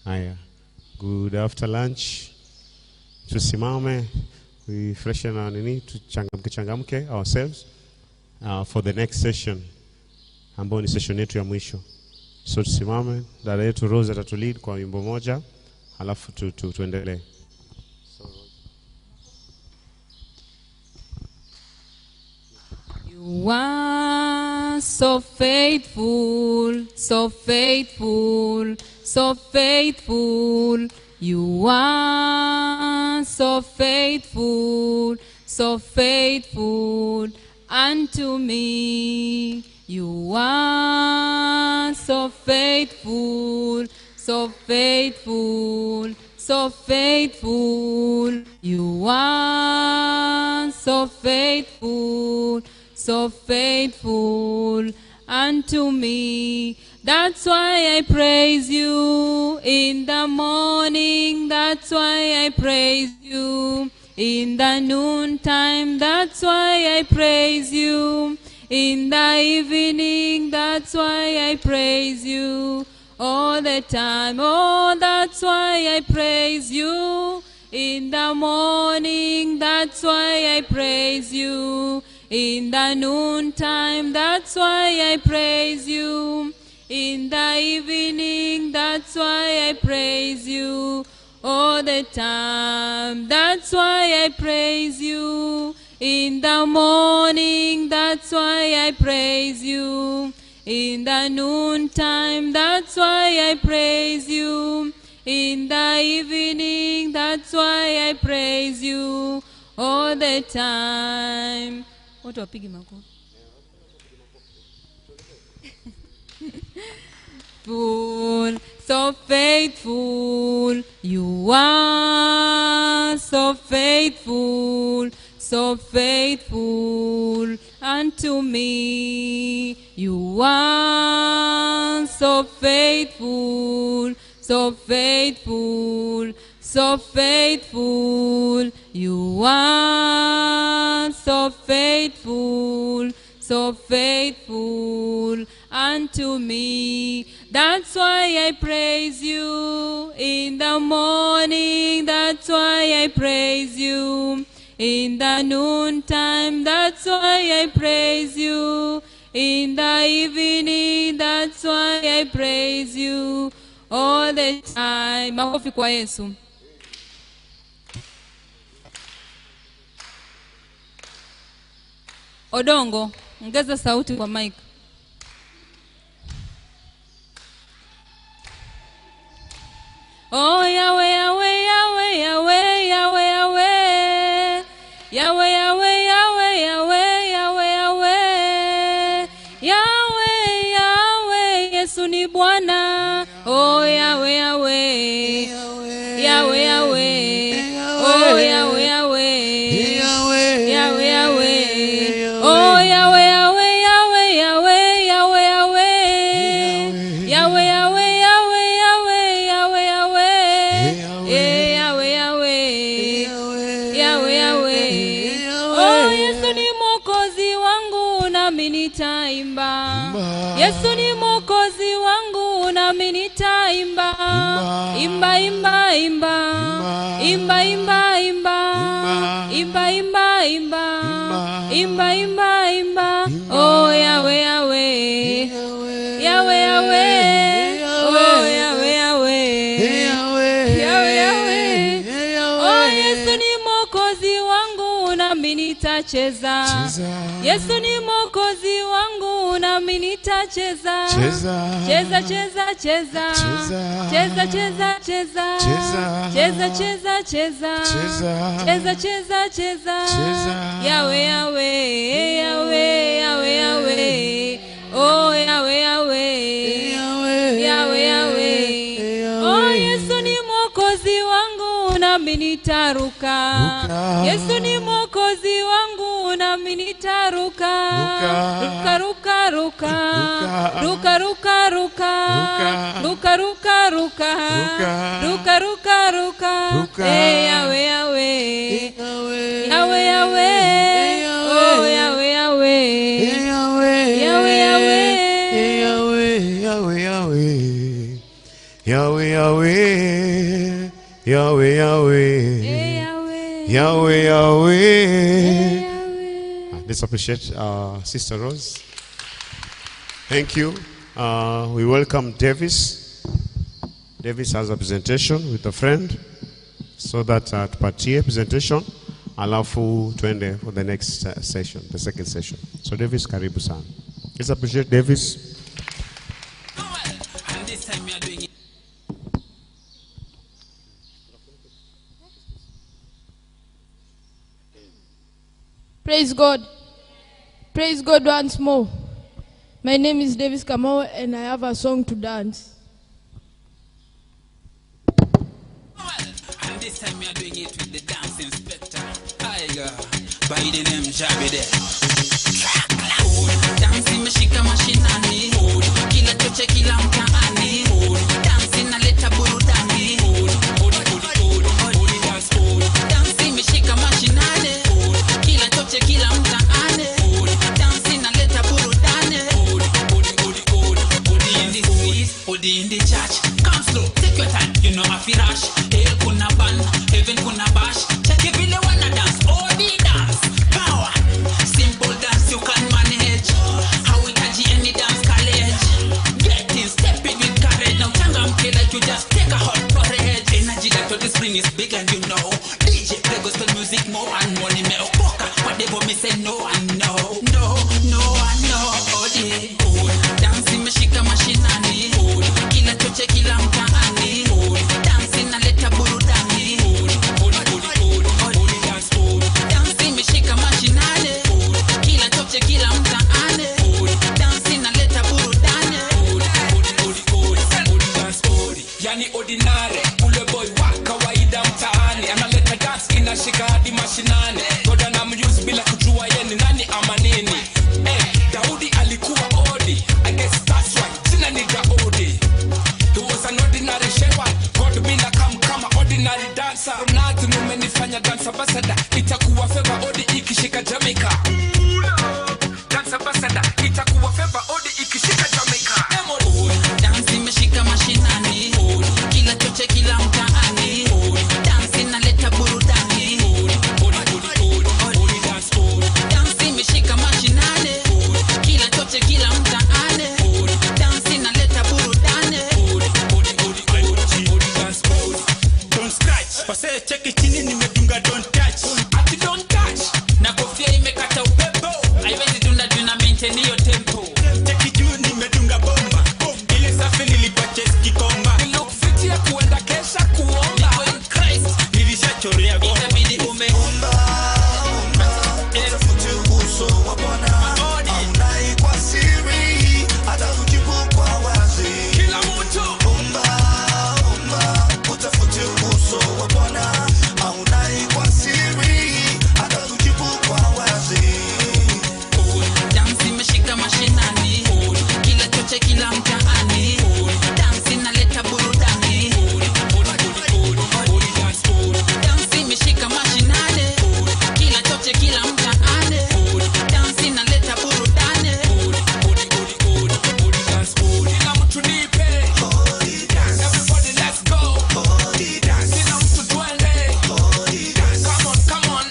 Haya. Good after lunch. Tusimame, we freshen our nini, tuchangamke ourselves for the next session. Ambayo ni session yetu ya mwisho. So tusimame, dada yetu Rose atatulead kwa wimbo moja, halafu tuendelee. You are so faithful, so faithful, so faithful. You are so faithful, so faithful unto me. You are so faithful, so faithful, so faithful. You are so faithful, so faithful unto me. That's why I praise you in the morning. That's why I praise you in the noontime. That's why I praise you in the evening. That's why I praise you all the time. Oh, that's why I praise you in the morning. That's why I praise you in the noontime. That's why I praise you in the evening. That's why I praise you all the time. That's why I praise you in the morning. That's why I praise you in the noontime. That's why I praise you in the evening. That's why I praise you all the time. What do I pick him? So faithful, you are so faithful, so faithful unto me. You are so faithful, so faithful, so faithful. You are so faithful, so faithful unto me. That's why I praise you in the morning. That's why I praise you in the noontime. That's why I praise you in the evening. That's why I praise you all the time. Makofi kwa Yesu. Odongo, ongeza sauti kwa mic. Oh Yahweh, Yahweh, Yahweh, Yahweh, Yahweh, Yahweh, Yahweh, Yahweh, Yahweh, Yahweh, Yahweh, Yahweh, Yahweh, Yesu ni Bwana. Oh Yahweh, Yahweh, Yahweh, Yahweh, oh Yahweh, Yahweh, Yahweh, Yahweh, oh Yahweh, Yahweh, Yahweh, Yahweh, Yahweh, Yahweh, Yahweh, Yahweh. Yesu ni Mwokozi wangu nami nitaimba. Imba, imba, imba. Imba, imba, imba. Imba, imba, imba. Imba, imba, imba. Oh Yahweh, Yahweh. Yahweh, Yahweh. Oh Yahweh, Yahweh. Yahweh, Yahweh. Oh Yesu ni Mwokozi wangu nami nitacheza. Yesu ni Mwokozi wangu nami nitacheza. Cheza, cheza, cheza. Cheza, cheza, cheza. Cheza, cheza, cheza. Cheza, cheza, cheza. Yahweh, Yahweh, Yahweh, Yahweh, Yahweh. Oh Yahweh, Yahweh. Yahweh, Yahweh. Oh Yesu ni Mwokozi wangu nami nitaruka. Yesu ni Mwokozi wangu nami nitaruka. Ruka, ruka, ruka. Ruka, ruka, ruka. Ruka, ruka, ruka. Ruka, ruka, ruka. Yahweh, Yahweh. Yahweh, Yahweh. Oh Yahweh, Yahweh. Yahweh, Yahweh. Yahweh, Yahweh. Yahweh, Yahweh. Yahweh, Yahweh. Yahweh, Yahweh. Let's appreciate Sister Rose. Thank you. We welcome Davis. Davis has a presentation with a friend, so that tupatie presentation alafu twende for the next session, the second session. So Davis, karibu sana. Let's appreciate Davis. Praise God. Praise God once more. My name is Davis Kamau and I have a song to dance. And this time we are doing it with the dance inspector. Tiger, by the name Jabide. Dancing meshika mashinani. Kila choche kila mtaani. Dancing naleta burudani. Dancing meshika mashinani. Kila choche kila mtaani. Dancing naleta burudani. Odi in the street, odi in the church. Come slow, take your time, you know I feel rush. Hell kuna ban, heaven kuna bash. Check it vile wanna dance, odi dance. Power, simple dance you can manage. How we catch any dance college. Get in, step in with courage. Now changamke like you just take a hot porridge. Energy that all this bring is big and you know. DJ play gospel music more and money me opoka. Whatever me say no and no. No, no and no. Odi, dancing meshika mashinani. Kila choche kila mtaani. Dancing naleta burudani. Dancing meshika mashinani. Kila choche kila mtaani. Dancing naleta burudani. Yani ordinary, ule boy wa kawaida mtaani. Analeta dance inashika hadi mashinani. Goda na muse bila kujua ye ni nani ama nini. Daudi alikuwa odi, I guess that's why jina ni Daudi. He was an ordinary shepherd, God bila kama ordinary dancer. Ronaldo numenifanya dance ambassador, itakuwa favor odi ikishika Jamaica. Dance ambassador, itakuwa favor odi ikishika Jamaica. Dancing meshika mashinani. Kila choche kila mtaani. Dancing naleta burudani. Dancing meshika mashinani. Kila choche kila mtaani. Dancing naleta burudani. Don't scratch, wase cheki chini nimedunga don't touch. Ati don't touch, Na kofia imekata upepo. Haiwezi tunda tuna maintain hiyo tempo. cheki juu nimedunga bomba. Ile safi nilipaches kikomba. Look fit ya kuenda kesha kuomba. Niko in Christ. Nilishachorea bomba. Itabidi ume Kila mtu dancing meshika mashinani. Kila choche kila mtaani. Dancing naleta burudani. Dancing meshika mashinani. Kila choche kila mtaani. Dancing naleta burudani. kila mtu nipe. Everybody let's go. Kila mtu twende. Come on, come on.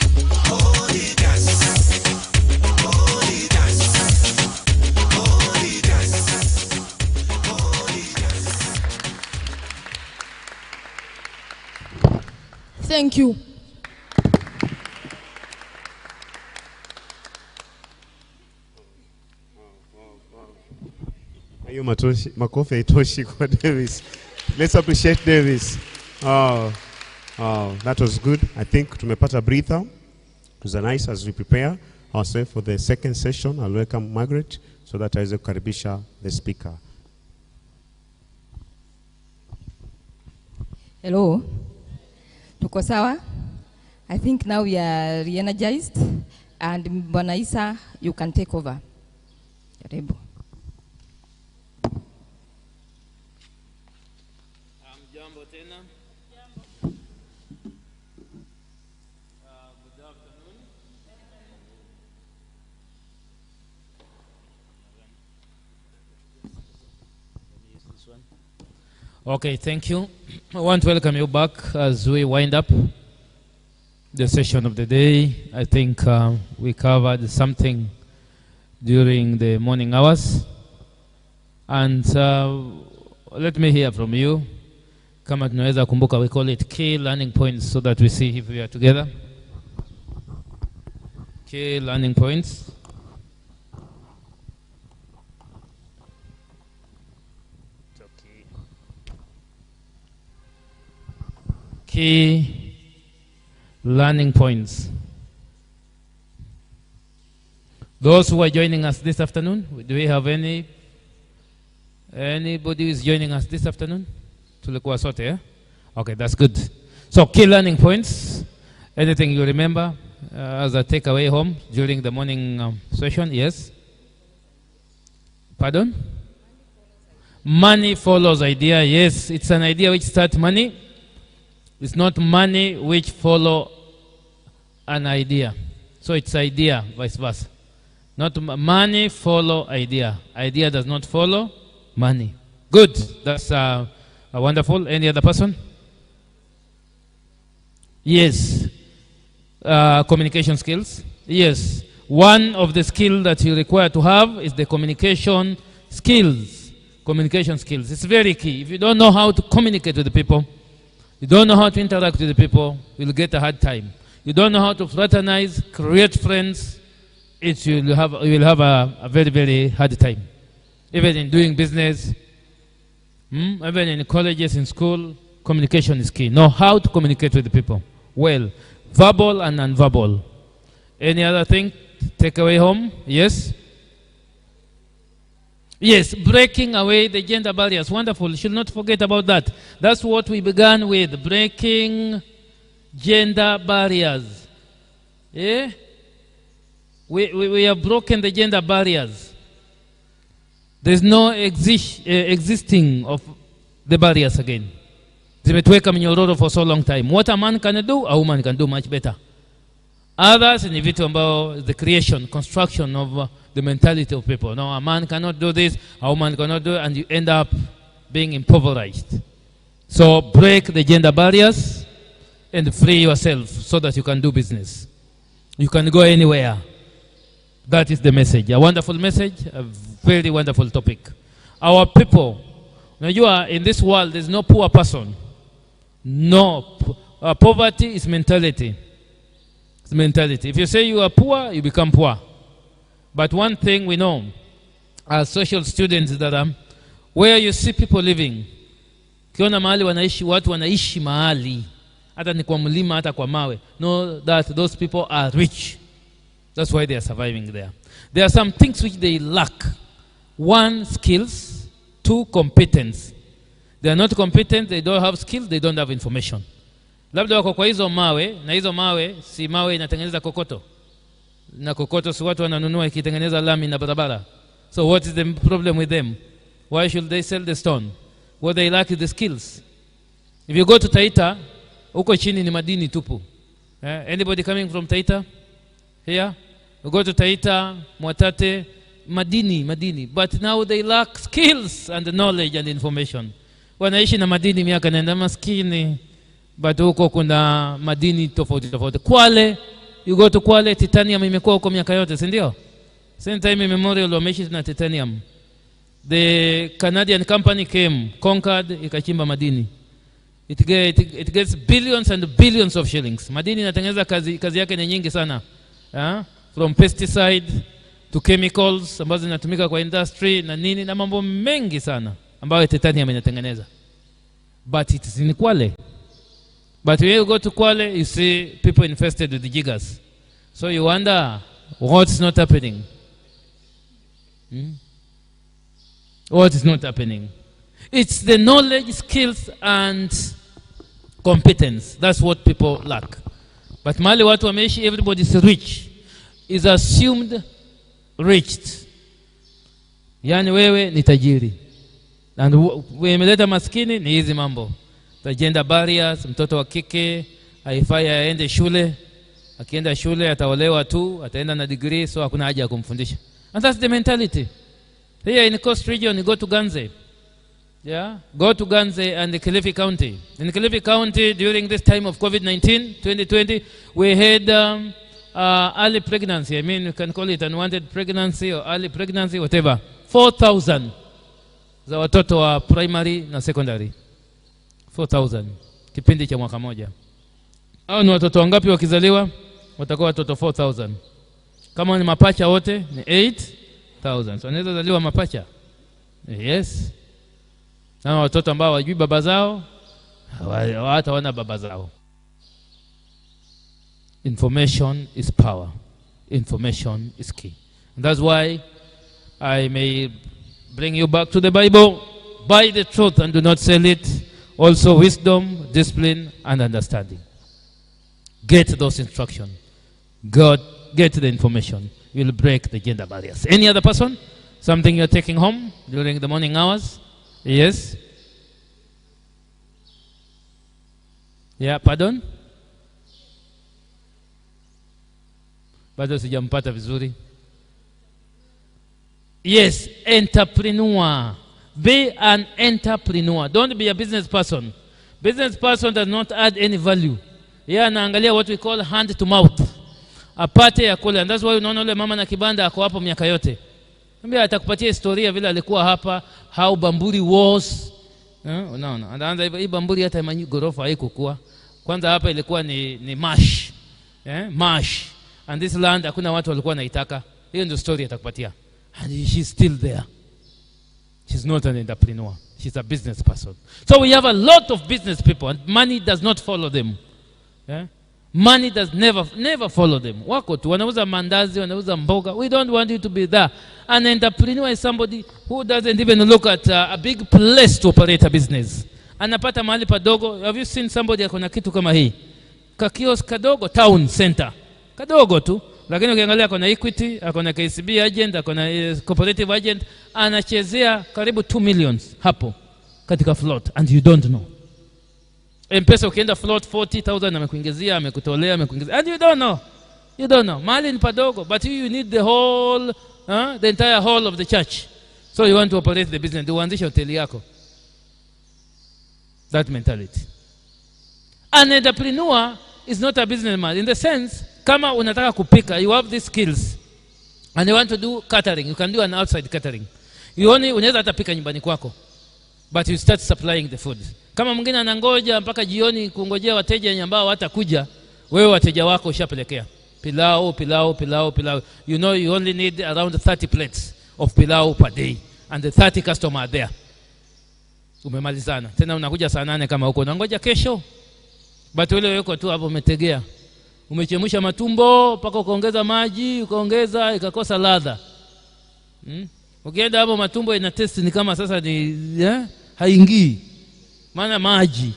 Thank you. Hiyo makofi haitoshi kwa Davis. Let's appreciate Davis. Oh, that was good. I think tumepata breather. It was nice as we prepare ourselves for the second session. I'll welcome Margaret so that aweze kukaribisha the speaker. Hello. Tuko sawa? I think now we are re-energized and Bwana Isa, you can take over. Karibu. Jambo tena. Good afternoon. Let me use this one. Okay, thank you. I want to welcome you back as we wind up the session of the day. I think we covered something during the morning hours. And let me hear from you. Kama tunaweza kumbuka, we call it key learning points so that we see if we are together. Key learning points. Key learning points. Those who are joining us this afternoon, do we have anybody who is joining us this afternoon? Tulikuwa sote, yeah? Okay, that's good. So key learning points. Anything you remember as a takeaway home during the morning session? Yes? Pardon? Money follows idea. Yes, it's an idea which starts money. It's not money which follow an idea. So it's idea, vice versa. Not money follow idea. Idea does not follow money. Good. That's wonderful. Any other person? Yes. Communication skills. Yes. One of the skills that you require to have is the communication skills. Communication skills. It's very key. If you don't know how to communicate with the people, you don't know how to interact with the people, you'll get a hard time. You don't know how to fraternize, create friends, you will have a very, very hard time. Even in doing business, even in colleges, in school, communication is key. Know how to communicate with the people. Well, verbal and non-verbal. Any other thing? Take away home? Yes? Yes, breaking away the gender barriers. Wonderful. You should not forget about that. That's what we began with, breaking gender barriers. Yeah? We have broken the gender barriers. There's no existing of the barriers again. Zimetuweka minyororo for so long time. What a man can do, a woman can do much better. Others, in vitu ambao, the creation, construction of the mentality of people. No, a man cannot do this, a woman cannot do it, and you end up being impoverished. So break the gender barriers and free yourself so that you can do business. You can go anywhere. That is the message. A wonderful message, a very wonderful topic. Our people, unajua, in this world, there's no poor person. No. Poverty is mentality. It's mentality. If you say you are poor, you become poor. But one thing we know, as social students, that where you see people living, kiona mahali wanaishi, watu wanaishi mahali, hata ni kwa mlima, hata kwa mawe, know that those people are rich. That's why they are surviving there. There are some things which they lack. One, skills. Two, competence. They are not competent, they don't have skills, they don't have information. Labda wako kwa hizo mawe, na hizo mawe, si mawe inatengeneza kokoto. Na kokoto si watu wananunua ikitengeneza lami na barabara. So what is the problem with them? Why should they sell the stone? What they lack is the skills. If you go to Taita, uko chini ni madini tupu. Anybody coming from Taita? Here? You go to Taita, Mwatate, madini. But now they lack skills and knowledge and information. Wanaishi na madini miaka nenda maskini. But huko kuna madini tofauti. Kwale, you go to Kwale, titanium imekuwa huko miaka yote, si ndio? Same time memorial wameishi na titanium. The Canadian company came, conquered, ikachimba madini. It gets billions and billions of shillings. Madini inatengeneza kazi yake ni nyingi sana. From pesticide to chemicals ambazo zinatumika kwa industry na nini na mambo mengi sana ambayo titanium inatengeneza. But it is in Kwale. But when you go to Kwale, you see people infested with the jiggers. So you wonder what's not happening. What is not happening? It's the knowledge, skills, and competence. That's what people lack. But mali watu wameishi, everybody is rich. Is assumed rich. Yani wewe ni tajiri. And wemeleta maskini ni hizi mambo. The gender barriers, mtoto wa kike haifai aende shule. Akienda shule ataolewa tu, ataenda na degree, so hakuna haja ya kumfundisha. And that's the mentality. Here in Coast Region, you go to Ganze. Yeah, go to Ganze and the Kilifi County. In Kilifi County, during this time of COVID-19, 2020, we had early pregnancy. I mean, you can call it unwanted pregnancy or early pregnancy, whatever. 4,000 za watoto wa primary na secondary. 4,000 kipindi cha mwaka moja. Hao ni watoto wangapi wakizaliwa? Watakuwa watoto 4,000. Kama ni mapacha wote ni 8,000. So wanaweza zaliwa mapacha. Yes. Na watoto ambao hawajui baba zao, hawataona baba zao. Information is power. Information is key. And that's why I may bring you back to the Bible. Buy the truth and do not sell it. Also wisdom, discipline, and understanding. Get those instructions. God, get the information. You'll break the gender barriers. Any other person? Something you're taking home during the morning hours? Yes? Yeah, pardon? Bado sijampata vizuri. Yes, entrepreneur. Be an entrepreneur. Don't be a business person. Business person does not add any value. Yeah, anaangalia what we call hand to mouth. Apate ya kule. And that's why unaona ule mama na kibanda ako hapo miaka yote. Mbona atakupatia historia vile alikuwa hapa, how Bamburi was. Unaona. Anaanza hii Bamburi hata gorofa haikukua. Kwanza hapa ilikuwa ni marsh. Marsh. And this land hakuna watu walikuwa wanaitaka. Hiyo ndio story atakupatia. And she's still there. She's not an entrepreneur. She's a business person. So we have a lot of business people and money does not follow them. Money does never follow them. Wako tu wanauza mandazi, wanauza mboga. We don't want you to be there. An entrepreneur is somebody who doesn't even look at a big place to operate a business. Anapata mahali padogo. Have you seen somebody akona kitu kama hii? Kakios kadogo, town center. Kadogo tu. Lakini ukiangalia akona Equity, akona KCB agent, akona cooperative agent, anachezea karibu 2 million hapo katika float and you don't know. M-Pesa ukienda float 40,000 amekuingezea, amekutolea, amekuingezea and you don't know. You don't know. Mahali ni padogo, but you need the whole, the entire whole of the church. So you want to operate the business. Uanzishe hoteli yako. That mentality. An entrepreneur is not a businessman in the sense, kama unataka kupika, you have these skills and you want to do catering, you can do an outside catering. Unaweza hata pika nyumbani kwako, but you start supplying the food. Kama mwingine anangoja mpaka jioni kungojea wateja ambao hatakuja, wewe wateja wako ushapelekea. Pilau. You know you only need around 30 plates of pilau per day and the 30 customers are there. Umemalizana. Tena unakuja saa 8 kama huko. Unangoja kesho. But wewe yuko tu hapo umetegea. Umechemsha matumbo mpaka ukaongeza maji, ukaongeza ikakosa ladha. Ukienda hapo matumbo ina taste ni kama sasa ni haingii. Maana maji.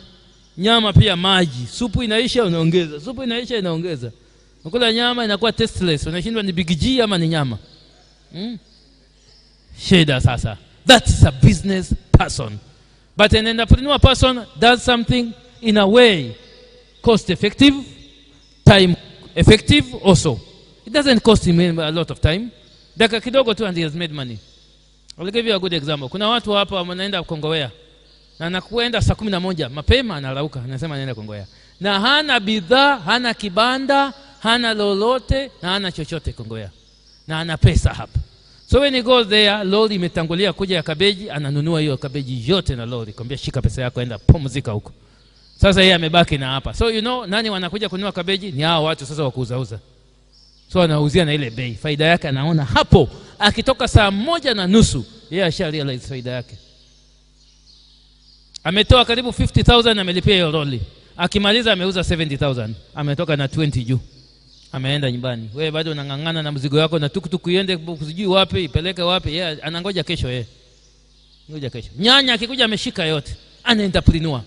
Nyama pia maji. Supu inaisha unaongeza. Supu inaisha inaongeza. Ukula nyama inakuwa tasteless. Unashindwa ni Big G ama ni nyama. Sheda sasa. That's a business person. But an entrepreneur person does something in a way cost effective, time effective also. It doesn't cost him a lot of time. Daka kidogo tu and he has made money. I'll give you a good example. Kuna watu hapa wanaenda Kongowea. Na anakuenda saa 11 mapema anarauka, anasema anaenda Kongowea. Na hana bidhaa, hana kibanda, hana lolote, na hana chochote Kongowea. Na ana pesa hapa. So when he goes there, lori imetangulia kuja ya kabeji, ananunua hiyo kabeji yote na lori. Kwambia shika pesa yako enda pumzika huko. Sasa yeye amebaki na hapa. So you know nani wanakuja kununua kabeji? Ni hao watu sasa wa kuuza. So anauzia na ile bei. Faida yake anaona hapo. Akitoka saa 1:30, yeye asha realize faida yake. Ametoa karibu 50,000 amelipia hiyo lori. Akimaliza ameuza 70,000. Ametoka na 20 juu. Ameenda nyumbani. Wewe bado unangangana na mzigo wako na tukutuku iende kusijui wapi, ipeleke wapi. Yeye anangoja kesho yeye. Ngoja kesho. Nyanya akikuja ameshika yote. An entrepreneur.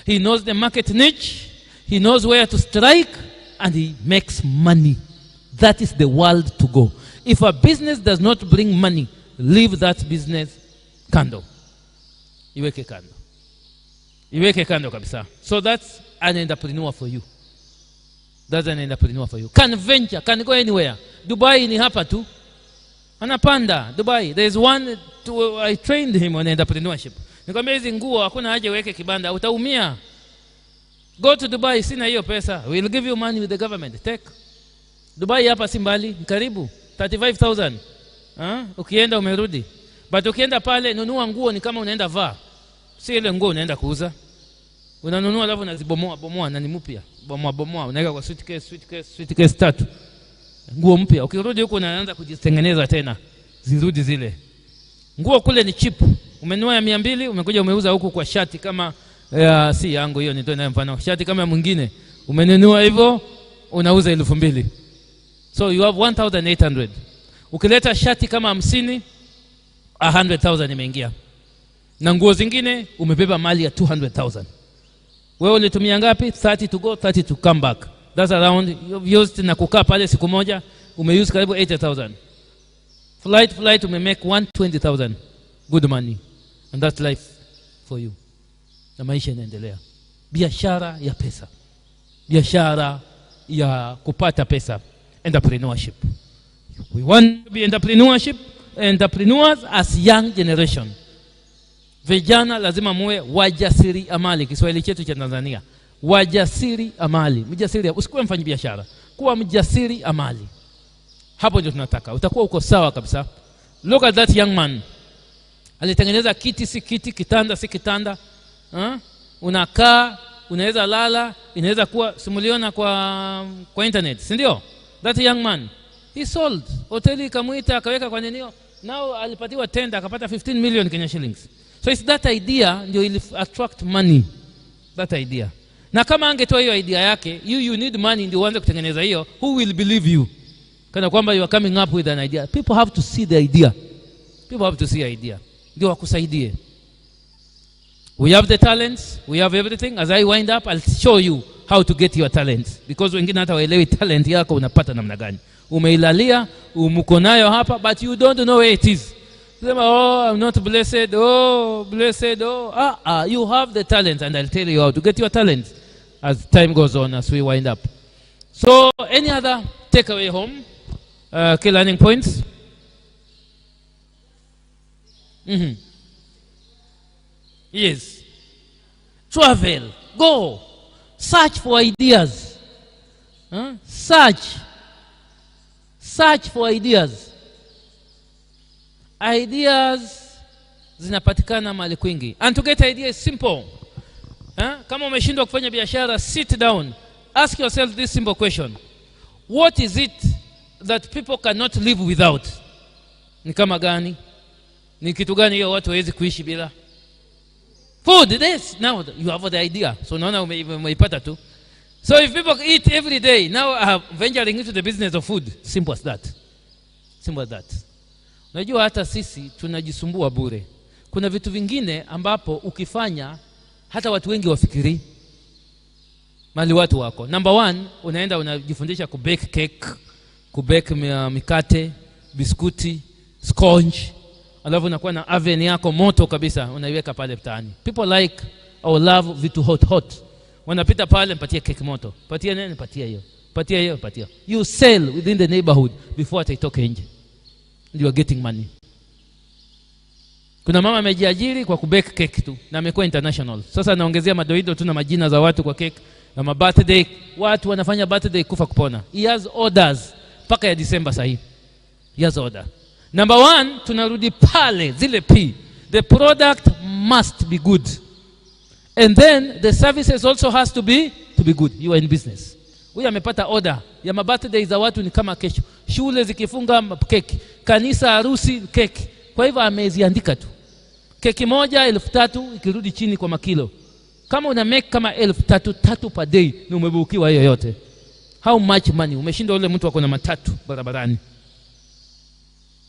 He knows the market niche. He knows where to strike and he makes money. That is the world to go. If a business does not bring money, leave that business kando. Iweke kando. Iweke kando kabisa. So that's an entrepreneur for you. That's an entrepreneur for you. Can venture, can go anywhere. Dubai ni hapa tu. Anapanda, Dubai. There is one, I trained him on entrepreneurship. Nikwambia hizi nguo hakuna haja uweke kibanda, utaumia. Go to Dubai, sina hiyo pesa. We'll give you money with the government. Take. Dubai hapa si mbali, karibu. 35,000. Ukienda umerudi. But ukienda pale nunua nguo ni kama unaenda vaa. Si ile nguo unaenda kuuza. Unanunua alafu unazibomoa na ni mpya. Bomoa unaweka kwa suitcase 3. Nguo mpya. Ukirudi huko unaanza kujitengeneza tena. Zirudi zile. Nguo kule ni cheap. Umenunua ya 200, umekuja umeuza huku kwa shati kama si yangu hiyo, nitoe nayo mfano. Shati kama mwingine umenunua hivyo unauza 2,000. So you have 1,800. Ukileta shati kama 50, 100,000 imeingia. Na nguo zingine umebeba mali ya 200,000. Wewe ulitumia ngapi? 30 to go, 30 to come back. That's around, you've used na kukaa pale siku moja, umeuse karibu 80,000. Flight umemake 120,000. Good money. And that's life for you. Na maisha inaendelea. Biashara ya pesa. Biashara ya kupata pesa. Entrepreneurship. We want to be entrepreneurs as young generation. Vijana lazima muwe wajasiri amali. Kiswahili chetu cha Tanzania. Wajasiri amali. Mjasiri, usikuwe mfanyi biashara. Kuwa mjasiri amali. Hapo ndio tunataka. Utakuwa uko sawa kabisa. Look at that young man. Alitengeneza kiti si kiti, kitanda si kitanda. Unakaa, unaweza lala, inaweza kuwa simuliona kwa internet, si ndio? That young man, he sold. Hoteli kamuita akaweka kwa neneo. Now alipatiwa tenda akapata 15 million Kenya shillings. So it's that idea ndio ili attract money. That idea. Na kama angetoa hiyo idea yake, you need money ndio uanze kutengeneza hiyo, who will believe you? Kana kwamba you are coming up with an idea. People have to see the idea. People have to see the idea. Ndio wakusaidie. We have the talents, we have everything. As I wind up, I'll show you how to get your talents. Because wengine hata waelewi talent yako unapata namna gani. Umeilalia, umuko nayo hapa, but you don't know where it is. Sema, oh, I'm not blessed. Oh, blessed. Oh, you have the talent, and I'll tell you how to get your talent as time goes on, as we wind up. So, any other takeaway home? Key learning points? Yes. Travel. Go. Search for ideas. Search for ideas. Ideas zinapatikana mahali kwingi. And to get ideas is simple. Kama umeshindwa kufanya biashara, sit down. Ask yourself this simple question. What is it that people cannot live without? Ni kama gani? Ni kitu gani hiyo watu hawezi kuishi bila? Food, this. Now you have the idea. So naona umeipata tu. So if people eat every day, now I have venturing into the business of food. Simple as that. Simple as that. Unajua hata sisi tunajisumbua bure. Kuna vitu vingine ambapo ukifanya hata watu wengi wafikiri mali watu wako. Number 1, unaenda unajifundisha kubake cake, kubake mikate, biskuti, sponge. Alafu unakuwa na oven yako moto kabisa, unaiweka pale mtaani. People like or love vitu hot. Wanapita pale, mpatie cake moto. Patia nini? Patia hiyo. Patia hiyo, patia. You sell within the neighborhood before ataitoke nje. You are getting money. Kuna mama amejiajiri kwa kubake cake tu na amekuwa international. Sasa anaongezea madoido tu na majina za watu kwa cake na birthday. Watu wanafanya birthday kufa kupona. He has orders mpaka ya December sahi. He has order. Number 1, tunarudi pale zile P. The product must be good. And then the services also has to be good. You are in business. Huyu amepata order ya birthday za watu ni kama kesho. Shule zikifunga keki, kanisa harusi keki. Kwa hivyo ameziandika tu. Keki moja 3,000 ikirudi chini kwa makilo. Kama una make kama 3,000 per day ni umebukiwa hiyo yote. How much money? Umeshinda ule mtu wako na matatu barabarani.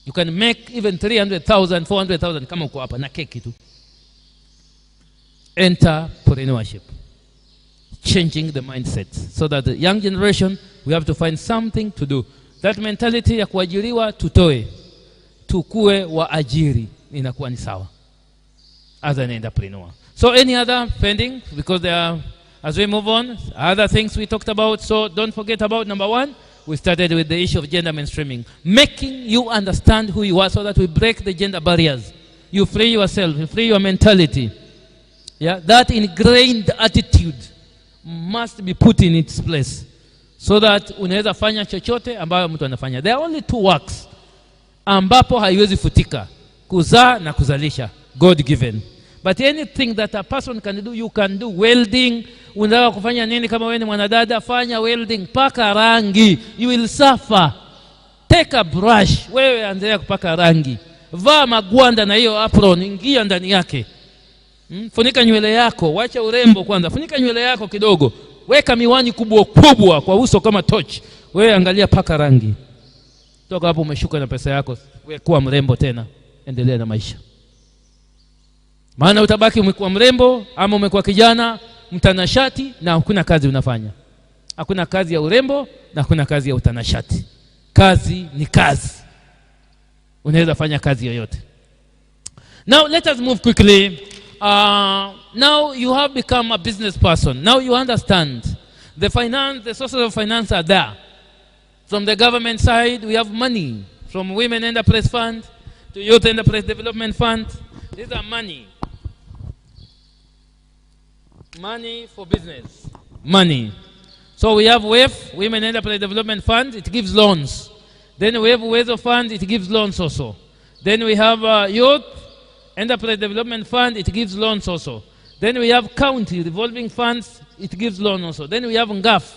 You can make even 300,000, 400,000 kama uko hapa na keki tu. Entrepreneurship. Changing the mindset. So that the young generation, we have to find something to do. That mentality ya kuajiriwa tutoe. Tukue waajiri. Inakuwa ni sawa. As an entrepreneur. So any other pending? Because there are, as we move on, other things we talked about. So don't forget about number 1. We started with the issue of gender mainstreaming. Making you understand who you are so that we break the gender barriers. You free yourself, you free your mentality. Yeah, that ingrained attitude must be put in its place, so that unaweza fanya chochote ambayo mtu anafanya. There are only two works ambapo haiwezi futika: kuzaa na kuzalisha, God given. But anything that a person can do, you can do. Welding, unataka kufanya nini? Kama wewe ni mwanadada, fanya welding, paka rangi, you will suffer. Take a brush, wewe anza kupaka rangi. Vaa magwanda na hiyo apron, ingia ndani yake. Funika nywele yako, wacha urembo kwanza. Funika nywele yako kidogo. Weka miwani kubwa kubwa kwa uso kama torch. Wewe angalia, paka rangi. Toka hapo umeshuka na pesa yako. Wewe kuwa mrembo tena. Endelea na maisha. Maana utabaki umekuwa mrembo ama umekuwa kijana mtanashati na hakuna kazi unafanya. Hakuna kazi ya urembo na hakuna kazi ya utanashati. Kazi ni kazi. Unaweza fanya kazi yoyote. Now let us move quickly. Now you have become a business person. Now you understand the finance, the sources of finance are there. From the government side, we have money. From Women Enterprise Fund to Youth Enterprise Development Fund. These are money. Money for business. Money. So we have WEF, Women Enterprise Development Fund. It gives loans. Then we have WEZO Fund. It gives loans also. Then we have Youth Enterprise Development Fund. It gives loans also. Then we have County Revolving Funds. It gives loans also. Then we have NGAF,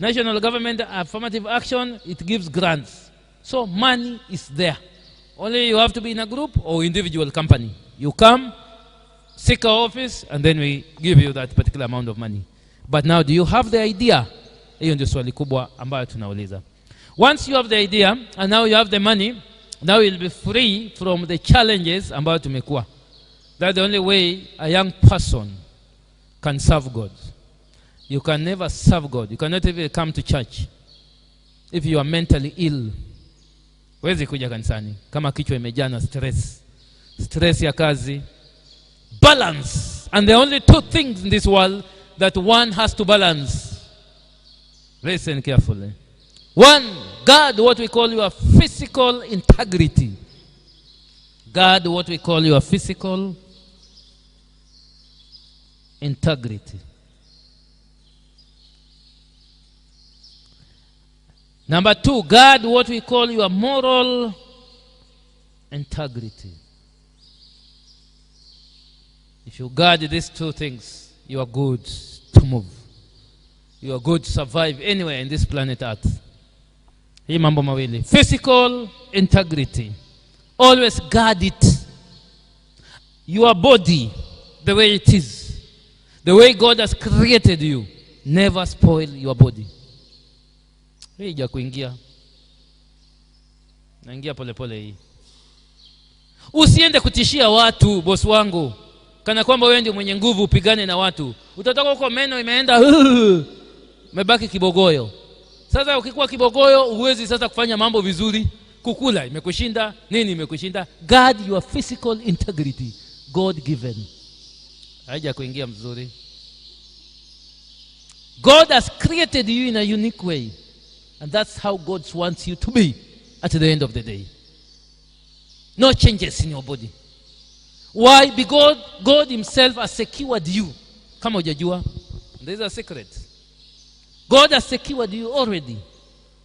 National Government Affirmative Action. It gives grants. So money is there. Only you have to be in a group or individual company. You come, seek our office, and then we give you that particular amount of money. But now, do you have the idea? Hiyo ndio swali kubwa ambayo tunauliza. Once you have the idea and now you have the money, now you'll be free from the challenges ambayo tumekuwa. That's the only way a young person can serve God. You can never serve God. You cannot even come to church if you are mentally ill. Huwezi kuja kanisani kama kichwa imejaa na stress. Stress ya kazi. Balance. And there are only two things in this world that one has to balance. Listen carefully. One, guard what we call your physical integrity. Guard what we call your physical integrity. Number two, guard what we call your moral integrity. If you guard these two things, you are good to move. You are good to survive anywhere in this planet Earth. Hii mambo mawili. Physical integrity. Always guard it. Your body, the way it is. The way God has created you. Never spoil your body. Hii ja kuingia. Naingia pole pole hii. Usiende kutishia watu, boss wangu. Kana kwamba wewe ndio mwenye nguvu upigane na watu. Utatoka huko meno imeenda umebaki kibogoyo. Sasa ukikuwa kibogoyo uwezi sasa kufanya mambo vizuri. Kukula imekushinda, nini imekushinda? Guard your physical integrity, God given. Haija kuingia mzuri. God has created you in a unique way, and that's how God wants you to be at the end of the day. No changes in your body. Why? Because God himself has secured you. Kama hujajua, there is a secret. God has secured you already.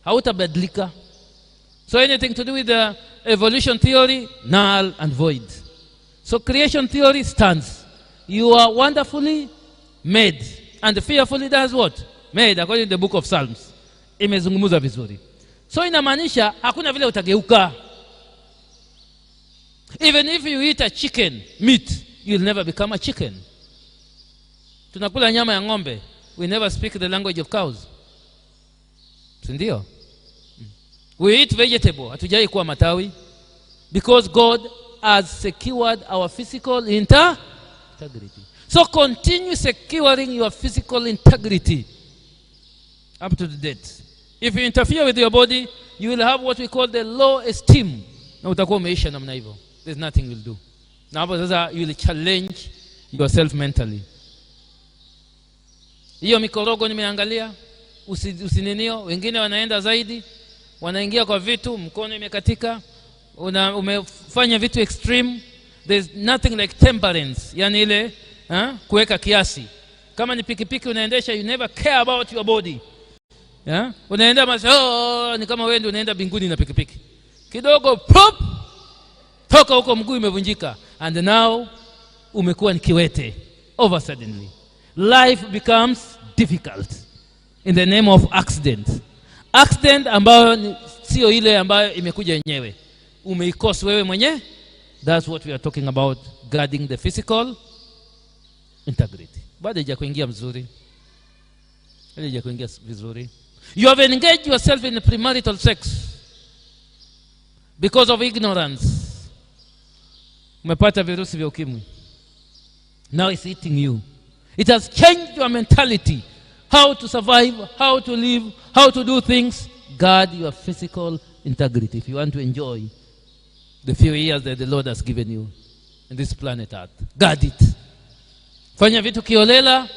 Hautabadilika. So anything to do with the evolution theory, null and void. So creation theory stands. You are wonderfully made, and fearfully does what? Made, according to the book of Psalms. Imezungumuza vizuri. So inamaanisha hakuna vile utageuka. Even if you eat a chicken meat, you'll never become a chicken. Tunakula nyama ya ng'ombe. We never speak the language of cows. Sindio? We eat vegetable. Hatujai kuwa matawi. Because God has secured our physical integrity. So continue securing your physical integrity up to the date. If you interfere with your body, you will have what we call the low esteem. Na utakuwa umeisha namna hivyo. There's nothing you'll do. Na hapo sasa you will challenge yourself mentally. Hiyo mikorogo nimeangalia, usininio, wengine wanaenda zaidi, wanaingia kwa vitu, mkono imekatika, umefanya vitu extreme, There's nothing like temperance, yani ile kuweka kiasi. Kama ni pikipiki unaendesha, you never care about your body. Unaenda ni kama wewe ndio unaenda binguni na pikipiki. Kidogo pop, toka huko mguu imevunjika, and now umekuwa ni kiwete. Over suddenly life becomes difficult in the name of accident ambayo sio ile ambayo imekuja yenyewe, umeikosa wewe mwenyewe. That's what we are talking about, guarding the physical integrity. Bado haijakuingia vizuri. You have engaged yourself in premarital sex because of ignorance. Umepata virusi vya ukimwi. Now it's eating you. It has changed your mentality, how to survive, how to live, how to do things. Guard your physical integrity if you want to enjoy the few years that the Lord has given you in this planet Earth. Guard it. Fanya vitu kiolela,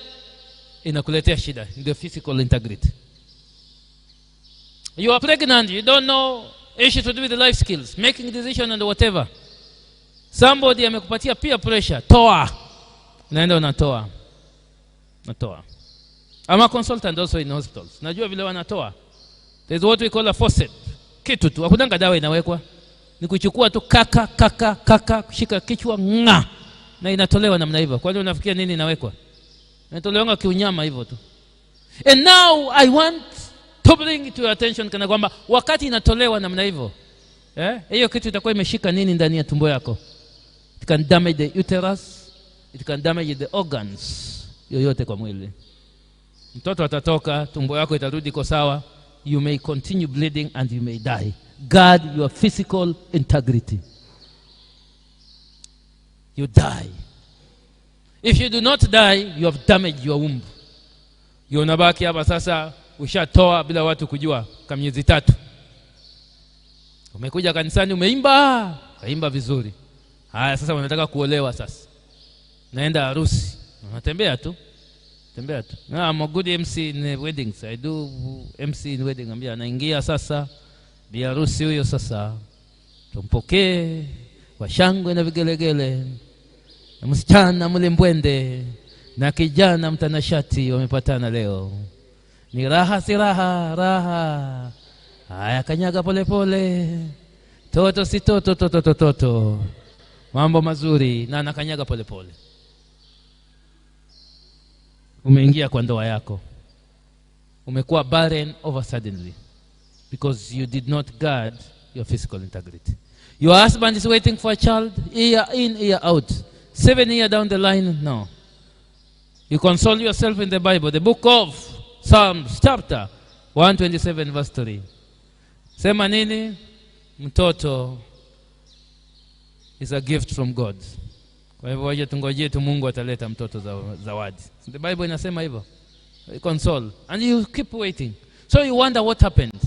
inakuletea shida in the physical integrity. You are pregnant, you don't know issues to do with the life skills, making decision and whatever. Somebody amekupatia peer pressure, toa. Naenda unatoa. I'm a consultant also in hospitals. Najua vile wanatoa. There's what we call a faucet. Kitu tu, hakuna dawa inawekwa. Ni kuchukua tu kaka, kushika kichwa na inatolewa namna hivyo. Kwani unafikia nini inawekwa? Inatolewa kiunyama hivyo tu. And now I want to bring it to your attention kana kwamba wakati inatolewa namna hivyo, hiyo kitu itakuwa imeshika nini ndani ya tumbo yako? It can damage the uterus, it can damage the organs yoyote kwa mwili. Mtoto atatoka, tumbo yako itarudi kwa sawa, you may continue bleeding and you may die. Guard your physical integrity. You die. If you do not die, you have damaged your womb. Unabaki hapa sasa ushatoa bila watu kujua kama miezi 3. Umekuja kanisani kaimba vizuri. Haya sasa unataka kuolewa sasa. Naenda harusi. Unatembea tu. I'm a good MC in weddings. I do MC in wedding. Ambia anaingia sasa bi harusi huyo sasa. Tumpokee kwa shangwe na vigelegele. Na msichana mlembwende na kijana mtanashati wamepatana leo. Ni raha si raha. Haya kanyaga pole. Toto si toto. Mambo mazuri na anakanyaga pole. Umeingia kwa ndoa yako. Umekuwa barren over suddenly because you did not guard your physical integrity. Your husband is waiting for a child, year in, year out. 7 years down the line, no. You console yourself in the Bible, the book of Psalms, chapter 127, verse 3. Sema nini? Mtoto is a gift from God. Kwa hivyo waje tungojee tu Mungu ataleta mtoto zawadi. The Bible inasema hivyo. Console. And you keep waiting. So you wonder what happened.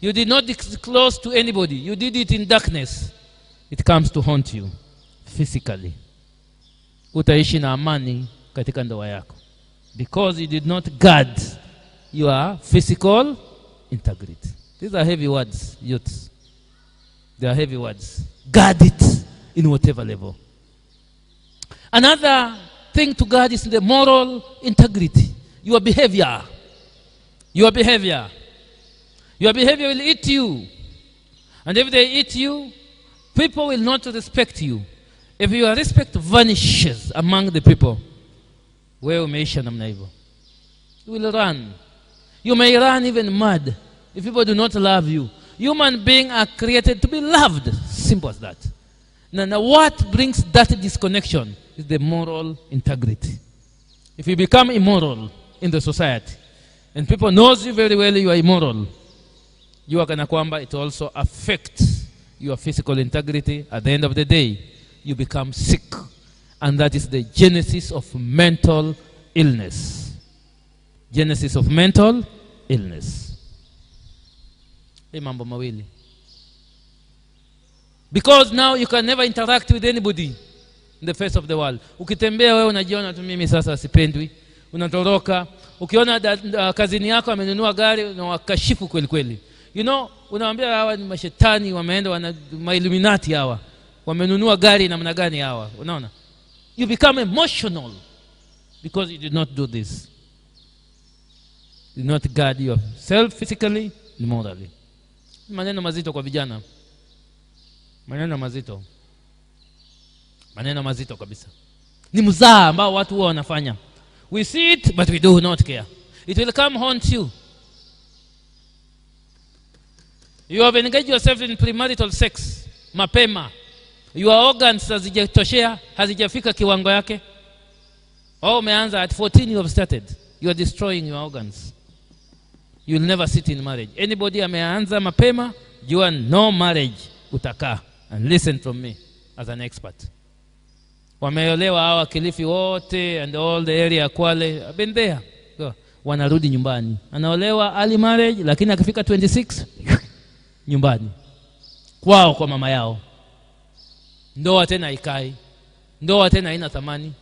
You did not disclose to anybody. You did it in darkness. It comes to haunt you physically. Utaishi na amani katika ndoa yako. Because you did not guard your physical integrity. These are heavy words, youths. They are heavy words. Guard it in whatever level. Another thing to guard is the moral integrity. Your behavior. Your behavior will eat you. And if they eat you, people will not respect you. If your respect vanishes among the people, wewe umeisha namna hivyo. You will run. You may run even mad if people do not love you. Human beings are created to be loved. Simple as that. Now what brings that disconnection is the moral integrity. If you become immoral in the society, and people knows you very well you are immoral, you are kana kwamba it also affects your physical integrity. At the end of the day, you become sick. And that is the genesis of mental illness. Genesis of mental illness. Hii mambo mawili. Because now you can never interact with anybody in the face of the world. Ukitembea wewe unajiona tu mimi sasa sipendwi. Unatoroka. Ukiona kazini yako amenunua gari unawakashifu kweli kweli. You know, unawaambia hawa ni mashetani wameenda wana Illuminati hawa. Wamenunua gari namna gani hawa? Unaona? You become emotional because you did not do this. You did not guard yourself physically and morally. Maneno mazito kwa vijana. Maneno mazito. Maneno mazito kabisa. Ni mzaa ambao watu huwa wanafanya. We see it but we do not care. It will come haunt you. You have engaged yourself in premarital sex mapema. Your organs hazijatoshea, hazijafika kiwango yake. Umeanza at 14 you have started. You are destroying your organs. You will never sit in marriage. Anybody ameanza mapema, you are no marriage utakaa. And listen from me as an expert. Wameolewa hawa Kilifi wote and all the area Kwale. I've been there. Wanarudi nyumbani. Anaolewa early marriage lakini akifika 26 nyumbani. Kwao kwa mama yao. Ndoa tena ikai. Ndoa tena haina thamani.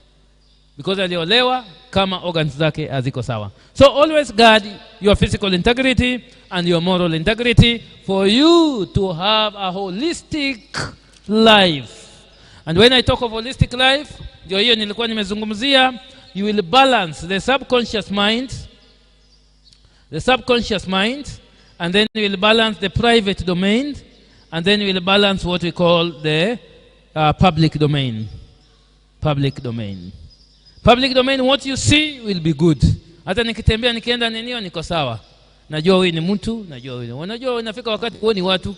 Because aliolewa kama organs zake haziko sawa. So always guard your physical integrity and your moral integrity for you to have a holistic life. And when I talk of holistic life, ndio hiyo nilikuwa nimezungumzia, you will balance the subconscious mind, and then you will balance the private domain, and then you will balance what we call the public domain. Public domain. Public domain, what you see will be good. Hata nikitembea nikienda nenio niko sawa. Najua wewe ni mtu, najua wewe. Unajua unafika wakati kuoni watu.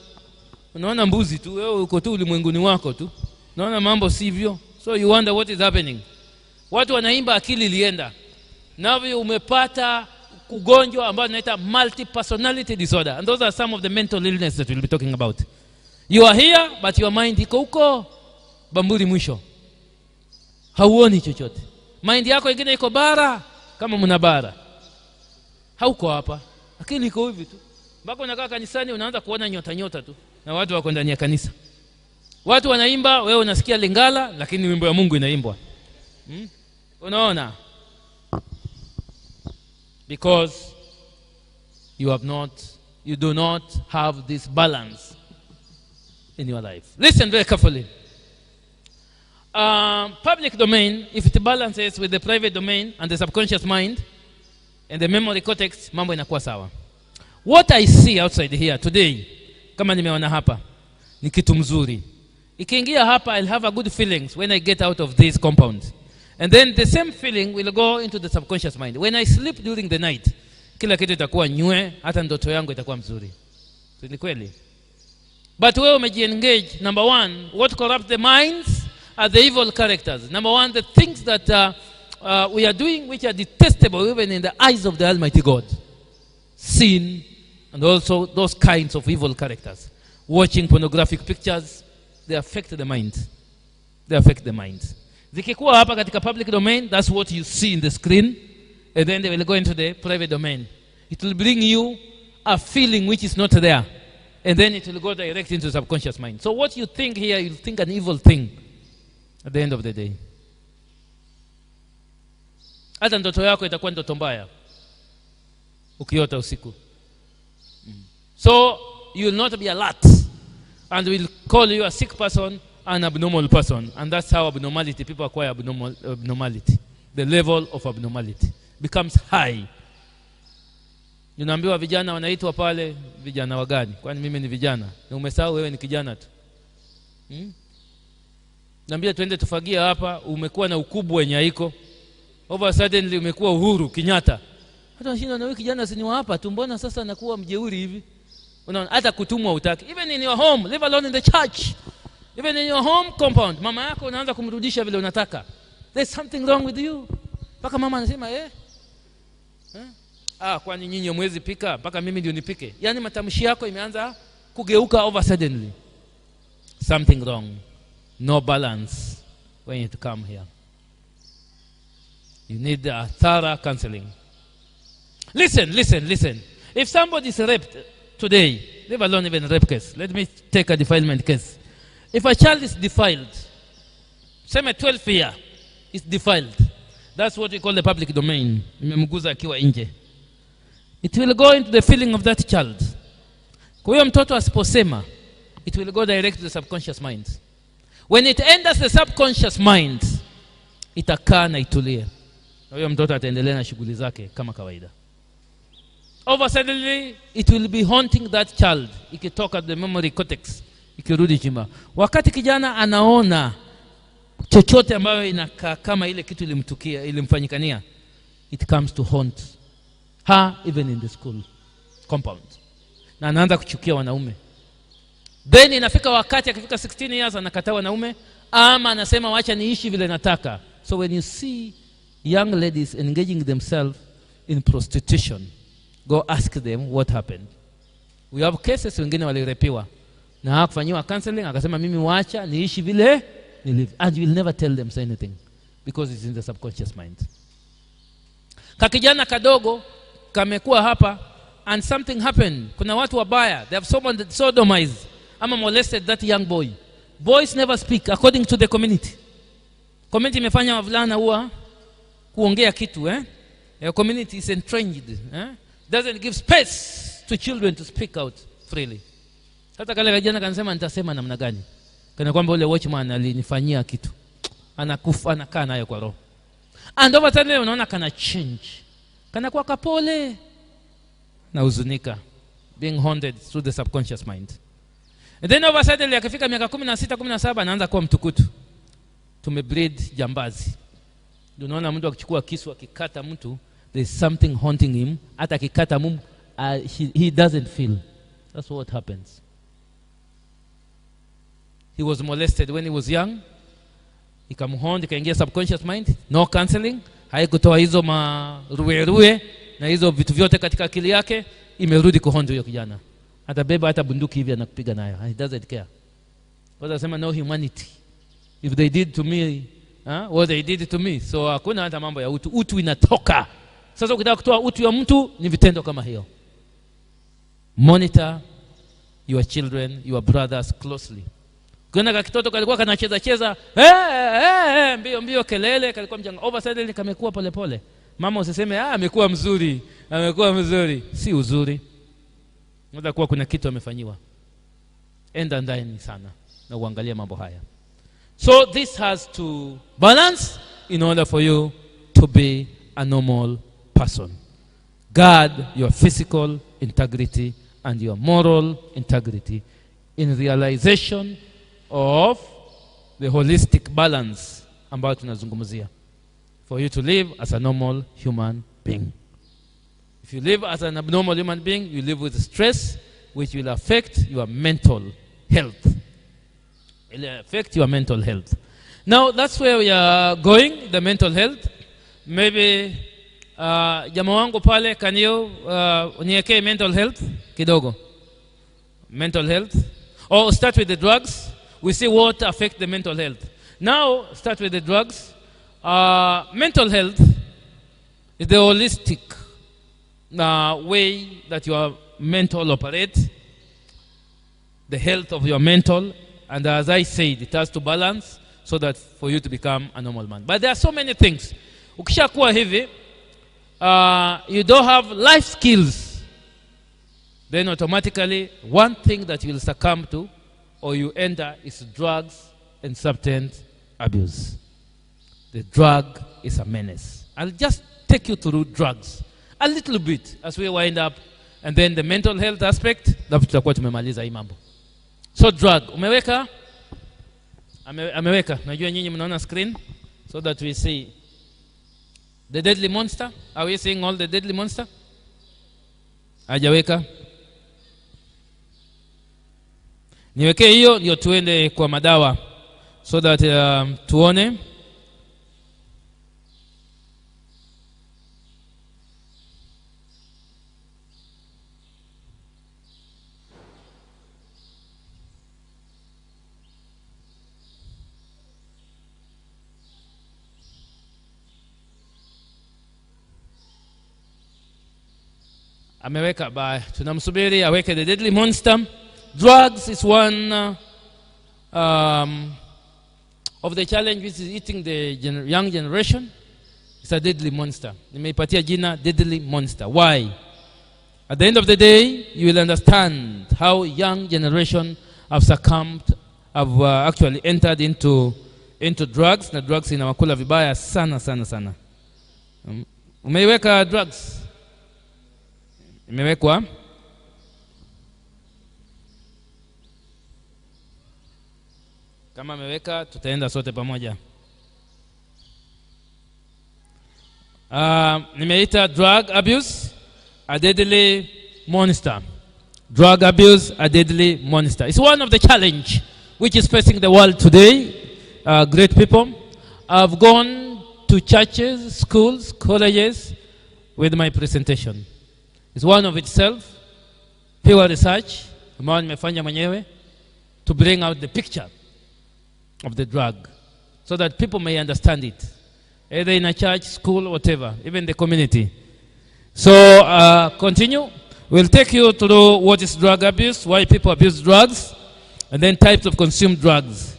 Unaona mbuzi tu, wewe uko tu ulimwenguni wako tu. Unaona mambo sivyo. So you wonder what is happening. Watu wanaimba akili ilienda. Navyo umepata ugonjwa ambao unaita multi-personality disorder. And those are some of the mental illness that we'll be talking about. You are here but your mind iko huko Bamburi mwisho. Hauoni chochote. Mind yako ingine iko bara kama mna bara. Hauko hapa. Akili iko hivi tu. Mpaka unakaa kanisani unaanza kuona nyota tu. Na watu wako ndani ya kanisa. Watu wanaimba, wewe unasikia Lingala lakini wimbo ya Mungu inaimbwa. Unaona? Because you do not have this balance in your life. Listen very carefully. Public domain, if it balances with the private domain and the subconscious mind and the memory cortex, mambo inakuwa sawa. What I see outside here today, kama nimeona hapa, ni kitu mzuri. Ikiingia hapa, I'll have a good feelings when I get out of this compound. And then the same feeling will go into the subconscious mind. When I sleep during the night, kila kitu itakuwa nywe, hata ndoto yangu itakuwa mzuri. So ni kweli. But wewe umejiengage, number one, what corrupts the minds are the evil characters. Number one, the things that we are doing which are detestable even in the eyes of the Almighty God. Sin and also those kinds of evil characters. Watching pornographic pictures, they affect the mind. They affect the mind. Zikikuwa hapa katika public domain, that's what you see in the screen. And then they will go into the private domain. It will bring you a feeling which is not there. And then it will go direct into the subconscious mind. So what you think here, you'll think an evil thing at the end of the day. Hata ndoto yako itakuwa ndoto mbaya ukiota usiku. So you will not be alert. And we'll call you a sick person, an abnormal person. And that's how abnormality, people acquire abnormality. The level of abnormality becomes high. Unaambiwa vijana wanaitwa pale, vijana wagani? Kwani mimi ni vijana. Na umesahau wewe ni kijana tu. Naambia twende tufagia hapa, umekuwa na ukubwa wenye haiko. Over suddenly umekuwa Uhuru Kenyatta. Hata shida na wewe kijana si ni wa hapa tu, mbona sasa nakuwa mjeuri hivi? Unaona, hata kutumwa utaki. Even in your home, live alone in the church. Even in your home compound, mama yako unaanza kumrudisha vile unataka. There's something wrong with you. Paka mama anasema kwani nyinyi mwezi pika mpaka mimi ndio nipike. Yaani matamshi yako imeanza kugeuka over suddenly. Something wrong. No balance when you come here. You need a thorough counseling. Listen. If somebody is raped today, leave alone even rape case. Let me take a defilement case. If a child is defiled, say 12 year is defiled. That's what we call the public domain. Imemguza akiwa nje. It will go into the feeling of that child. Kwa hiyo mtoto asiposema, it will go direct to the subconscious mind. When it enters the subconscious mind, itakaa na itulie. Na huyo mtoto ataendelea na shughuli zake kama kawaida. Over suddenly, it will be haunting that child. Ikitoka the memory cortex, ikirudi chima. Wakati kijana anaona chochote ambayo inakaa kama ile kitu ilimtukia, ilimfanyikania, it comes to haunt her even in the school compound. Na anaanza kuchukia wanaume. Then inafika wakati akifika 16 years anakataa wanaume, ama anasema wacha niishi vile nataka. So when you see young ladies engaging themselves in prostitution, go ask them what happened. We have cases wengine walirepiwa na hakufanyiwa counseling, akasema mimi wacha niishi vile nilive. And you will never tell them say anything because it's in the subconscious mind. Kakijana kadogo kamekuwa hapa and something happened. Kuna watu wabaya, they have sodomized ama molested that young boy. Boys never speak according to the community. Community imefanya wavulana huwa kuongea kitu The community is entrenched doesn't give space to children to speak out freely. Hata kale kijana kansema nitasema namna gani? Kana kwamba ule watchman alinifanyia kitu. Anakufa anakaa nayo kwa roho. And over time unaona kana change. Kana kwa kapole na huzunika, being haunted through the subconscious mind. And then over suddenly akifika miaka 16 17 anaanza kuwa mtukutu. Tumebreed jambazi. Unaona mtu akichukua kisu akikata mtu, there is something haunting him. Hata akikata mtu he doesn't feel. That's what happens. He was molested when he was young. Ikamhonda ikaingia subconscious mind. No counseling. Haikutoa hizo maruwe na hizo vitu vyote katika akili yake, imerudi kuhonda huyo kijana. Atabeba hata bunduki hivi anakupiga nayo. He doesn't care. Because anasema no humanity. If they did to me, what they did to me. So hakuna hata mambo ya utu. Utu inatoka. Sasa ukitaka kutoa utu ya mtu ni vitendo kama hiyo. Monitor your children, your brothers closely. Kuna kitoto kalikuwa kanacheza mbio mbio kelele, kalikuwa mjanga. Over suddenly kamekuwa pole pole. Mama usiseme amekuwa mzuri, amekuwa mzuri. Si uzuri. Unaweza kuwa kuna kitu amefanyiwa. Enda ndani sana na uangalie mambo haya. So this has to balance in order for you to be a normal person. Guard your physical integrity and your moral integrity in realization of the holistic balance ambayo tunazungumzia. For you to live as a normal human being. If you live as an abnormal human being, you live with stress which will affect your mental health. It will affect your mental health. Now that's where we are going, the mental health. Maybe jamaa wangu pale, can you uniwekee mental health kidogo? Mental health. Or start with the drugs. We see what affect the mental health. Now start with the drugs. Mental health is the holistic way that your mental operates. The health of your mental. And as I said, it has to balance so that for you to become a normal man. But there are so many things. Ukishakuwa hivi, you don't have life skills, then automatically one thing that you will succumb to or you enter is drugs and substance abuse. The drug is a menace. I'll just take you through drugs a little bit as we wind up, and then the mental health aspect, tutakuwa tumemaliza hii mambo. So drug, umeweka? Ameweka. Najua nyinyi mnaona screen so that we see the deadly monster. Are we seeing all the deadly monster? Hajaweka. Niweke hiyo ndio tuende kwa madawa so that tuone. Ameweka ba, tunamsubiri aweke the deadly monster. Drugs is one of the challenges is eating the young generation. It's a deadly monster. Nimeipatia jina deadly monster. Why? At the end of the day, you will understand how young generation have succumbed have actually entered into drugs, na drugs inawakula vibaya sana sana sana. Umeiweka drugs? Imewekwa? Kama ameweka tutaenda sote pamoja. Nimeita drug abuse a deadly monster. Drug abuse a deadly monster. It's one of the challenge which is facing the world today. Great people. I've gone to churches, schools, colleges with my presentation. It's one of itself, pure research, ambayo nimefanya mwenyewe, to bring out the picture of the drug so that people may understand it, either in a church, school, whatever, even the community. So continue. We'll take you through what is drug abuse, why people abuse drugs, and then types of consumed drugs.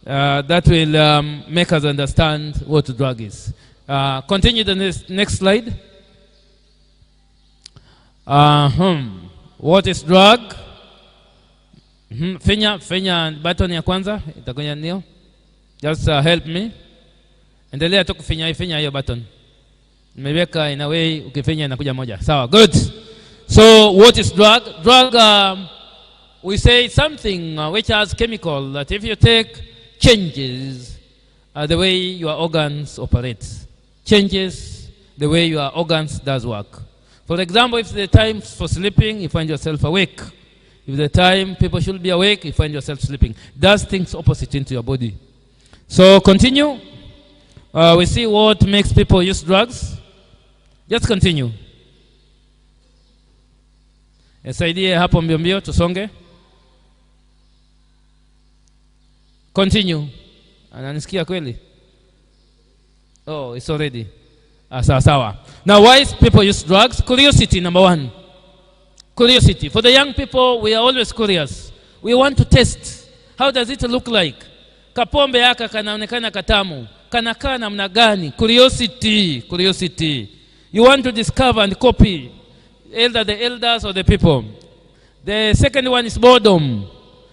That will make us understand what a drug is. Continue the next slide. What is drug? Finya button ya kwanza itakunya nio. Just help me. Endelea tu kufinya hiyo button. Nimeweka in a way ukifinya inakuja moja. Sawa, good. So what is drug? Drug, we say something which has chemical that if you take, changes the way your organs operate. Changes the way your organs does work. For example, if the time for sleeping, you find yourself awake. If the time people should be awake, you find yourself sleeping. Does things opposite into your body. So continue. We see what makes people use drugs. Just continue. Nisaidie hapo mbio mbio tusonge. Continue. Ananisikia kweli? Oh, it's already. Sawa. Now, why people use drugs? Curiosity, number one. Curiosity. For the young people, we are always curious. We want to test. How does it look like? Kapombe yaka kanaonekana katamu. Kanakaa namna gani? Curiosity. Curiosity. You want to discover and copy either the elders or the people. The second one is boredom.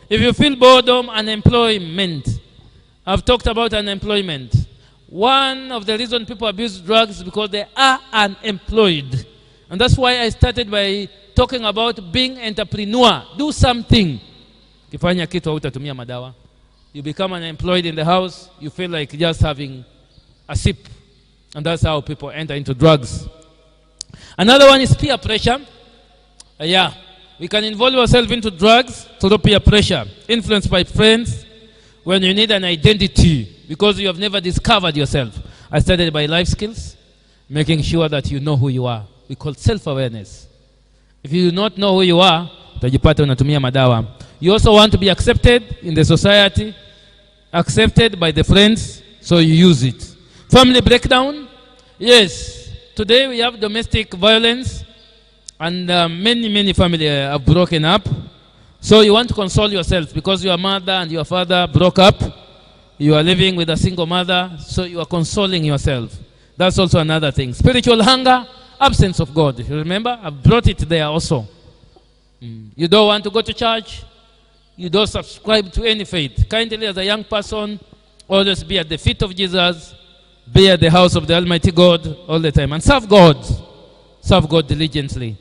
If you feel boredom, unemployment. I've talked about unemployment. One of the reasons people abuse drugs is because they are unemployed. And that's why I started by talking about being entrepreneur. Do something. Kifanya kitu hautatumia madawa. You become unemployed in the house, you feel like just having a sip. And that's how people enter into drugs. Another one is peer pressure. We can involve ourselves into drugs through peer pressure. Influenced by friends when you need an identity because you have never discovered yourself. I started by life skills, making sure that you know who you are. We call self-awareness. If you do not know who you are, utajipata unatumia madawa. You also want to be accepted in the society, accepted by the friends, so you use it. Family breakdown. Yes, today we have domestic violence and many families have broken up. So you want to console yourself because your mother and your father broke up. You are living with a single mother, so you are consoling yourself. That's also another thing. Spiritual hunger, absence of God. You remember? I've brought it there also. You don't want to go to church. You don't subscribe to any faith. Kindly, as a young person, always be at the feet of Jesus. Be at the house of the Almighty God all the time. And serve God. Serve God diligently.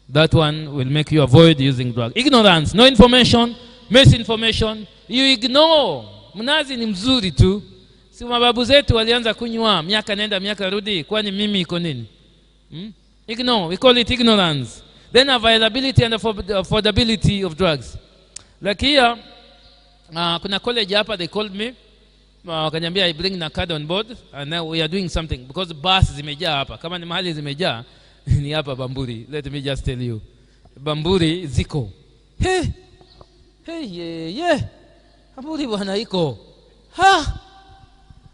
That one will make you avoid using drugs. Ignorance, no information, misinformation. You ignore. Mnazi ni mzuri tu. Si mababu zetu walianza kunywa miaka nenda miaka rudi, kwani mimi iko nini? Ignore. We call it ignorance. Then availability and affordability of drugs. Like here, kuna college hapa, they called me. Wakaniambia I bring na card on board and now we are doing something because bus zimejaa hapa. Kama ni mahali zimejaa ni hapa Bamburi. Let me just tell you. Bamburi ziko. Yeah. Bamburi bwana iko.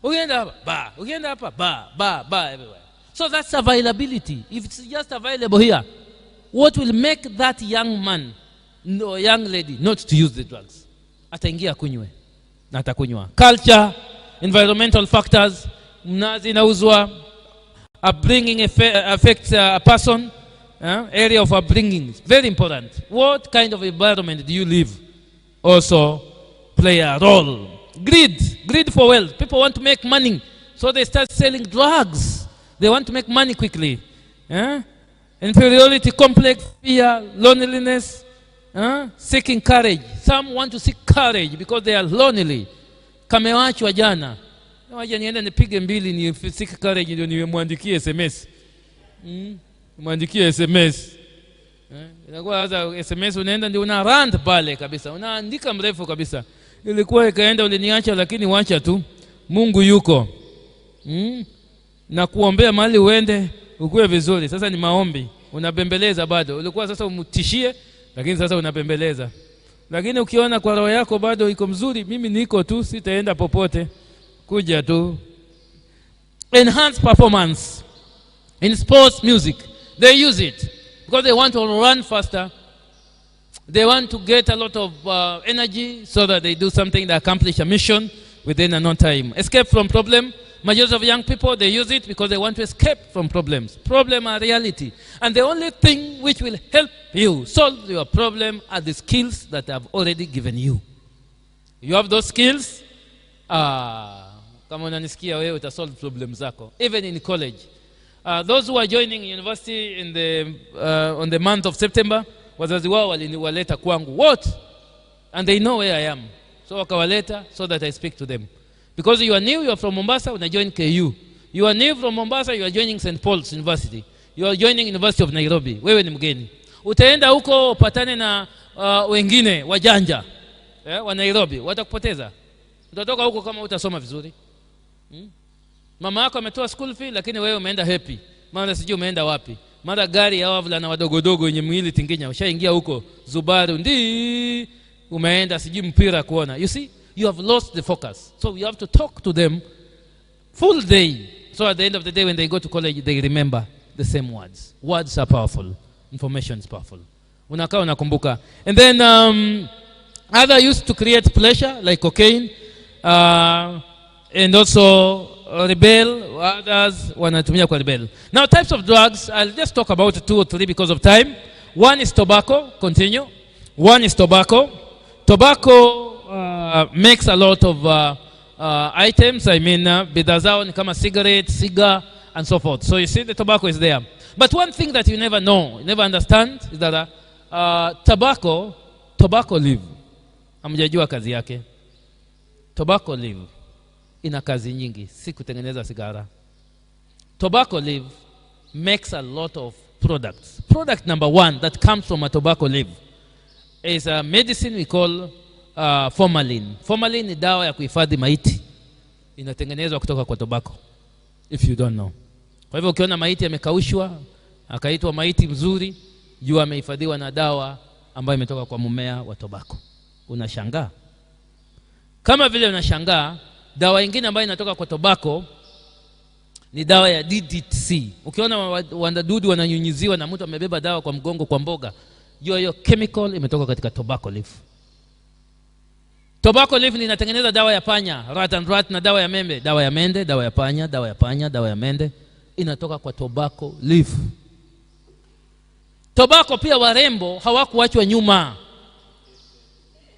Ukienda hapa, ukienda hapa, ba everywhere. So that's availability. If it's just available here, what will make that young man or young lady not to use the drugs? Ataingia kunywe. Na atakunywa. Culture, environmental factors, mnazi inauzwa, upbringing affects a person, area of upbringing is very important. What kind of environment do you live also play a role. Greed for wealth. People want to make money, so they start selling drugs. They want to make money quickly. Inferiority complex, fear, loneliness, seeking courage. Some want to seek courage because they are lonely. Kamewachwa jana. Waje niende nipige mbili ni seek courage ndio nimwandikie SMS. Mwandikie SMS. Inakuwa hata SMS unaenda ndio una rant pale kabisa. Unaandika mrefu kabisa. Ilikuwa ikaenda uliniacha lakini wacha tu. Mungu yuko. Na kuombea mahali uende ukue vizuri. Sasa ni maombi. Unabembeleza bado. Ulikuwa sasa umtishie lakini sasa unabembeleza. Lakini ukiona kwa roho yako bado iko mzuri, mimi niko tu, sitaenda popote. Kuja tu. Enhance performance. In sports music, they use it because they want to run faster. They want to get a lot of energy so that they do something that accomplish a mission within a no time. Escape from problem. Majority of young people, they use it because they want to escape from problems. Problem are reality. And the only thing which will help you solve your problem are the skills that I've already given you. You have those skills, kama unanisikia wewe uta-solve problems zako. Even in college. Those who are joining university in on the month of September, wazazi wao waleta kwangu. What? And they know where I am. So wakawaleta so that I speak to them. Because you are new, you are from Mombasa, una join KU. You are new from Mombasa, you are joining St. Paul's University. You are joining University of Nairobi. Wewe ni mgeni. Utaenda huko upatane na wengine wajanja. Wa Nairobi, watakupoteza. Utatoka huko kama utasoma vizuri. Mama yako ametoa school fee lakini wewe umeenda happy. Maana sijui umeenda wapi. Mara gari ya wavulana wadogodogo wenye mwili tinginya ushaingia huko Zubaru ndi umeenda sijui mpira kuona. You see? You have lost the focus. So you have to talk to them full day. So at the end of the day when they go to college, they remember the same words. Words are powerful. Information is powerful. Unakaa unakumbuka. And then other used to create pleasure like cocaine. And also rebel. Others wanatumia kwa rebel. Now types of drugs, I'll just talk about 2 or 3 because of time. One is tobacco. Continue. One is tobacco. Tobacco makes a lot of items. I mean, bidhaa zao ni kama cigarette, cigar, and so forth. So you see the tobacco is there. But one thing that you never know, you never understand, is that tobacco leaf, hamjajua kazi yake. Tobacco leaf ina kazi nyingi, si kutengeneza sigara. Tobacco leaf makes a lot of products. Product number 1 that comes from a tobacco leaf is a medicine we call formalin. Formalin ni dawa ya kuhifadhi maiti. Inatengenezwa kutoka kwa tobacco. If you don't know. Kwa hivyo ukiona maiti yamekaushwa, akaitwa maiti mzuri, jua amehifadhiwa na dawa ambayo imetoka kwa mmea wa tobacco. Unashangaa. Kama vile unashangaa, dawa nyingine ambayo inatoka kwa tobacco ni dawa ya DDT. Ukiona wadudu wananyunyiziwa na mtu amebeba dawa kwa mgongo kwa mboga, jua hiyo chemical imetoka katika tobacco leaf. Tobacco leaf linatengeneza dawa ya panya, rat na dawa ya membe, dawa ya mende, dawa ya panya, dawa ya panya, dawa ya mende inatoka kwa tobacco leaf. Tobacco pia warembo hawakuachwa nyuma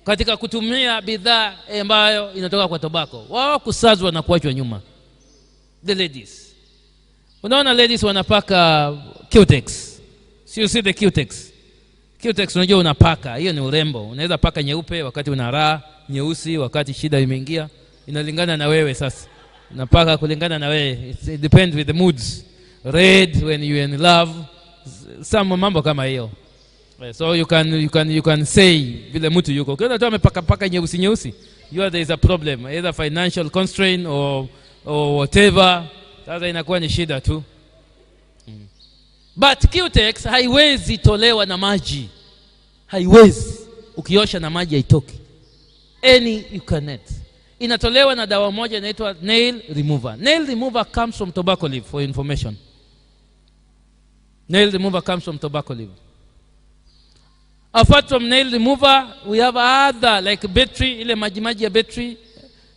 katika kutumia bidhaa ambayo inatoka kwa tobacco. Wao kusazwa na kuachwa nyuma. The ladies. Unaona ladies wanapaka cutex. So you see the cutex. Cutex unajua unapaka, hiyo ni urembo. Unaweza paka nyeupe wakati una raha, nyeusi wakati shida imeingia. Inalingana na wewe sasa. Unapaka kulingana na wewe. It depends with the moods. Red when you in love. Some mambo kama hiyo. So you can say vile mtu yuko. Ukiona tu amepaka nyeusi, there is a problem, either financial constraint or whatever. Sasa inakuwa ni shida tu. But cutex haiwezi tolewa na maji. Haiwezi. Ukiosha na maji haitoki. You cannot. Inatolewa na dawa moja inaitwa nail remover. Nail remover comes from tobacco leaf for information. Nail remover comes from tobacco leaf. Apart from nail remover, we have other like battery, ile maji ya battery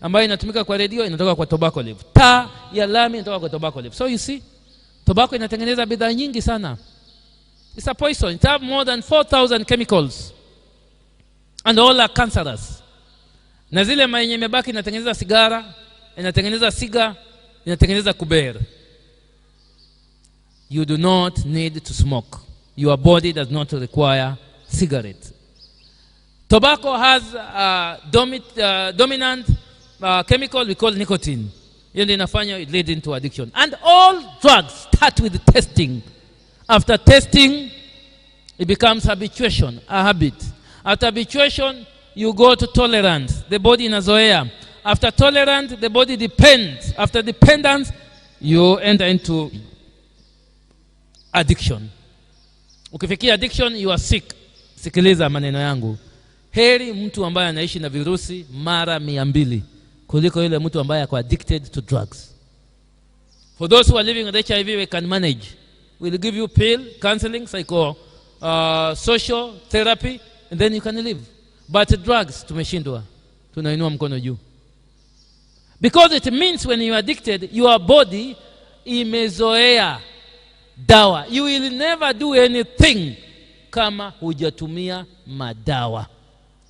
ambayo inatumika kwa radio inatoka kwa tobacco leaf. Taa ya lami inatoka kwa tobacco leaf. So you see, tobacco inatengeneza bidhaa nyingi sana. It's a poison. It have more than 4,000 chemicals. And all are cancerous. Na zile yenye imebaki inatengeneza sigara, inatengeneza siga, inatengeneza kuber. You do not need to smoke. Your body does not require cigarette. Tobacco has a dominant chemical we call nicotine. Hiyo ndio inafanya it lead into addiction. And all drugs start with testing. After testing, it becomes habituation, a habit. After habituation, you go to tolerance. The body inazoea. After tolerance, the body depends. After dependence, you enter into addiction. Ukifikia addiction, you are sick. Sikiliza maneno yangu. Heri mtu ambaye anaishi na virusi mara 200 kuliko yule mtu ambaye ako addicted to drugs. For those who are living with HIV, we can manage. We'll give you pill, counseling, social therapy, and then you can live. But drugs, tumeshindwa. Tunainua mkono juu. Because it means when you are addicted, your body imezoea dawa. You will never do anything kama hujatumia madawa.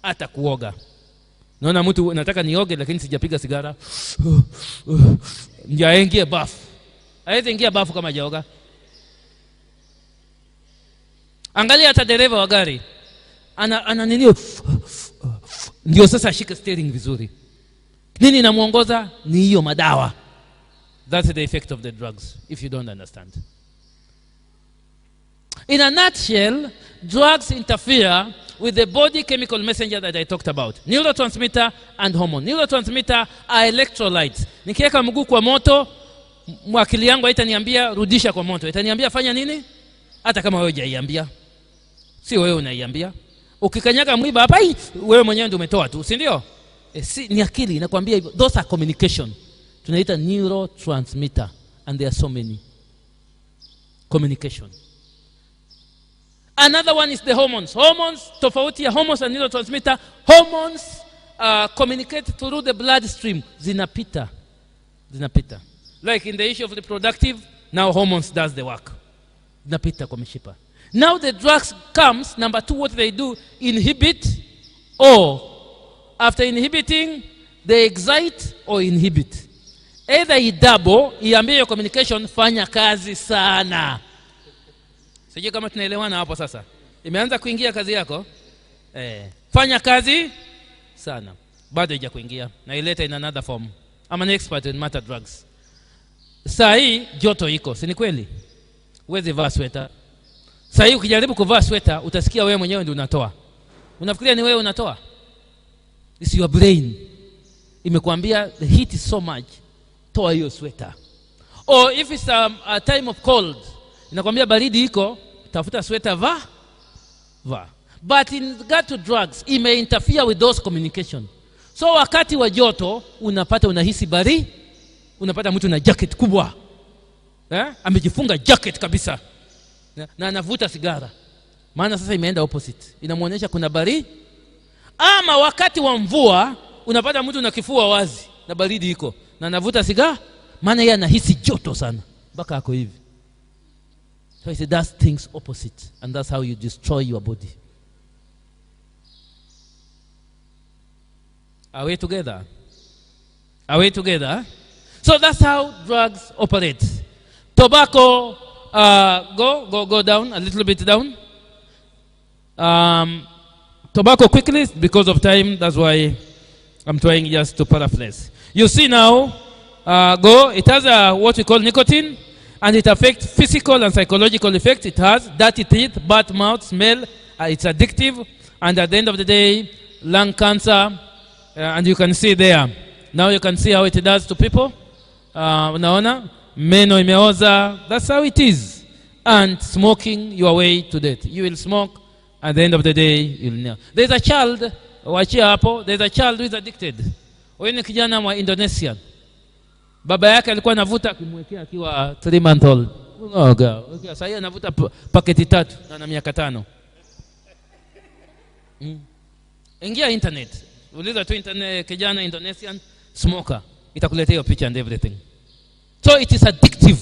Hata kuoga. Naona mtu nataka nioge lakini sijapiga sigara. Ndio aingie bafu. Hawezi ingia bafu kama hajaoga. Angalia hata dereva wa gari. Ana nini? Ndio sasa ashike steering vizuri. Nini inamuongoza? Ni hiyo madawa. That's the effect of the drugs if you don't understand. In a nutshell, drugs interfere with the body chemical messenger that I talked about. Neurotransmitter and hormone. Neurotransmitter are electrolytes. Nikiweka mguu kwa moto, akili yangu haitaniambia rudisha kwa moto. Itaniambia fanya nini? Hata kama wewe hujaiambia. Si wewe unaiambia. Ukikanyaga mwiba hapa, wewe mwenyewe ndio umetoa tu, si ndio? Ni akili inakwambia hivyo. Those are communication. Tunaita neurotransmitter and there are so many. Communication. Another one is the hormones. Hormones, tofauti ya hormones and neurotransmitter. Hormones communicate through the bloodstream. Zinapita. Like in the issue of reproductive, now hormones does the work. Zinapita kwa mishipa. Now the drugs comes, number 2, what they do, inhibit or after inhibiting, they excite or inhibit. Either idabo, iambie your communication, fanya kazi sana. Sijui kama tunaelewana hapo sasa. Imeanza kuingia kazi yako? Fanya kazi sana. Bado haija kuingia. Na ileta in another form. I'm an expert in matter drugs. Saa hii joto iko, si ni kweli? Huwezi vaa sweta. Saa hii ukijaribu kuvaa sweta, utasikia wewe mwenyewe ndio unatoa. Unafikiria ni wewe unatoa? It's your brain. Imekuambia the heat is so much. Toa hiyo sweta. Or if it's a time of cold, inakwambia baridi iko, tafuta sweta va. But in regard to drugs, it may interfere with those communication. So wakati wa joto, unahisi baridi, unapata mtu na jacket kubwa. Amejifunga jacket kabisa. Na anavuta sigara. Maana sasa imeenda opposite. Inamuonyesha kuna baridi. Ama wakati wa mvua, unapata mtu na kifua wazi na baridi iko. Na anavuta sigara, maana yeye anahisi joto sana. Mpaka ako hivi. So he said that's things opposite, and that's how you destroy your body. Are we together? So that's how drugs operate. Tobacco, go down, a little bit down. Tobacco quickly, because of time, that's why I'm trying just to paraphrase. You see now, it has what we call nicotine, and it affects physical and psychological effects. It has dirty teeth, bad mouth, smell. It's addictive. And at the end of the day, lung cancer. And you can see there. Now you can see how it does to people. Unaona? Meno imeoza. That's how it is. And smoking your way to death. You will smoke. At the end of the day, you'll know. There's a child. Wachia hapo. There's a child who is addicted. Huyu ni kijana wa Indonesian. Baba yake alikuwa anavuta akimwekea akiwa 3 month old. Sasa yeye anavuta paketi 3 na ana miaka 5. Ingia internet. Uliza tu internet kijana Indonesian smoker. Itakuletea hiyo picture and everything. So it is addictive.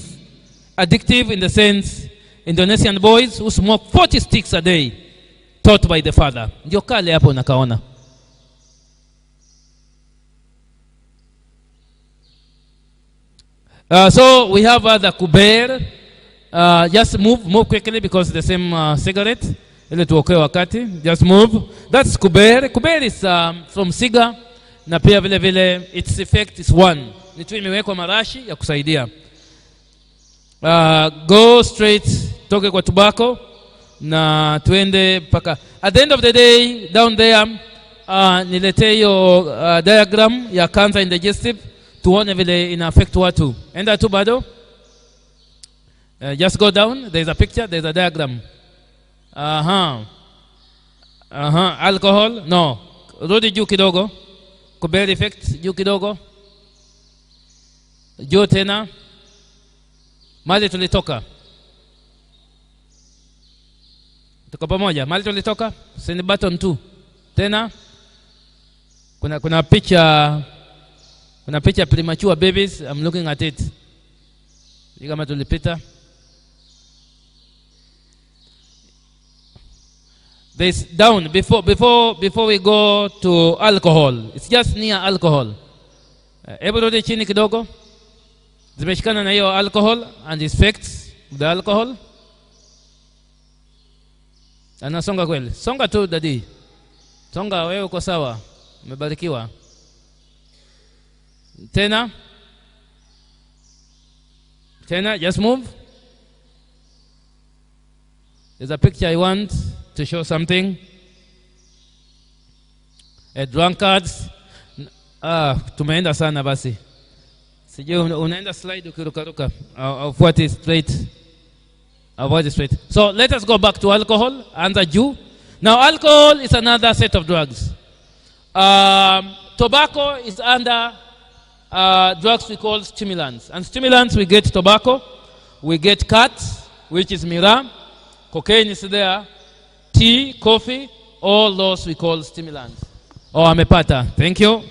Addictive in the sense Indonesian boys who smoke 40 sticks a day taught by the father. Ndio kale hapo unakaona. So we have the kuber. Just move quickly because the same cigarette. Just move. That's kuber. Kuber is from cigar. Na pia vile vile its effect is one. Ni tu imewekwa marashi ya kusaidia. Go straight, toke kwa tobacco na tuende paka. At the end of the day, down there, nilete hiyo diagram ya cancer indigestive tuone vile ina affect watu. Enda tu bado. Just go down. There's a picture. There's a diagram. Alcohol. No. Rudi juu kidogo. Kuber effect juu kidogo. Juu tena. Mali tulitoka. Tuko pamoja. Mali tulitoka. Send button 2. Tena. Kuna picha. Kuna picha premature babies. I'm looking at it. Kama tulipita. This down before we go to alcohol. It's just near alcohol. Everybody chini kidogo. Zimeshikana na hiyo alcohol and effects of the alcohol. Anasonga kweli. Songa tu dadi. Songa wewe uko sawa. Umebarikiwa. Tena. Just move. There's a picture I want to show something. A drunkards. Tumeenda sana basi. Sije unaenda slide ukirukaruka. What is straight? Avoid it straight. So let us go back to alcohol and the Jew. Now alcohol is another set of drugs. Tobacco is under drugs we call stimulants. And stimulants we get tobacco, we get cat, which is mira, cocaine is there, tea, coffee, all those we call stimulants. Oh, amepata. Thank you.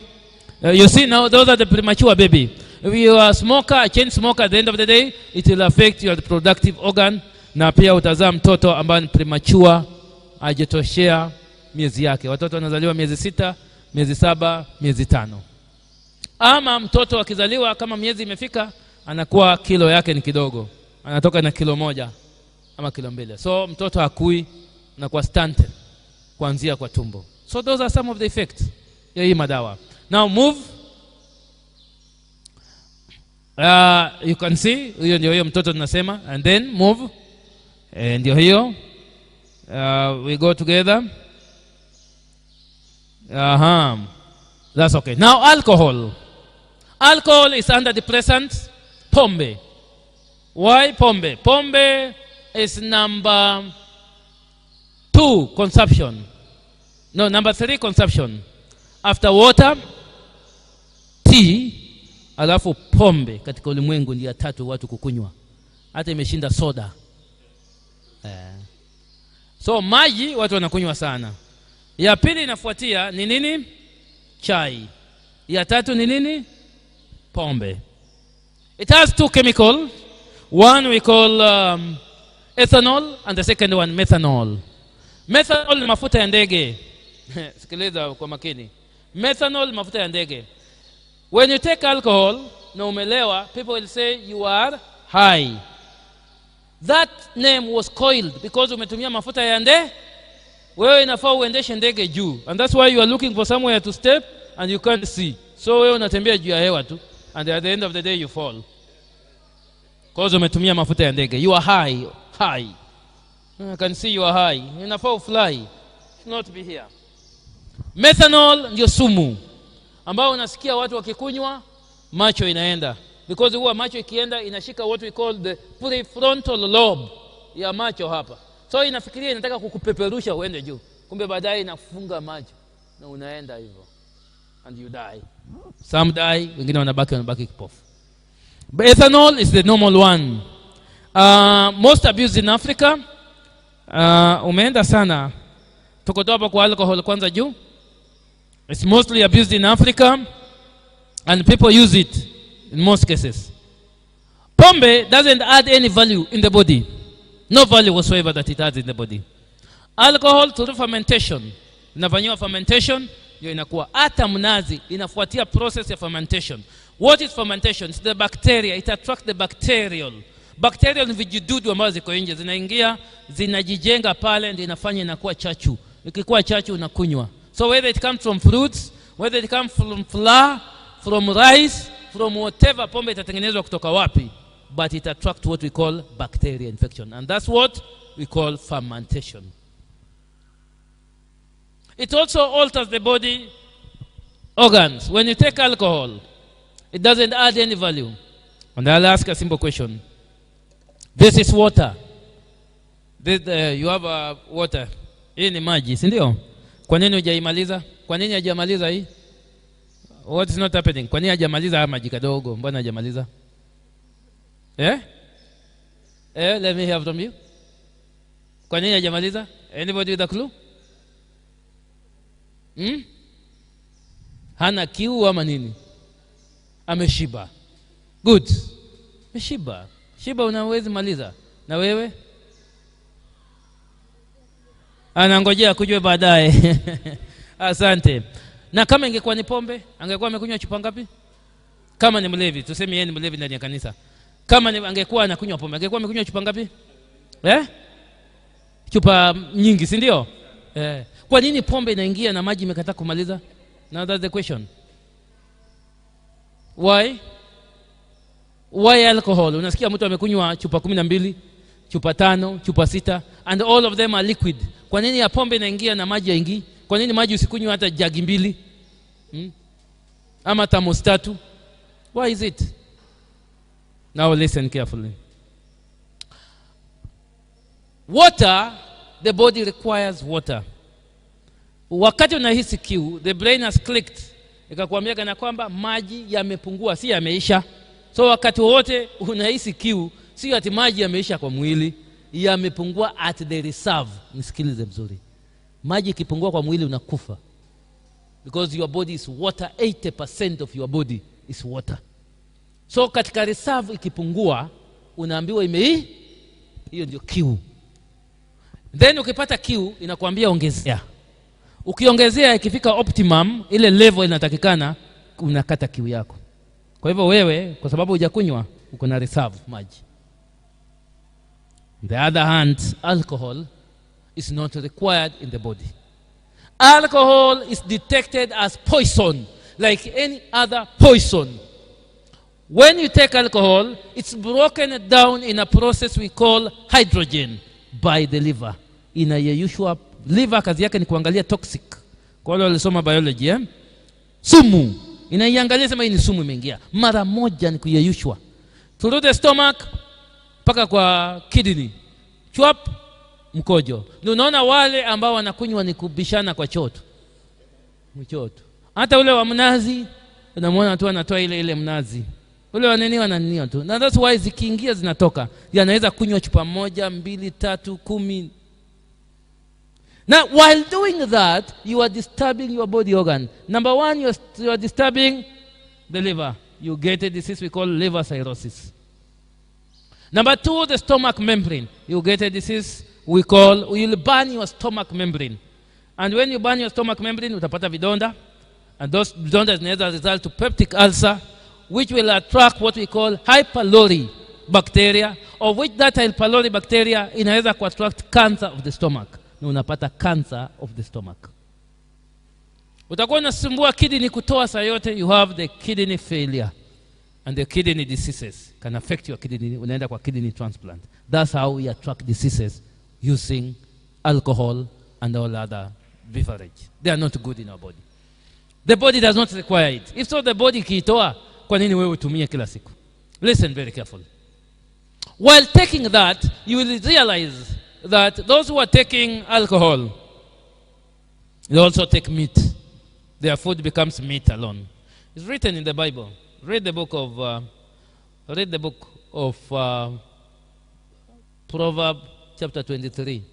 You see now, those are the premature baby. If you are a smoker, a chain smoker, at the end of the day, it will affect your reproductive organ. Na pia utazaa mtoto ambaye ni premature, hajatoshea miezi yake. Watoto wanazaliwa miezi 6, miezi 7, miezi 5. Ama mtoto akizaliwa kama miezi imefika, anakuwa kilo yake ni kidogo. Anatoka na kilo 1 ama kilo 2. So mtoto hakui na kwa stunted kuanzia kwa tumbo. So those are some of the effects ya hii madawa. Now move. You can see, huyo ndio hiyo mtoto tunasema. And then move. Ndio hiyo. We go together. That's okay. Now alcohol. Alcohol is antidepressant. Pombe. Why pombe? Pombe is number 2 consumption. No, number 3 consumption. After water, tea, alafu pombe katika ulimwengu ndio 3 watu kukunywa. Hata imeshinda soda. So maji watu wanakunywa sana. Ya pili inafuatia ni nini? Chai. Ya 3 ni nini? Pombe. It has 2 chemicals. One we call ethanol and the second one methanol. Methanol ni mafuta ya ndege. Sikiliza kwa makini. Methanol mafuta ya ndege. When you take alcohol na umelewa, people will say you are high. That name was coiled because umetumia mafuta ya ndege. Wewe inafaa uendeshe ndege juu. And that's why you are looking for somewhere to step and you can't see. So wewe unatembea juu ya hewa tu. And at the end of the day you fall. Because umetumia mafuta ya ndege. You are high. I can see you are high. Inafaa fly. Should not be here. Methanol ndio sumu ambao unasikia watu wakikunywa macho inaenda. Because huwa macho ikienda inashika what we call the prefrontal lobe ya macho hapa. So inafikiria inataka kukupeperusha uende juu. Kumbe baadaye inafunga macho na unaenda hivyo. And you die. Some die, wengine wanabaki kipofu. But ethanol is the normal one. Most abused in Africa. Umeenda sana. Tukotoa hapa kwa alcohol kwanza juu. It's mostly abused in Africa and people use it in most cases. Pombe doesn't add any value in the body. No value whatsoever that it adds in the body. Alcohol through fermentation. Inafanywa fermentation ndio inakuwa. Hata mnazi inafuatia process ya fermentation. What is fermentation? It's the bacteria. It attracts the bacterial. Bacterial ni vijidudu ambazo ziko nje, zinaingia, zinajijenga pale, ndio inafanya inakuwa chachu. Ikikuwa chachu unakunywa. So whether it comes from fruits, whether it comes from flour, from rice, from whatever, pombe itatengenezwa kutoka wapi, but it attracts what we call bacteria infection. And that's what we call fermentation. It also alters the body organs. When you take alcohol, it doesn't add any value. And I'll ask a simple question. This is water. You have water. Hii ni maji, si ndio? Kwa nini hujaimaliza? Kwa nini hajamaliza hii? What is not happening? Kwa nini hajamaliza maji kadogo? Mbona hajamaliza? Let me hear from you. Kwa nini hajamaliza? Anybody with a clue? Hana kiu ama nini? Ameshiba. Good. Ameshiba. Shiba unaweza maliza. Na wewe? Anangojea kujue baadaye. Asante. Na kama ingekuwa ni pombe, angekuwa amekunywa chupa ngapi? Kama ni mlevi, tuseme yeye ni mlevi ndani ya kanisa. Kama angekuwa anakunywa pombe, angekuwa amekunywa chupa ngapi? Chupa nyingi, si ndio? Kwa nini pombe inaingia na maji imekataa kumaliza? Now that's the question. Why alcohol? Unasikia mtu amekunywa chupa 12, chupa 5, chupa 6, and all of them are liquid. Kwa nini ya pombe inaingia na maji haingii? Kwa nini maji usikunywe hata jagi 2? Ama thermos 3? Why is it? Now listen carefully. Water, the body requires water. Wakati unahisi kiu, the brain has clicked. Ikakuambia kana kwamba maji yamepungua, si yameisha. So wakati wote unahisi kiu, si ati maji yameisha kwa mwili, yamepungua at the reserve. Nisikilize vizuri. Maji ikipungua kwa mwili unakufa. Because your body is water, 80% of your body is water. So katika reserve ikipungua, unaambiwa hiyo ndio kiu. Then ukipata kiu, inakuambia ongezea. Ukiongezea ikifika optimum, ile level inatakikana, unakata kiu yako. Kwa hivyo wewe, kwa sababu hujakunywa, uko na reserve maji. On the other hand, alcohol is not required in the body. Alcohol is detected as poison, like any other poison. When you take alcohol, it's broken down in a process we call hydrogen by the liver. Inayeyushwa liver, kazi yake ni kuangalia toxic. Kwa wale walisoma biology, sumu. Inaiangalia sema hii ni sumu imeingia. Mara moja ni kuyeyushwa through the stomach mpaka kwa kidney. Chwap, mkojo. Ndio unaona wale ambao wanakunywa ni kubishana kwa choto. Mchoto. Hata ule wa mnazi unamwona tu anatoa ile mnazi. Ule wa nini wananio tu. Na that's why zikiingia zinatoka. Yanaweza kunywa chupa 1, 2, 3, 10. Now, while doing that, you are disturbing your body organ. Number 1, you are disturbing the liver. You get a disease we call liver cirrhosis. Number 2, the stomach membrane. You get a disease you'll burn your stomach membrane. And when you burn your stomach membrane, utapata vidonda. And those vidonda zinaweza result to peptic ulcer, which will attract what we call H. pylori bacteria, of which that H. pylori bacteria inaweza attract cancer of the stomach. Na unapata cancer of the stomach. Utakuwa unasumbua kidney kutoa saa yote, you have the kidney failure. And the kidney diseases can affect your kidney. Unaenda kwa kidney transplant. That's how we attract diseases using alcohol and all other beverage. They are not good in our body. The body does not require it. If so, the body kiitoa, kwa nini wewe utumie kila siku? Listen very carefully. While taking that, you will realize that those who are taking alcohol, they also take meat. Their food becomes meat alone. It's written in the Bible. Read the book of Proverbs chapter 23,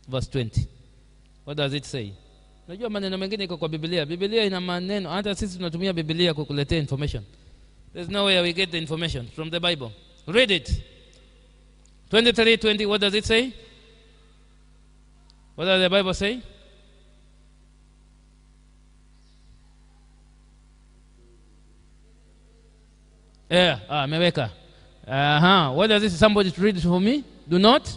verse 20. What does it say? Unajua maneno mengine iko kwa Biblia. Biblia ina maneno. Hata sisi tunatumia Biblia kukuletea information. There's no way we get the information from the Bible. Read it. 23:20, what does it say? What does the Bible say? Ameweka. What does this? Somebody to read it for me. Do not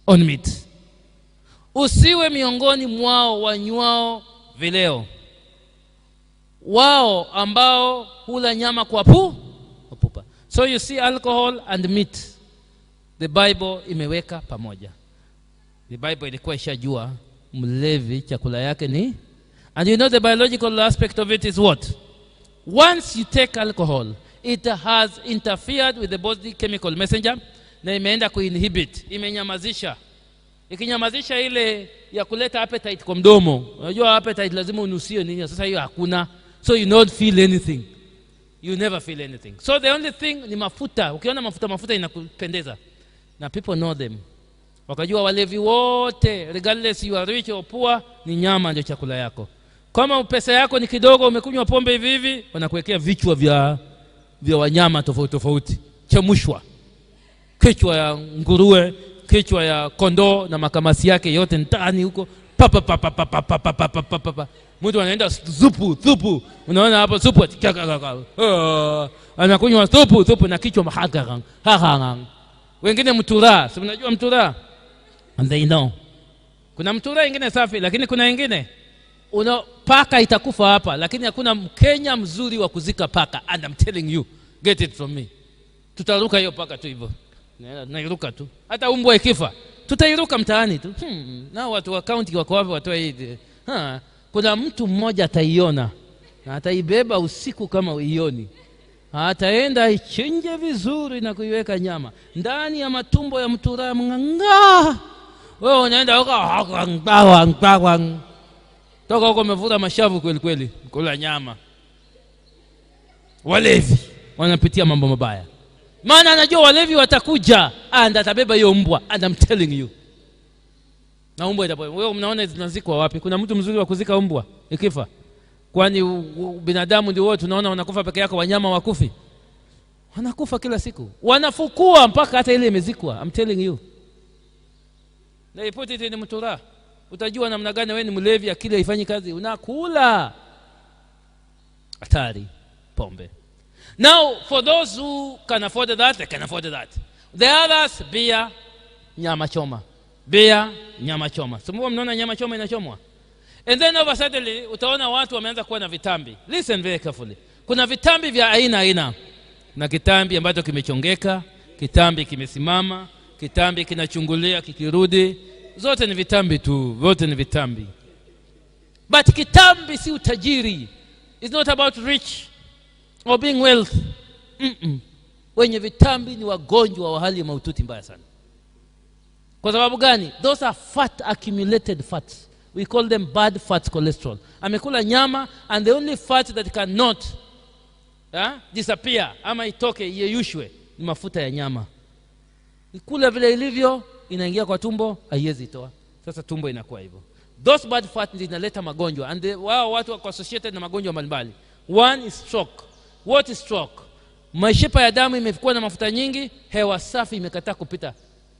on meat. Usiwe miongoni mwao wanywao vileo, wao ambao hula nyama kwa pupa. So you see, alcohol and meat, the Bible imeweka pamoja. The Bible ilikuwa ishajua mlevi chakula yake ni, and you know the biological aspect of it is what? Once you take alcohol, it has interfered with the body chemical messenger na imeenda kuinhibit, imenyamazisha. Ikinyamazisha ile ya kuleta appetite kwa mdomo. Unajua appetite lazima unusie nini, sasa hiyo hakuna. So you don't feel anything. You never feel anything. So the only thing ni mafuta. Ukiona mafuta inakupendeza. Na people know them. Wakajua walevi wote, regardless you are rich or poor, ni nyama ndio chakula yako. Kama pesa yako ni kidogo, umekunywa pombe hivi hivi, wanakuwekea vichwa vya wanyama tofauti tofauti. Chemushwa. Kichwa ya nguruwe, kichwa ya kondoo na makamasi yake yote ndani huko. Mtu anaenda supu. Unaona hapo supu. Anakunywa supu na kichwa mahagarang. Wengine mtura. Si unajua mtura? And they know. Kuna mtura wengine safi, lakini kuna wengine paka itakufa hapa, lakini hakuna Mkenya mzuri wa kuzika paka. And I'm telling you, get it from me. Tutaruka hiyo paka tu hivyo. Nairuka tu. Hata umbwa ikifa, tutairuka mtaani tu. Na watu wa county wako wapi watoe hivi? Kuna mtu mmoja ataiona na ataibeba usiku kama uioni. Ataenda ichinje vizuri na kuiweka nyama ndani ya matumbo ya mtura mnganga. Wewe unaenda huko toka huko umevuta mashavu kweli kweli kula nyama. Walevi wanapitia mambo mabaya. Maana anajua walevi watakuja and atabeba hiyo mbwa, and I'm telling you. Na mbwa itapoa. Wewe mnaona zinazikwa wapi? Kuna mtu mzuri wa kuzika mbwa ikifa? Kwani binadamu ndio wote tunaona wanakufa peke yako, wanyama wakufi? Wanakufa kila siku. Wanafukua mpaka hata ile imezikwa. I'm telling you. Na ipoti ni mtura. Utajua namna gani wewe ni mlevi, akili haifanyi kazi, unakula. Hatari pombe. Now, for those who can afford that, they can afford that. The others, beer, nyama choma. Beer, nyama choma. Sumbuwa mnaona nyama choma inachomwa. And then over suddenly, utaona watu wameanza kuwa na vitambi. Listen very carefully. Kuna vitambi vya aina. Na kitambi ambacho kimechongeka, kitambi kimesimama, kitambi kinachungulia kikirudi. Zote ni vitambi tu, zote ni vitambi. But kitambi si utajiri. It's not about rich or being wealthy. Wenye vitambi ni wagonjwa wa hali ya maututi mbaya sana. Kwa sababu gani? Those are fat, accumulated fats. We call them bad fat cholesterol. Amekula nyama, and the only fat that cannot disappear ama itoke iyeyushwe ni mafuta ya nyama. Ikula vile ilivyo inaingia kwa tumbo, haiwezi toa. Sasa tumbo inakuwa hivyo. Those bad fat zinaleta magonjwa, and wao watu wako associated na magonjwa mbalimbali. One is stroke. What is stroke? Mishipa ya damu imekuwa na mafuta nyingi, hewa safi imekataa kupita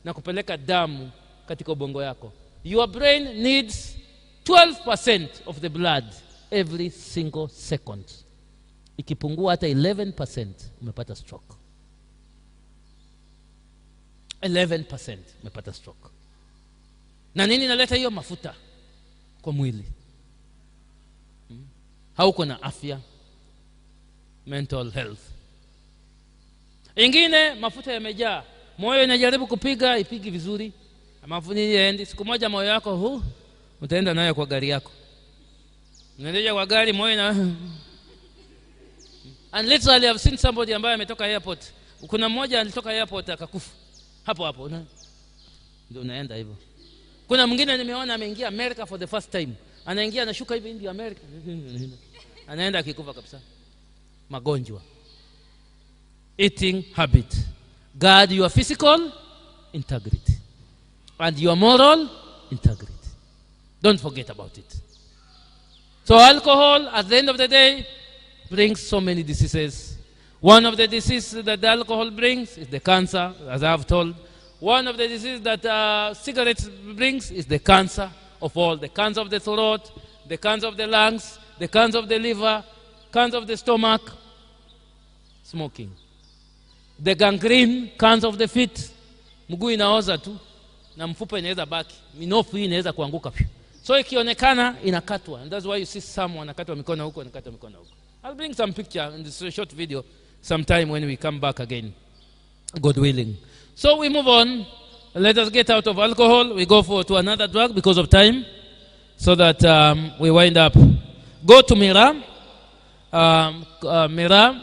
na kupeleka damu katika ubongo yako. Your brain needs 12% of the blood every single second. Ikipungua hata 11% umepata stroke. 11% umepata stroke. Na nini inaleta hiyo? Mafuta kwa mwili. Hauko na afya, mental health. Ingine mafuta yamejaa. Moyo inajaribu kupiga, ipigi vizuri. Mafuta yaendi. Siku moja moyo wako utaenda nayo kwa gari yako. Unaendea kwa gari, moyo na and literally I've seen somebody ambaye ametoka airport. Kuna mmoja alitoka airport akakufa. Hapo ndio unaenda hivyo. Kuna mwingine nimeona ameingia America for the first time. Anaingia anashuka hivi ndio America. Anaenda akikufa kabisa. Magonjwa. Eating habit. Guard your physical integrity and your moral integrity. Don't forget about it. So alcohol at the end of the day brings so many diseases. One of the diseases that the alcohol brings is the cancer, as I have told. One of the diseases that cigarettes brings is the cancer of all. The cancer of the throat, the cancer of the lungs, the cancer of the liver, cancer of the stomach, smoking. The gangrene, cancer of the feet, mguu inaoza tu na mfupa inaweza baki, minofu hii inaweza kuanguka. So ikionekana inakatwa, and that's why you see some wanakatwa mikono huko, wanakatwa mikono huko. I'll bring some picture in this short video sometime when we come back again, God willing. So we move on. Let us get out of alcohol. We go to another drug because of time, so that we wind up. Go to miraa. Miraa,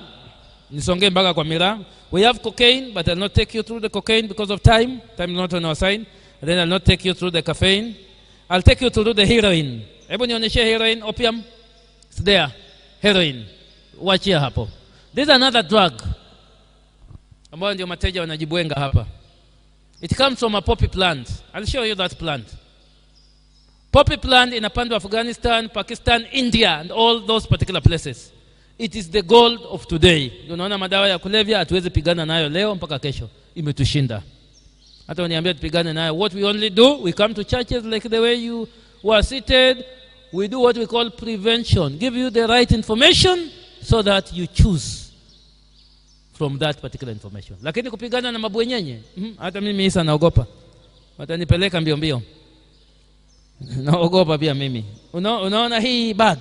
nisonge mpaka kwa miraa. We have cocaine, but I'll not take you through the cocaine because of time. Time is not on our side. And then I'll not take you through the caffeine. I'll take you through the heroin. Hebu nionyeshe heroin, opium. It's there. Heroin. Wachia hapo. This is another drug ambayo ndio mateja wanajibwenga hapa. It comes from a poppy plant. I'll show you that plant. Poppy plant inapandwa Afghanistan, Pakistan, India, and all those particular places. It is the gold of today. Unaona madawa ya kulevya hatuwezi pigana nayo leo mpaka kesho. Imetushinda. Hata uniambia tupigane nayo. What we only do, we come to churches like the way you were seated. We do what we call prevention. Give you the right information so that you choose from that particular information. Lakini kupigana na mabwenyenye, hata mimi Isa naogopa. Watanipeleka mbio mbio. Naogopa pia mimi. Unaona hii bag?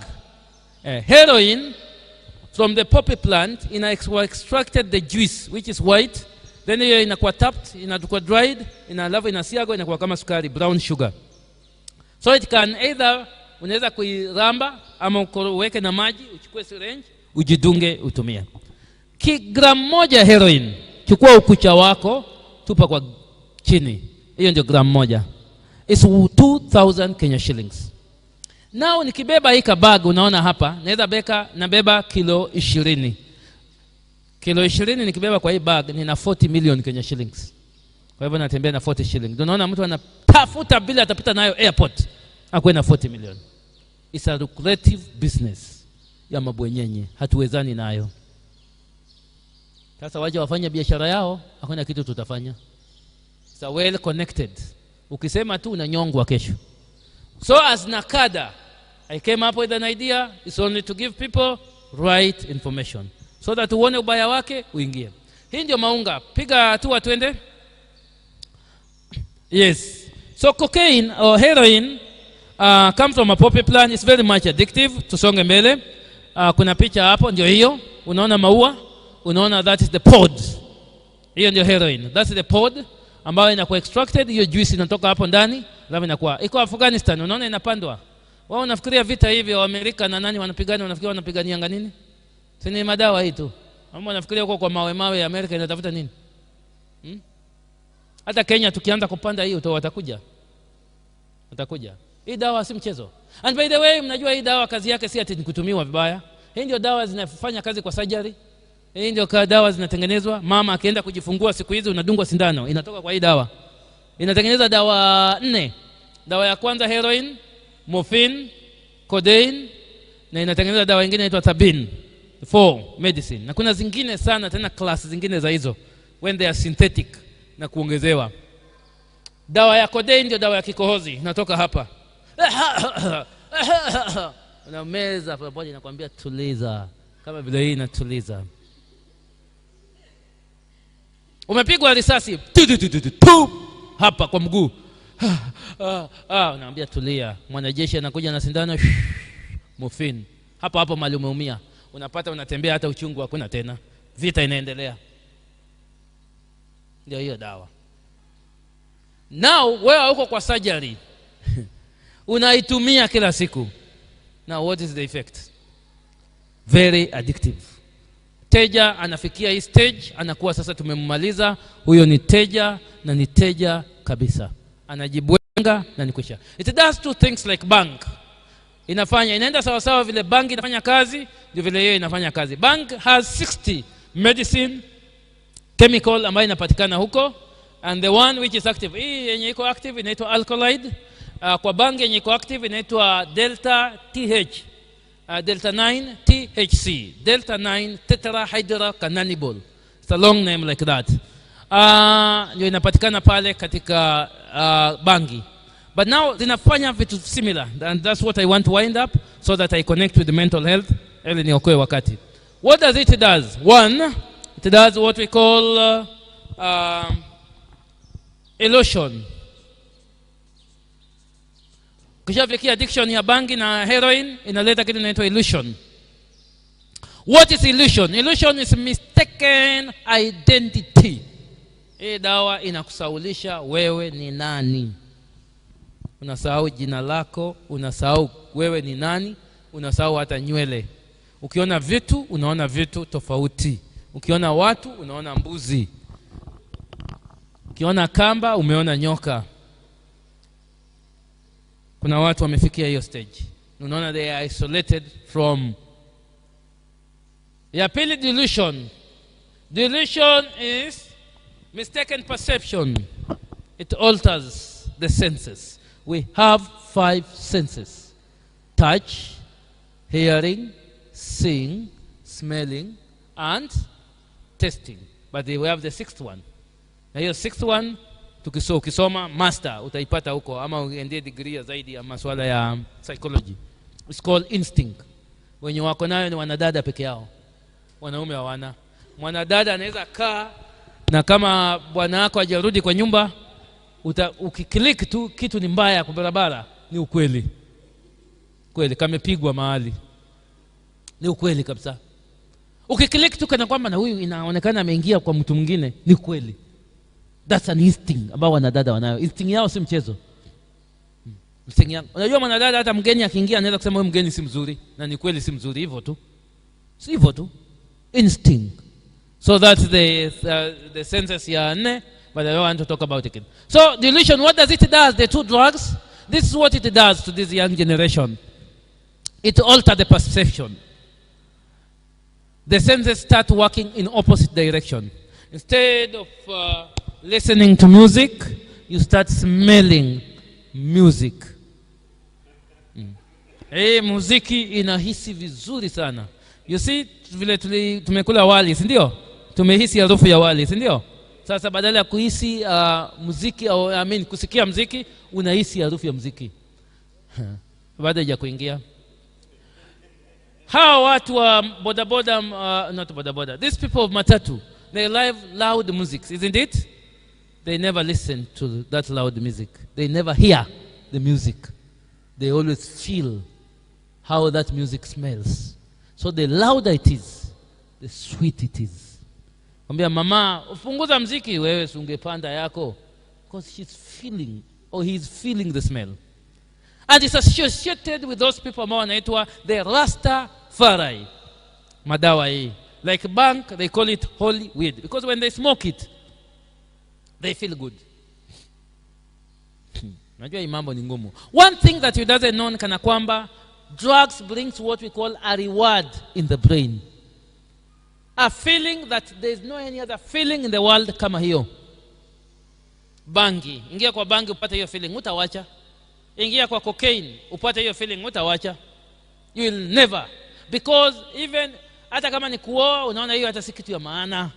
Heroin from the poppy plant extracted the juice which is white, then hiyo inakuwa tapped, inakuwa dried, alafu inasiagwa, inakuwa kama sukari, brown sugar. So it can either unaweza kuiramba ama uweke na maji, uchukue syringe, ujidunge utumia. Kigramu moja heroin, chukua ukucha wako, tupa kwa chini. Hiyo ndio gramu moja. It's 2,000 Kenya shillings. Now nikibeba hii bag unaona hapa, naweza nabeba kilo 20. Kilo 20 nikibeba kwa hii bag nina 40 million Kenya shillings. Kwa hivyo natembea na 40 shillings. Unaona mtu anatafuta bila atapita nayo airport, akwe na 40 million. It's a lucrative business ya mabwenyenye, hatuwezani nayo. Sasa waje wafanya biashara yao, hakuna kitu tutafanya. It's a well connected. Ukisema tu unanyongwa kesho. So as Nakada, I came up with an idea. It's only to give people right information, so that uone ubaya wake uingie. Hii ndio maunga. Piga hatua twende. Yes. So cocaine or heroin comes from a poppy plant. It's very much addictive. Tusonge mbele. Kuna picha hapo, ndio hiyo. Unaona maua? Unaona that is the pod. Hiyo ndio heroin. That's the pod ambayo inakuwa extracted. Hiyo juice inatoka hapo ndani, alafu inakuwa. Iko Afghanistan, unaona inapandwa. Wao unafikiria vita hivi wa Amerika na nani wanapigana, unafikiria wanapigania nini? Si ni madawa hii tu. Ama unafikiria huko kwa mawe ya Amerika inatafuta nini? Hata Kenya tukianza kupanda hiyo tu watakuja. Hii dawa si mchezo. And by the way, mnajua hii dawa kazi yake si ati kutumiwa vibaya. Hii ndio dawa zinafanya kazi kwa surgery. Hii ndio dawa zinatengenezwa. Mama akienda kujifungua siku hizi unadungwa sindano, inatoka kwa hii dawa. Inatengeneza dawa 4. Dawa ya kwanza heroin, morphine, codeine, na inatengeneza dawa nyingine inaitwa tabin. 4 medicine. Na kuna zingine sana tena class zingine za hizo when they are synthetic na kuongezewa. Dawa ya codeine ndio dawa ya kikohozi, inatoka hapa. Unameza pamoja inakwambia tuliza, kama vile hii inatuliza. Umepigwa risasi hapa kwa mguu, unaambia tulia. Mwanajeshi anakuja na sindano, morphine hapo mali umeumia, unapata unatembea, hata uchungu hakuna tena, vita inaendelea. Ndio hiyo dawa. Now wewe uko kwa surgery unaitumia kila siku. Now what is the effect? Very addictive. Teja anafikia hii stage, anakuwa sasa tumemmaliza, huyo ni teja na ni teja kabisa. Anajibwenga na nikwisha. It does two things like bank. Inaenda sawa sawa vile bank inafanya kazi, ndio vile hiyo inafanya kazi. Bank has 60 medicine chemical ambayo inapatikana huko, and the one which is active, hii yenye iko active inaitwa alkaloid. Kwa bank yenye iko active inaitwa delta TH, delta 9 THC, delta 9 tetrahydrocannabinol. It's a long name like that. Ndio inapatikana pale katika bangi. But now zinafanya vitu similar, and that's what I want to wind up so that I connect with the mental health. What does it do? One, it does what we call illusion. Kishafikia addiction ya bangi na heroin inaleta kitu inaitwa illusion. What is illusion? Illusion is mistaken identity. Hii dawa inakusaulisha wewe ni nani. Unasahau jina lako, unasahau wewe ni nani, unasahau hata nywele. Ukiona vitu, unaona vitu tofauti. Ukiona watu, unaona mbuzi. Ukiona kamba, umeona nyoka. Kuna watu wamefikia hiyo stage. Unaona they are isolated from. Ya pili, delusion. Delusion is mistaken perception. It alters the senses. We have 5 senses: touch, hearing, seeing, smelling, and tasting. But we have the 6th one. Na hiyo 6th one ukisoma master utaipata huko, ama uendee degree ya zaidi ya masuala ya psychology. It's called instinct. Wenye wako nayo ni wanadada peke yao, wanaume hawana. Mwanadada anaweza kaa na kama bwana wako hajarudi kwa nyumba, ukiklik tu kitu ni mbaya kwa barabara, ni ukweli. Kweli kamepigwa mahali. Ni ukweli kabisa. Ukiklik tu kana kwamba na huyu inaonekana ameingia kwa mtu mwingine, ni kweli. That's an instinct ambao wanadada wanayo. Instinct yao si mchezo. Instinct yao. Unajua mwanadada hata mgeni akiingia anaweza kusema huyu mgeni si mzuri, na ni kweli si mzuri, hivyo tu. Si hivyo tu. Instinct. So that's the senses ya nne, but I don't want to talk about it again. So delusion, what does it do? The 2 drugs, this is what it does to this young generation. It alters the perception. The senses start working in opposite direction. Instead of listening to music, you start smelling music. Muziki inahisi vizuri sana. You see, vile tumekula wali, si ndio? Tumehisi harufu ya wali, si ndio? Sasa badala ya kuhisi muziki au kusikia muziki, unahisi harufu ya muziki. Baada ya kuingia. Hawa watu wa bodaboda, not bodaboda, these people of matatu, they love loud music, isn't it? They never listen to that loud music. They never hear the music. They always feel how that music smells. So the louder it is, the sweet it is. Kwambia mama, upunguza mziki, wewe ungepanda yako. Because she's feeling, or he's feeling the smell. And it's associated with those people ambao wanaitwa the Rastafari. Madawa hii. Like bank, they call it holy weed. Because when they smoke it, they feel good. Najua hii mambo ni ngumu. One thing that you doesn't know kana kwamba drugs brings what we call a reward in the brain. A feeling that there's no any other feeling in the world kama hiyo. Bangi. Ingia kwa bangi upate hiyo feeling, utawacha. Ingia kwa cocaine upate hiyo feeling, utawacha. You will never. Because even hata kama ni kuoa, unaona hiyo hata si kitu ya maana.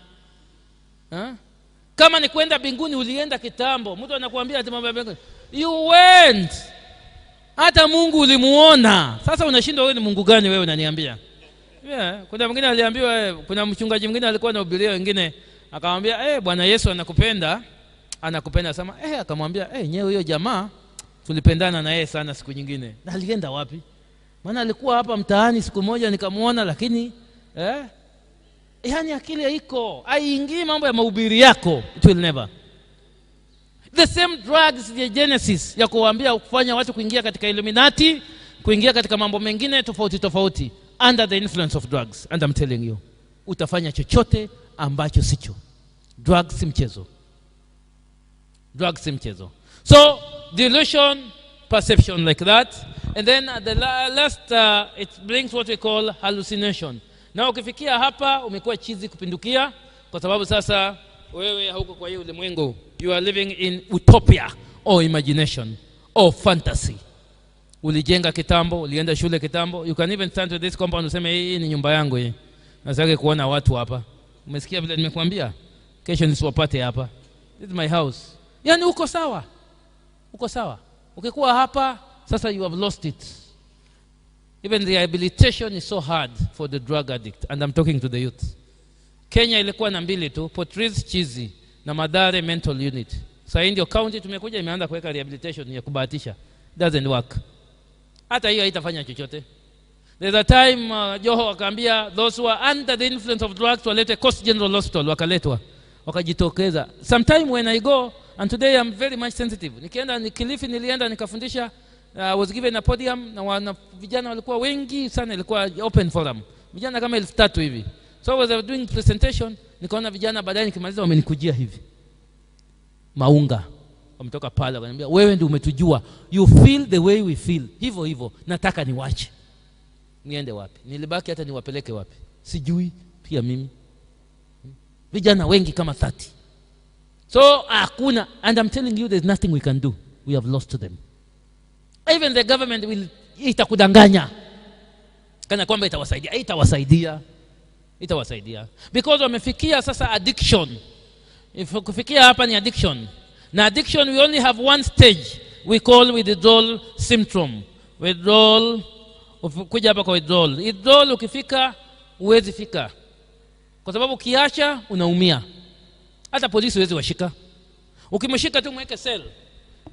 Kama ni kwenda mbinguni, ulienda kitambo. Mtu anakuambia ati mambo ya mbinguni. You went. Hata Mungu ulimuona. Sasa unashindwa wewe ni Mungu gani wewe unaniambia? Kuna mwingine aliambiwa, kuna mchungaji mwingine alikuwa anahubiria wengine, akamwambia Bwana Yesu anakupenda. Anakupenda sama. Akamwambia nyewe huyo jamaa tulipendana na yeye sana siku nyingine. Na alienda wapi? Maana alikuwa hapa mtaani siku moja nikamuona, lakini yani akili haiko. Haingii mambo ya mahubiri yako. It will never. The same drugs the genesis ya kuambia kufanya watu kuingia katika Illuminati, kuingia katika mambo mengine tofauti under the influence of drugs. And I'm telling you, utafanya chochote ambacho sicho. Drugs si mchezo. Drugs si mchezo. So delusion, perception like that. And then the last it brings what we call hallucination. Na ukifikia hapa umekuwa chizi kupindukia, kwa sababu sasa wewe hauko kwa hiyo ulimwengu. You are living in utopia or imagination or fantasy. Ulijenga kitambo, ulienda shule kitambo. You can even stand to this compound useme hii ni nyumba yangu hii. Nataka kuona watu hapa. Umesikia vile nimekuambia? Kesho nisiwapate hapa. This is my house. Yani uko sawa. Uko sawa. Ukikuwa hapa, sasa you have lost it. Even rehabilitation is so hard for the drug addict. And I'm talking to the youth. Kenya ilikuwa na 2 tu, Port Reitz Chizi na Mathare Mental Unit. Sasa ndio county tumekuja imeanza kuweka rehabilitation ya kubahatisha. Doesn't work. Hata hiyo haitafanya chochote. There's a time Joho akaambia those who are under the influence of drugs walete Coast General Hospital, wakaletwa. Wakajitokeza. Sometime when I go, and today I'm very much sensitive. Nikienda Kilifi nilienda nikafundisha, was given a podium na vijana walikuwa wengi sana, ilikuwa open forum. Vijana kama 3,000 hivi. So as I was doing presentation, nikaona vijana baadaye nikimaliza wamenikujia hivi. Maunga. Wametoka pale wakaniambia, wewe ndio umetujua. You feel the way we feel. Hivyo. Nataka niwache. Niende wapi? Nilibaki hata niwapeleke wapi? Sijui pia mimi. Vijana wengi kama 30. So hakuna, and I'm telling you there's nothing we can do. We have lost to them. Even the government will itakudanganya. Kana kwamba itawasaidia. Because wamefikia sasa addiction. If kufikia hapa ni addiction. Na addiction we only have one stage we call withdrawal syndrome. Withdrawal, kuja hapa kwa withdrawal. Withdrawal ukifika huwezi fika. Kwa sababu ukiacha unaumia. Hata polisi huwezi washika. Ukimshika tu mweke cell.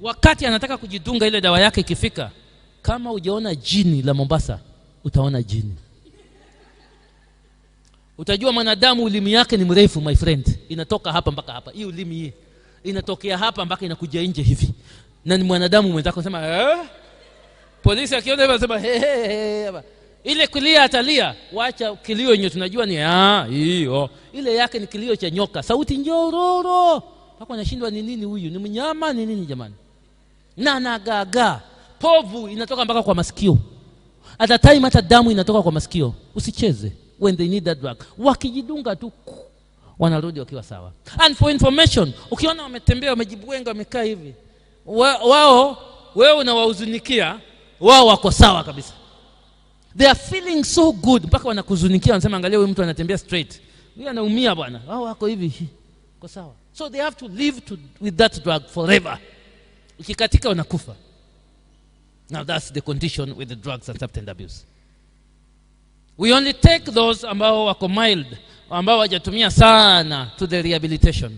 Wakati anataka kujidunga ile dawa yake ikifika, kama hujaona jini la Mombasa, utaona jini. Utajua mwanadamu ulimi yake ni mrefu, my friend. Inatoka hapa mpaka hapa. Hii ulimi hii inatokea hapa mpaka inakuja nje hivi. Na ni mwanadamu mwenzako anasema polisi akiona hivyo anasema ile kulia atalia. Wacha kilio yenyewe tunajua ni hiyo. Ile yake ni kilio cha nyoka. Sauti nyororo. Mpaka anashindwa ni nini huyu? Ni mnyama ni nini jamani? Na gaga. Povu inatoka mpaka kwa masikio. At a time hata damu inatoka kwa masikio. Usicheze when they need that drug. Wakijidunga tu wanarudi wakiwa sawa. And for information, ukiona wametembea wamejibwenga wamekaa hivi, wao wewe unawahuzunikia, wao wako sawa kabisa. They are feeling so good mpaka wanakuzunikia, wanasema angalia huyu mtu anatembea straight. Yeye anaumia bwana. Wao wako hivi. Kwa sawa. So they have to live with that drug forever. Ukikatika unakufa. Now that's the condition with the drugs and substance abuse. We only take those ambao wako mild, ambao hawajatumia sana, to the rehabilitation.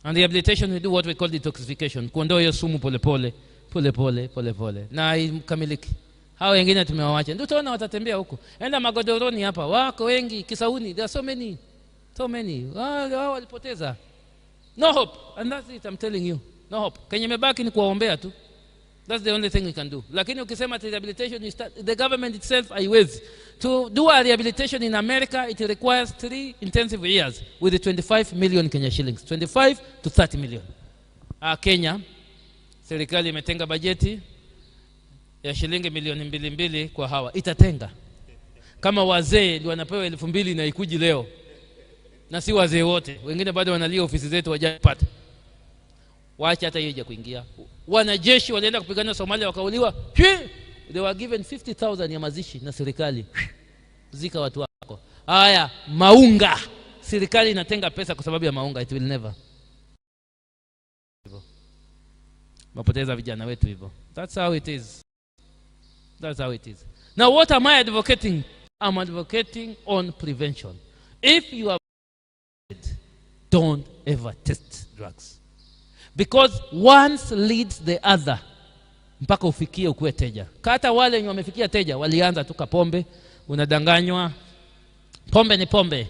And rehabilitation we do what we call detoxification. Kuondoa hiyo sumu pole pole. Na ikamiliki. Hao wengine tumewaacha. Ndio utaona watatembea huko. Enda Magodoroni hapa. Wako wengi Kisauni. There are so many. Wao walipoteza. No hope. And that's it, I'm telling you. No hope. Kenye mebaki ni kuwaombea tu. That's the only thing we can do. Lakini ukisema rehabilitation, the government itself haiwezi. To do a rehabilitation in America, it requires 3 intensive years with 25 million Kenya shillings. 25 to 30 million. Kenya, serikali imetenga bajeti ya shilingi milioni 2 kwa hawa. Itatenga. Kama wazee ndio wanapewa 2,000 na ikuji leo. Na si wazee wote. Wengine bado wanalia ofisi zetu wajapata. Waacha hata yeye kuingia. Wanajeshi walienda kupigana Somalia wakauliwa. They were given 50,000 ya mazishi na serikali. Zika watu wako. Haya, maunga. Serikali inatenga pesa kwa sababu ya maunga. It will never. Mapoteza vijana wetu hivyo. That's how it is. Now what am I advocating? I'm advocating on prevention. If you are, don't ever test drugs. Because once leads the other. Mpaka ufikie ukuwe teja. Hata wale wenye wamefikia teja walianza tu kapombe, unadanganywa. Pombe ni pombe.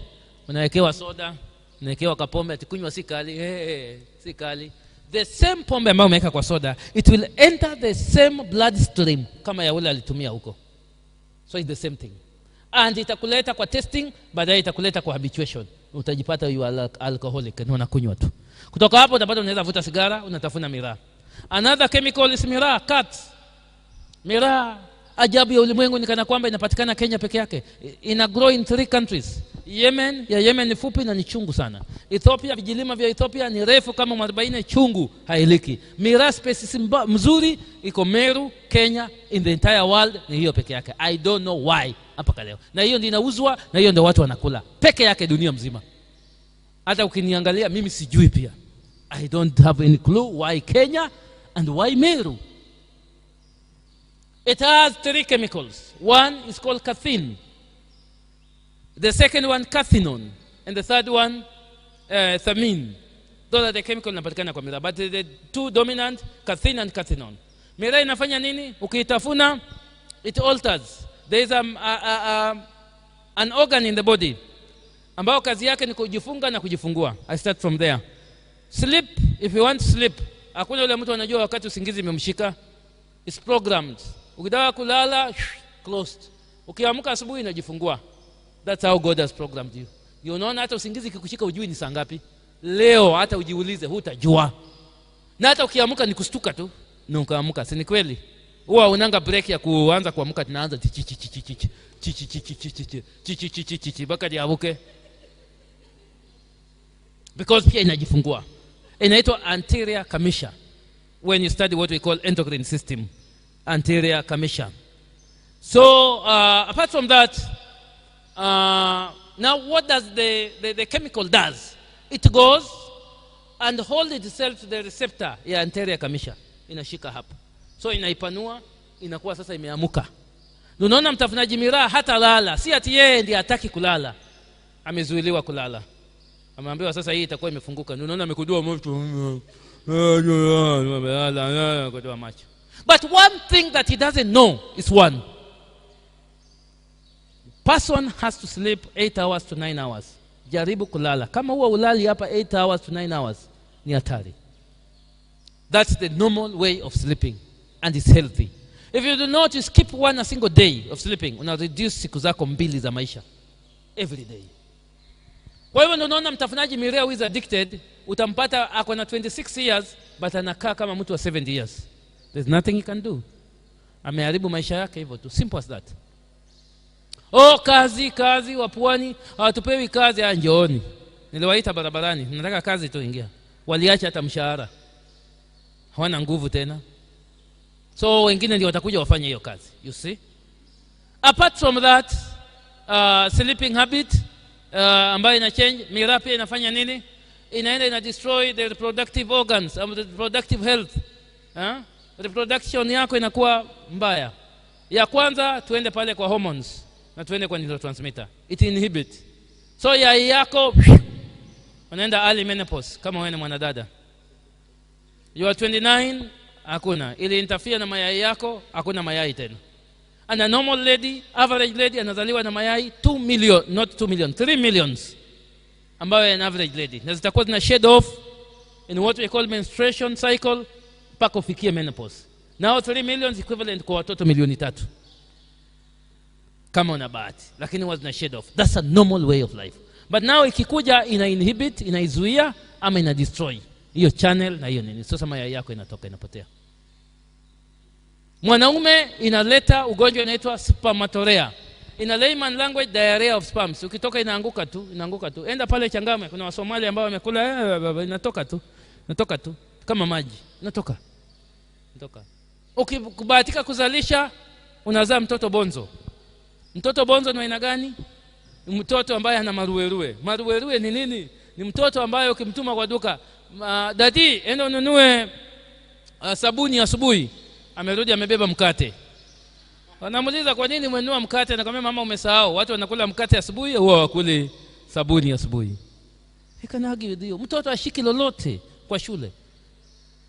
Unawekewa soda, unawekewa kapombe atikunywa si kali. Si kali. The same pombe ambayo umeweka kwa soda, it will enter the same bloodstream kama ya ule alitumia huko. So it's the same thing. And itakuleta kwa testing, baadaye itakuleta kwa habituation. Utajipata you are alcoholic na unakunywa tu. Kutoka hapo utapata unaweza vuta sigara, unatafuna miraa. Another chemical is miraa, cut. Miraa, ajabu ya ulimwengu ni kana kwamba inapatikana Kenya peke yake. Ina grow in 3 countries. Yemen ni fupi na ni chungu sana. Ethiopia, vijilima vya Ethiopia ni refu kama 40, chungu, hailiki. Miraa species mzuri iko Meru, Kenya, in the entire world ni hiyo peke yake. I don't know why hapa leo. Na hiyo ndio inauzwa na hiyo ndio watu wanakula. Peke yake dunia mzima. Hata ukiniangalia mimi sijui pia. I don't have any clue why Kenya and why Meru. It has 3 chemicals. One is called cathine. The second one, cathinone. And the third one, thymine. Those are the chemicals inapatikana kwa miraa. But the 2 dominant, cathine and cathinone. Miraa inafanya nini? Ukiitafuna, it alters. There is an organ in the body ambao kazi yake ni kujifunga na kujifungua. I start from there. Sleep, if you want sleep, hakuna yule mtu anajua wakati usingizi umemshika. It's programmed. Ukitaka kulala, closed. Ukiamka asubuhi inajifungua. That's how God has programmed you. Unaona hata usingizi kikushika ujui ni saa ngapi. Leo hata ujiulize hutajua. Na hata ukiamka ni kustuka tu. Na ukaamka, si ni kweli? Huwa unanga break ya kuanza kuamka tunaanza baka diabuke. Because pia inajifungua. Inaitwa anterior commissure. When you study what we call endocrine system, anterior commissure. So apart from that, now what does the chemical does? It goes and holds itself to the receptor ya anterior commissure. Inashika hapo. So inaipanua, inakuwa sasa imeamuka. Unaona mtafunaji miraa hata lala, si ati yeye ndiye hataki kulala. Amezuiliwa kulala. Ameambiwa sasa hii itakuwa imefunguka. Unaona amekudua macho. Kudua macho. But one thing that he doesn't know is one. Person has to sleep 8 hours to 9 hours. Jaribu kulala. Kama huwa ulali hapa 8 hours to 9 hours, ni hatari. That's the normal way of sleeping. And it's healthy. If you do not, you skip a single day of sleeping, una reduce siku zako 2 za maisha. Every day. Kwa hivyo unaona mtafunaji miraa who is addicted, utampata ako na 26 years, but anakaa kama mtu wa 70 years. There's nothing he can do. Ameharibu maisha yake hivyo tu. Simple as that. Oh, kazi wa pwani, hawatupewi kazi, njooni. Niliwaita barabarani, nataka kazi tu, ingia. Waliacha hata mshahara. Hawana nguvu tena. So wengine ndio watakuja wafanye hiyo kazi. You see? Apart from that, sleeping habit ambayo ina change, miraa pia inafanya nini? Inaenda ina destroy the reproductive organs, the reproductive health. Reproduction yako inakuwa mbaya. Ya kwanza tuende pale kwa hormones na tuende kwa neurotransmitter. It inhibit. So yai yako unaenda early menopause kama wewe ni mwanadada. You are 29, hakuna. Ili interfere na mayai yako, hakuna mayai tena. And a normal lady, average lady, anazaliwa na mayai 2 million, not 2 million, 3 millions. Ambayo an average lady. Na zitakuwa zina shed off in what we call menstruation cycle, mpaka ufikie menopause. Now 3 million equivalent kwa watoto 3,000,000. Kama una bahati. Lakini was na shed off. That's a normal way of life. But now ikikuja ina inhibit, inaizuia, ama ina destroy hiyo channel na hiyo nini. Sasa mayai yako inatoka, inapotea. Mwanaume inaleta ugonjwa unaitwa spermatorea. In a layman language, diarrhea of sperms. Ukitoka inaanguka tu. Enda pale Changame, kuna Wasomali ambao wamekula, inatoka tu. Kama maji, inatoka. Ukibahatika kuzalisha, unazaa mtoto bonzo. Mtoto bonzo ni aina gani? Mtoto ambaye ana maruerue. Maruerue ni nini? Ni mtoto ambaye ukimtuma kwa duka, dadi, enda ununue sabuni asubuhi. Amerudi amebeba mkate. Wanamuuliza kwa nini umenunua mkate? Anakuambia mama umesahau. Watu wanakula mkate asubuhi, huwa wakule sabuni asubuhi. Ikanagi ndio. Mtoto ashiki lolote kwa shule.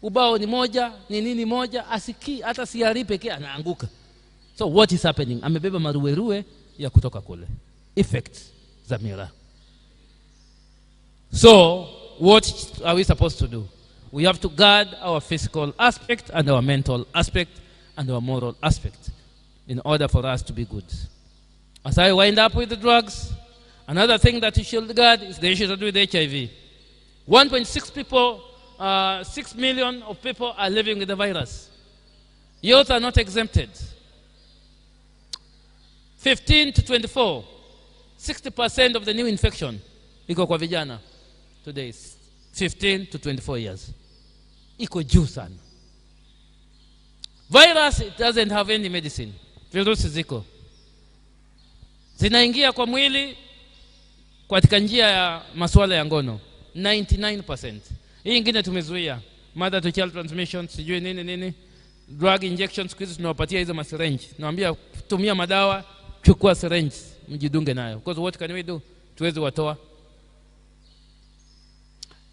Ubao ni moja, ni nini moja, asiki hata siari pekee anaanguka. So what is happening? Amebeba maruerue ya kutoka kule. Effects za miraa. So what are we supposed to do? We have to guard our physical aspect and our mental aspect and our moral aspect in order for us to be good. As I wind up with the drugs, another thing that you should guard is the issue to do with HIV. 1.6 people, 6 million of people are living with the virus. Youth are not exempted. 15 to 24, 60% of the new infection iko kwa vijana today. 15 to 24 years. Iko juu sana. Virus, it doesn't have any medicine. Virusi ziko. Zinaingia kwa mwili katika njia ya masuala ya ngono. 99%. Hii ingine tumezuia. Mother to child transmission, sijui nini. drug injections siku hizi tunawapatia hizo syringe. Naambia tumia madawa, chukua syringe mjidunge nayo. Because what can we do? Tuwezi watoa.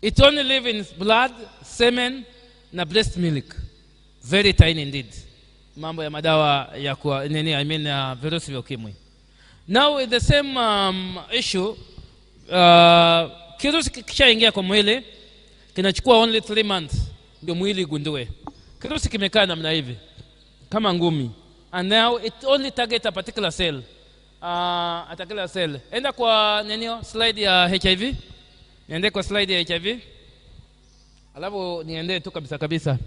It only live in blood, semen na breast milk. Very tiny indeed. Mambo ya madawa ya kwa nini virusi vya ukimwi. Now with the same issue, kirusi kishaingia kwa mwili kinachukua only 3 months ndio mwili igundue. Kirusi kimekaa namna hivi kama ngumi, and now it only target a particular cell. A particular cell. Enda kwa slide ya HIV. Niende kwa slide ya HIV. Alafu niende tu kabisa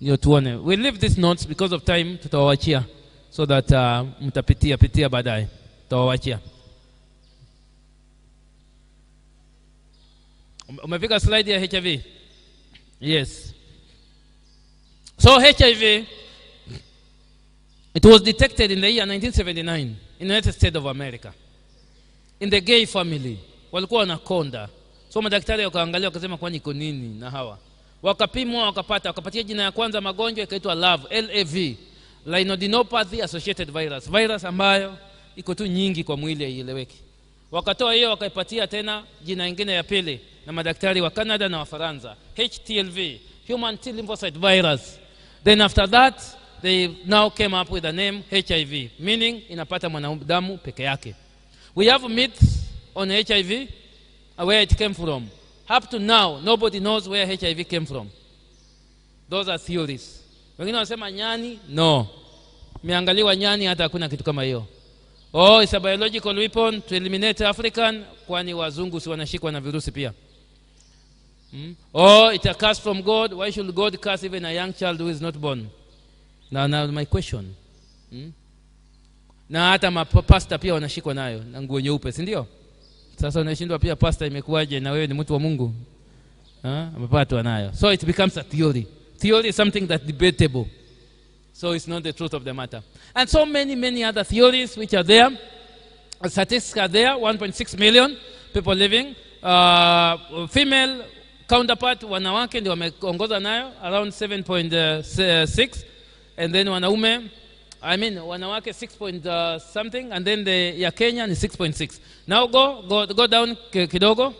ndio tuone. We leave these notes because of time, tutawachia so that mtapitia baadaye. Tutawachia. Umefika slide ya HIV? Yes. So HIV, it was detected in the year 1979 in the United States of America. In the gay family. Walikuwa wanakonda. So madaktari wakaangalia wakasema kwani iko nini na hawa. Wakapimwa wakapatia jina ya kwanza magonjwa ikaitwa LAV. Lymphadenopaty associated virus. Virus ambayo iko tu nyingi kwa mwili haieleweki. Wakatoa hiyo wakaipatia tena jina lingine ya pili na madaktari wa Canada na wa Faransa. HTLV, human T lymphocyte virus. Then after that they now came up with the name HIV, meaning inapata mwanadamu peke yake. We have myths on HIV, where it came from. Up to now, nobody knows where HIV came from. Those are theories. Wengine wanasema nyani, no. Miangaliwa nyani hata hakuna kitu kama hiyo. Oh, it's a biological weapon to eliminate African, kwani wazungu si wanashikwa na virusi pia. Oh, it's a curse from God. Why should God curse even a young child who is not born? Now my question. Na hata mapasta pia wanashikwa nayo na nguo nyeupe, si ndio? Sasa unashindwa pia pasta imekuwaje na wewe ni mtu wa Mungu? Amepatwa nayo. So it becomes a theory. Theory is something that's debatable. So it's not the truth of the matter. And so many other theories which are there. Statistics are there, 1.6 million people living. Female counterpart, wanawake ndio wameongoza nayo, around 7.6. And then wanaume, wanawake 6 point something, and then the ya Kenya ni 6.6. Now go down kidogo.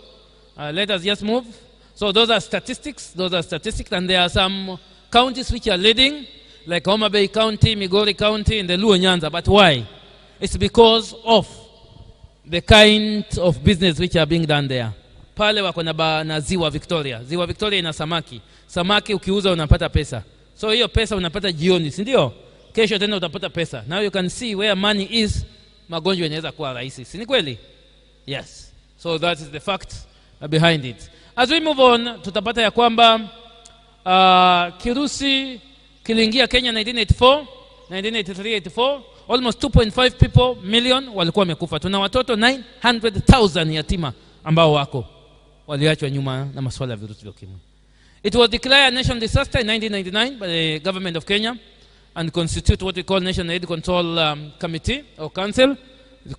Let us just move. So those are statistics, and there are some counties which are leading, like Homa Bay County, Migori County, and the Luo Nyanza. But why? It's because of the kind of business which are being done there. Pale wako na ziwa Victoria. Ziwa Victoria ina samaki. Samaki ukiuza unapata pesa. So hiyo pesa unapata jioni, si ndio? Kesho tena utapata pesa. Now you can see where money is, magonjwa yanaweza kuwa rahisi. Si ni kweli? Yes. So that is the fact behind it. As we move on, tutapata ya kwamba kirusi kiliingia Kenya 1984, 1983-84, almost 2.5 million walikuwa wamekufa. Tuna watoto 900,000 yatima ambao wako waliachwa nyuma na masuala ya virusi vya ukimwi. It was declared a national disaster in 1999 by the government of Kenya and constitute what we call National AIDS Control Committee or Council,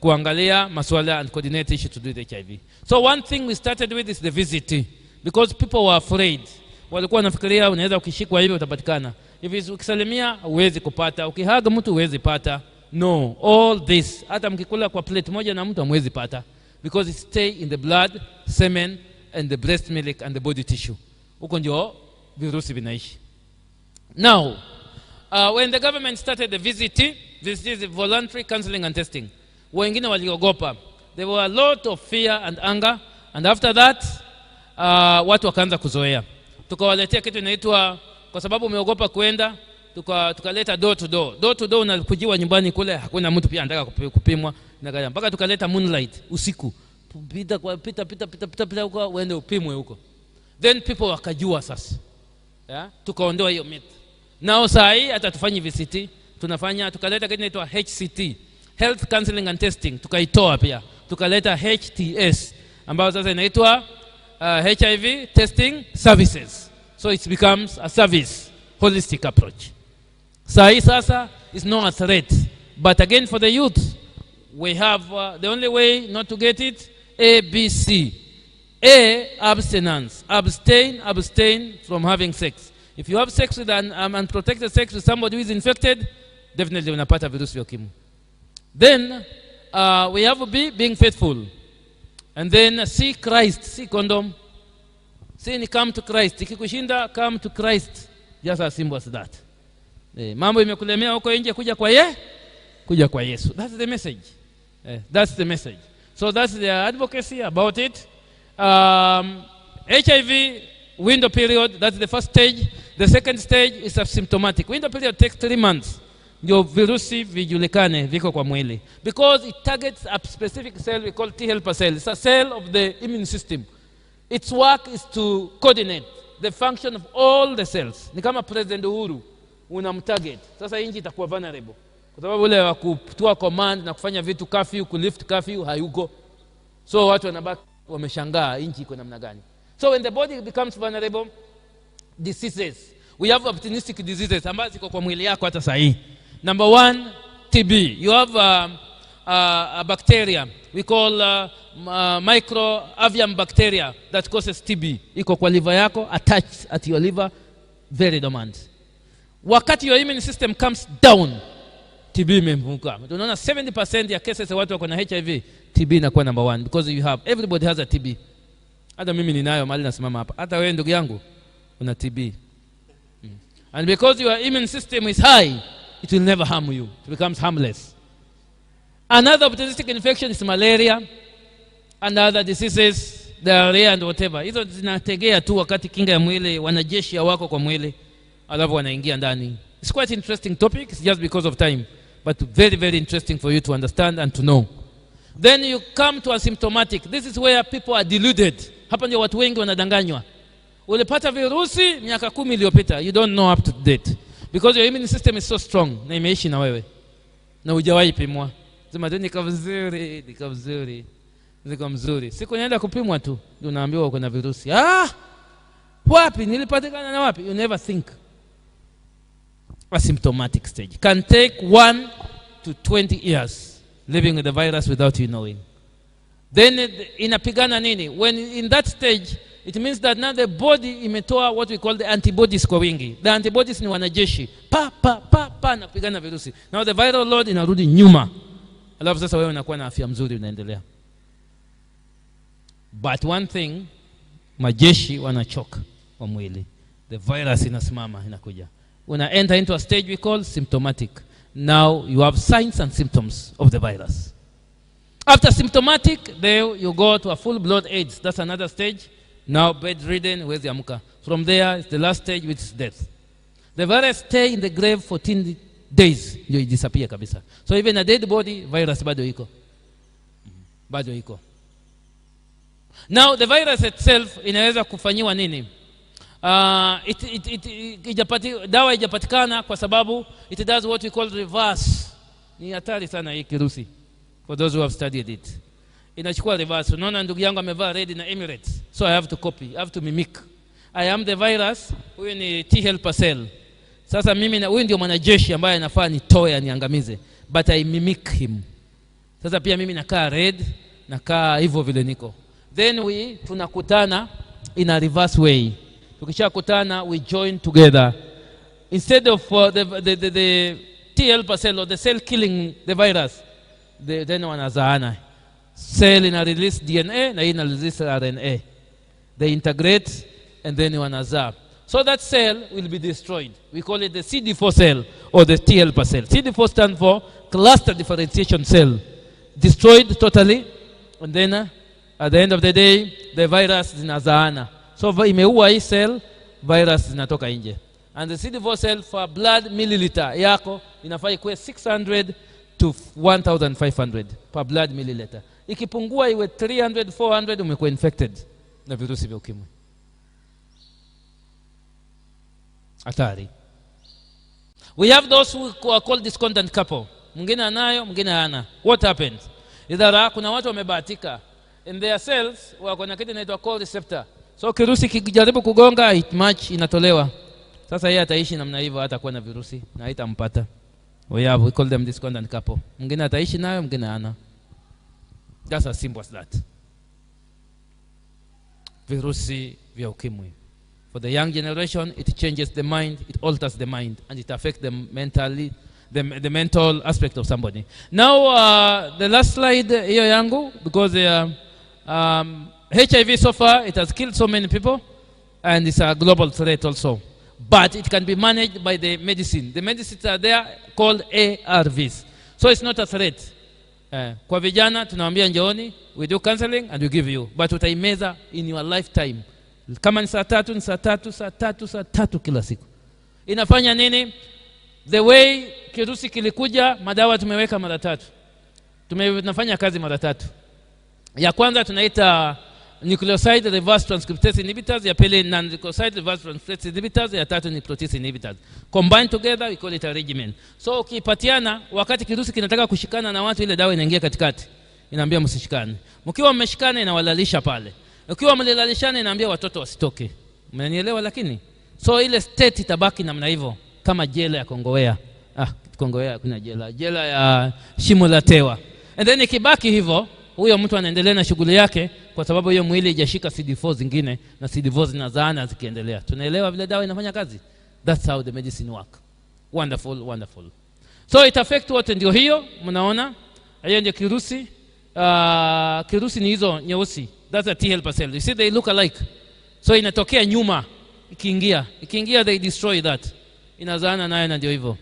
kuangalia masuala and coordinate issue to do with HIV. So one thing we started with is the VCT, because people were afraid. Walikuwa wanafikiria unaweza ukishikwa hivi utapatikana. If ukisalimia huwezi kupata, ukihaga mtu huwezi pata. No, all this, hata mkikula kwa plate moja na mtu hamwezi pata, because it stay in the blood, semen and the breast milk and the body tissue. Huko ndio virusi vinaishi. Now, when the government started the VCT, this is voluntary counseling and testing. Wengine waliogopa. There were a lot of fear and anger, and after that watu wakaanza kuzoea. Tukawaletea kitu inaitwa, kwa sababu umeogopa kwenda, tukaleta door to door. Door to door unakujiwa nyumbani kule, hakuna mtu pia anataka kupimwa, mpaka tukaleta moonlight usiku. Pita huko uende upimwe huko. Then people wakajua sasa. Yeah? Tukaondoa hiyo myth. Now sahi hata tufanyi VCT, tukaleta kitu inaitwa HCT, Health Counseling and Testing, tukaitoa pia. Tukaleta HTS ambayo sasa inaitwa HIV Testing Services. So it becomes a service, holistic approach. Sahi sasa is not a threat, but again for the youth, we have the only way not to get it, ABC. A, abstinence. Abstain from having sex. If you have sex with an unprotected sex with somebody who is infected, definitely unapata virusi vya ukimwi. Then we have B, being faithful. And then C, Christ, C, condom. C ni come to Christ. Ikikushinda, come to Christ. Just as simple as that. Mambo imekulemea huko nje, kuja kwa Yesu. That's the message. That's the message. So that's the advocacy about it. HIV window period, that's the first stage. The second stage is asymptomatic. Window period takes 3 months. Ndio virusi vijulikane viko kwa mwili. Because it targets a specific cell we call T helper cell. It's a cell of the immune system. Its work is to coordinate the function of all the cells. Ni kama President Uhuru unamtarget. Sasa inji itakuwa vulnerable. Kwa sababu ule wa kutoa command na kufanya vitu curfew, kulift curfew hayuko. So watu wanabaki wameshangaa inji iko namna gani. So when the body becomes vulnerable, diseases. We have opportunistic diseases ambazo ziko kwa mwili yako hata sahi. Number 1, TB. You have a bacteria we call microavian bacteria that causes TB. Iko kwa liver yako, attached at your liver, very dormant. Wakati your immune system comes down, TB imemvuka. Tunaona 70% ya cases ya watu wako na HIV, TB inakuwa number 1 because everybody has a TB. Hata mimi ninayo mali nasimama hapa. Hata wewe ndugu yangu una TB. And because your immune system is high, it will never harm you. It becomes harmless. Another opportunistic infection is malaria and other diseases, diarrhea and whatever. Hizo zinategea tu wakati kinga ya mwili, wanajeshi wako kwa mwili, alafu wanaingia ndani. It's quite interesting topic. It's just because of time. But very, very interesting for you to understand and to know. Then you come to asymptomatic. This is where people are deluded. Hapa ndio watu wengi wanadanganywa. Ulipata virusi miaka 10 iliyopita. You don't know up to date. Because your immune system is so strong. Na imeishi na wewe. Na hujawahi pimwa. Sema tu nika mzuri. Siku naenda kupimwa tu. Ndio unaambiwa uko na virusi. Wapi? Nilipatikana na wapi? You never think. Asymptomatic stage. Can take 1 to 20 years living with the virus without you knowing. Then inapigana nini? When in that stage, it means that now the body imetoa what we call the antibodies kwa wingi. The antibodies ni wanajeshi. Pa napigana virusi. Now the viral load inarudi nyuma. Alafu sasa wewe unakuwa na afya mzuri unaendelea. But one thing, majeshi wanachoka kwa mwili. The virus inasimama inakuja. When I enter into a stage we call symptomatic. Now you have signs and symptoms of the virus. After symptomatic, then you go to a full-blown AIDS. That's another stage. Now bedridden, huwezi amka. From there, it's the last stage, which is death. The virus stay in the grave 14 days. You disappear kabisa. So even a dead body, virus bado iko. Now the virus itself inaweza kufanyiwa nini? Dawa haijapatikana kwa sababu it does what we call reverse. Ni hatari sana hii kirusi. For those who have studied it. Inachukua reverse. Unaona ndugu yangu amevaa red na Emirates. So I have to copy. I have to mimic. I am the virus. Huyu ni T helper cell. Sasa mimi na huyu ndio mwanajeshi ambaye anafaa nitoe aniangamize. But I mimic him. Sasa pia mimi nakaa red, nakaa hivyo vile niko. Then tunakutana in a reverse way. Tukishakutana we join together. Instead of the T helper cell or the cell killing the virus, then wanazaana. Cell ina release DNA na ina release RNA. They integrate and then wanazaa. So that cell will be destroyed. We call it the CD4 cell or the T helper cell. CD4 stands for cluster differentiation cell. Destroyed totally, and then at the end of the day the virus zinazaana. So imeua hii cell, virus zinatoka nje. And the CD4 cell for blood milliliter yako inafaa ikuwe 600 to 1500 per blood milliliter. Ikipungua iwe 300 400 umekuwa infected na virusi vya ukimwi. Hatari. We have those who are called discordant couple. Mwingine anayo, mwingine hana. What happens? Idara kuna watu wamebahatika in their cells wako na kitu inaitwa call receptor. So kirusi kikijaribu kugonga it match inatolewa. Sasa yeye ataishi namna hivyo hatakuwa na virusi na haitampata. We call them discordant couple. Mwingine ataishi nayo, mwingine hana. That's as simple as that. Virusi vya ukimwi For the young generation, it changes the mind, it alters the mind, and it affects them mentally, the mental aspect of somebody. Now, the last slide here, yangu, because HIV so far, it has killed so many people, and it's a global threat also. But it can be managed by the medicine. The medicines are there called ARVs. So it's not a threat. Kwa vijana, tunawaambia njooni, we do counseling and we give you. But utaimeza in your lifetime. Kama ni saa tatu kila siku. Inafanya nini? The way kirusi kilikuja, madawa tumeweka mara 3. Tunafanya kazi mara 3. Ya kwanza tunaita nucleoside reverse transcriptase inhibitors, ya pili non-nucleoside reverse transcriptase inhibitors, ya tatu ni protease inhibitors. Combined together we call it a regimen. So ukipatiana wakati kirusi kinataka kushikana na watu, ile dawa inaingia katikati. Inaambia msishikane. Mkiwa mmeshikana inawalalisha pale. Ukiwa mlilalishana inaambia watoto wasitoke. Mnanielewa lakini? So ile state itabaki namna hivyo kama jela ya Kongowea. Kongowea kuna jela ya Shimo la Tewa. And then ikibaki hivyo, huyo mtu anaendelea na shughuli yake kwa sababu hiyo mwili hajashika CD4 zingine na CD4 zinazaana zikiendelea. Tunaelewa vile dawa inafanya kazi? That's how the medicine work. Wonderful, wonderful. So it affect what, ndio hiyo mnaona? Hiyo ndio kirusi. Kirusi ni hizo nyeusi. That's a T helper cell. You see they look alike. So inatokea nyuma ikiingia they destroy that. Inazaana nayo na ndio hivyo.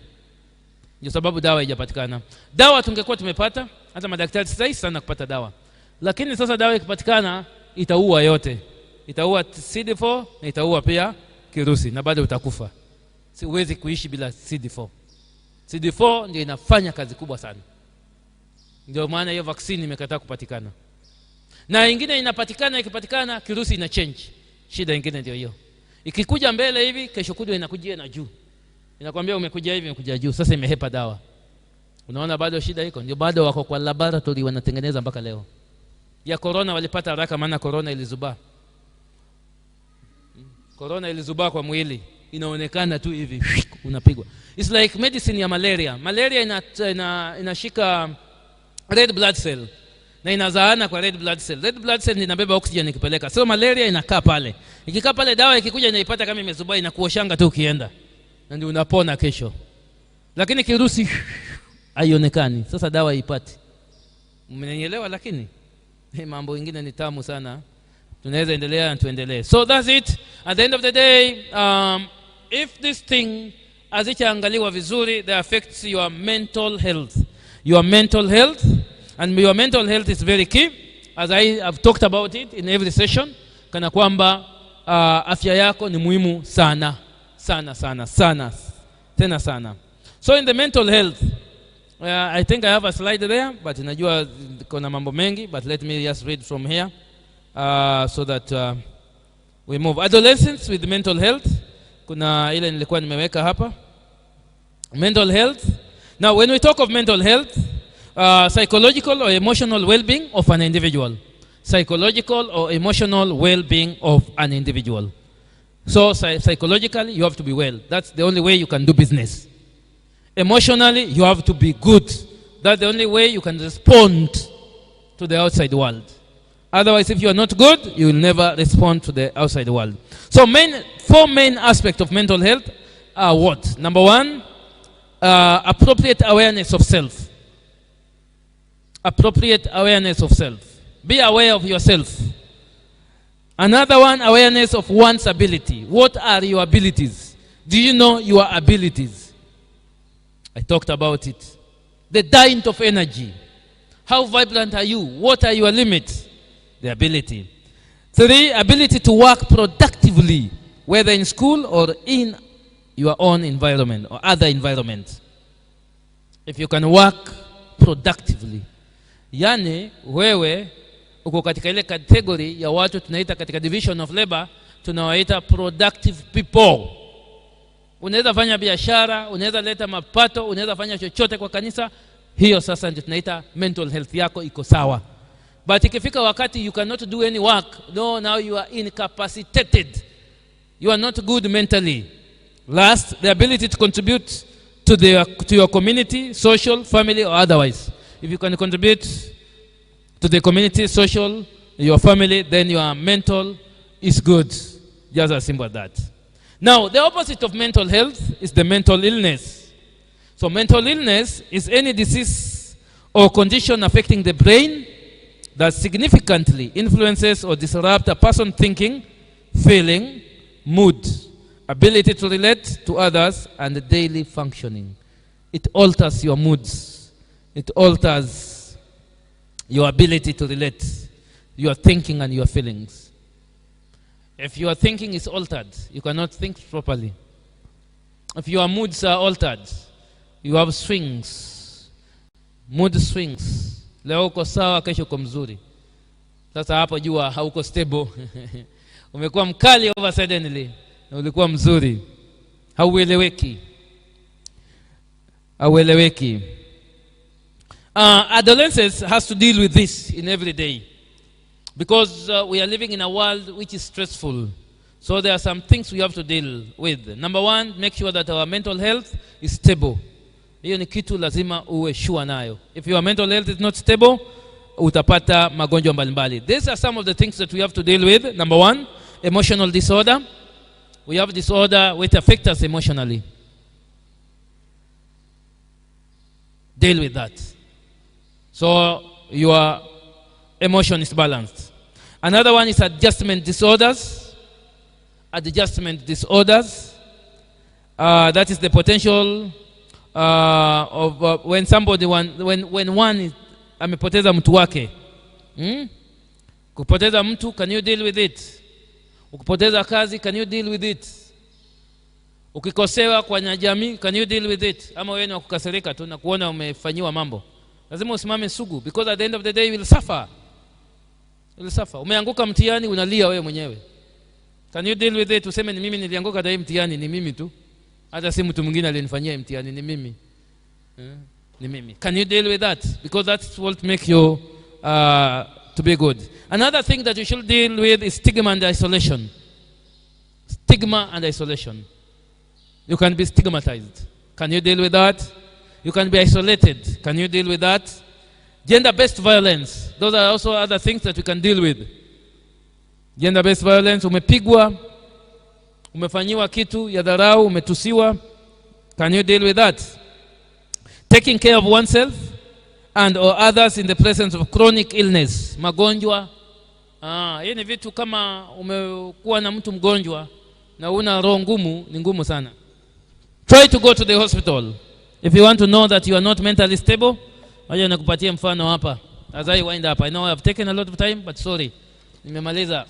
Ndio sababu dawa haijapatikana. Dawa tungekuwa tumepata, hata madaktari sasa sana kupata dawa. Lakini sasa dawa ikipatikana itaua yote. Itaua CD4 na itaua pia kirusi na bado utakufa. Siwezi kuishi bila CD4. CD4 ndio inafanya kazi kubwa sana. Ndio maana hiyo vaccine imekataa kupatikana. Na ingine inapatikana, ikipatikana kirusi ina change. Shida ingine ndio hiyo. Ikikuja mbele hivi, kesho kutwa inakujia na juu. Inakwambia umekuja hivi, umekuja juu. Sasa imehepa dawa. Unaona bado shida iko. Ndio bado wako kwa laboratory wanatengeneza mpaka leo. Ya corona walipata haraka maana corona ilizubaa. Corona ilizubaa kwa mwili. Inaonekana tu hivi unapigwa. It's like medicine ya malaria. Malaria inashika red blood cell na inazaana kwa red blood cell. Red blood cell inabeba oxygen ikipeleka. So malaria inakaa pale. Ikikaa pale dawa ikikuja inaipata kama imezubaa inakuoshanga tu ukienda. Na ndio unapona kesho. Lakini kirusi haionekani. Sasa dawa ipati. Mmenielewa lakini? Mambo mengine ni tamu sana. Tunaweza endelea na tuendelee. So that's it. At the end of the day, if this thing hazichaangaliwa vizuri, they affects your mental health. Your mental health, and your mental health is very key, as I have talked about it in every session. Kana kwamba afya yako ni muhimu sana. Tena sana. So in the mental health, I think I have a slide there, but najua kuna mambo mengi, but let me just read from here so that we move. Adolescents with mental health. Kuna ile nilikuwa nimeweka hapa. Mental health. Now when we talk of mental health, psychological or emotional well-being of an individual. Psychological or emotional well-being of an individual. So psychologically you have to be well. That's the only way you can do business. Emotionally you have to be good. That's the only way you can respond to the outside world. Otherwise, if you are not good, you will never respond to the outside world. So 4 main aspects of mental health are what? Number 1, appropriate awareness of self. Appropriate awareness of self. Be aware of yourself. Another one, awareness of one's ability. What are your abilities? Do you know your abilities? I talked about it. The dint of energy. How vibrant are you? What are your limits? The ability. 3, ability to work productively, whether in school or in your own environment or other environments. If you can work productively. Yani, wewe, uko katika ile category ya watu tunaita katika division of labor, tunawaita productive people. Unaweza fanya biashara, unaweza leta mapato, unaweza fanya chochote kwa kanisa, hiyo sasa ndio tunaita mental health yako iko sawa. But ikifika wakati you cannot do any work, no, now you are incapacitated. You are not good mentally. Last, the ability to contribute to your community, social, family, or otherwise. If you can contribute to the community, social, your family, then your mental is good. Just as simple as that. Now, the opposite of mental health is the mental illness. So mental illness is any disease or condition affecting the brain that significantly influences or disrupts a person's thinking, feeling, mood, ability to relate to others, and daily functioning. It alters your moods. It alters your ability to relate, your thinking and your feelings. If your thinking is altered, you cannot think properly. If your moods are altered, you have swings, mood swings. Leo uko sawa, kesho uko mzuri. Sasa hapo jua hauko stable. Umekuwa mkali over suddenly, na ulikuwa mzuri. Haueleweki. Haueleweki. Adolescence has to deal with this in every day. Because we are living in a world which is stressful. So there are some things we have to deal with. Number one, make sure that our mental health is stable. Hiyo ni kitu lazima uwe sure nayo. If your mental health is not stable, utapata magonjwa mbalimbali. These are some of the things that we have to deal with. Number one, emotional disorder. We have disorder which affects us emotionally. Deal with that. So your emotion is balanced. Another one is adjustment disorders. Adjustment disorders. That is the potential of when somebody when one is amepoteza mtu wake. Kupoteza mtu, can you deal with it? Ukipoteza kazi, can you deal with it? Ukikosewa kwa jamii, can you deal with it? Ama wewe ni kukasirika tu na kuona umefanyiwa mambo. Lazima usimame sugu, because at the end of the day you will suffer. You will suffer. Umeanguka mtihani, unalia wewe mwenyewe. Can you deal with it? Useme ni mimi nilianguka dai mtihani, ni mimi tu. Hata si mtu mwingine alinifanyia mtihani, ni mimi. Ni mimi. Can you deal with that? Because that's what make you to be good. Another thing that you should deal with is stigma and isolation. Stigma and isolation. You can be stigmatized. Can you deal with that? You can be isolated. Can you deal with that? Gender-based violence. Those are also other things that we can deal with. Gender-based violence. Umepigwa, umefanyiwa kitu ya dharau, umetusiwa. Can you deal with that? Taking care of oneself and or others in the presence of chronic illness. Magonjwa. Hii ni vitu kama umekuwa na mtu mgonjwa na una roho ngumu, ni ngumu sana. Try to go to the hospital. If you want to know that you are not mentally stable, waje nakupatia mfano hapa. As I wind up, I know I've taken a lot of time, but sorry. Nimemaliza.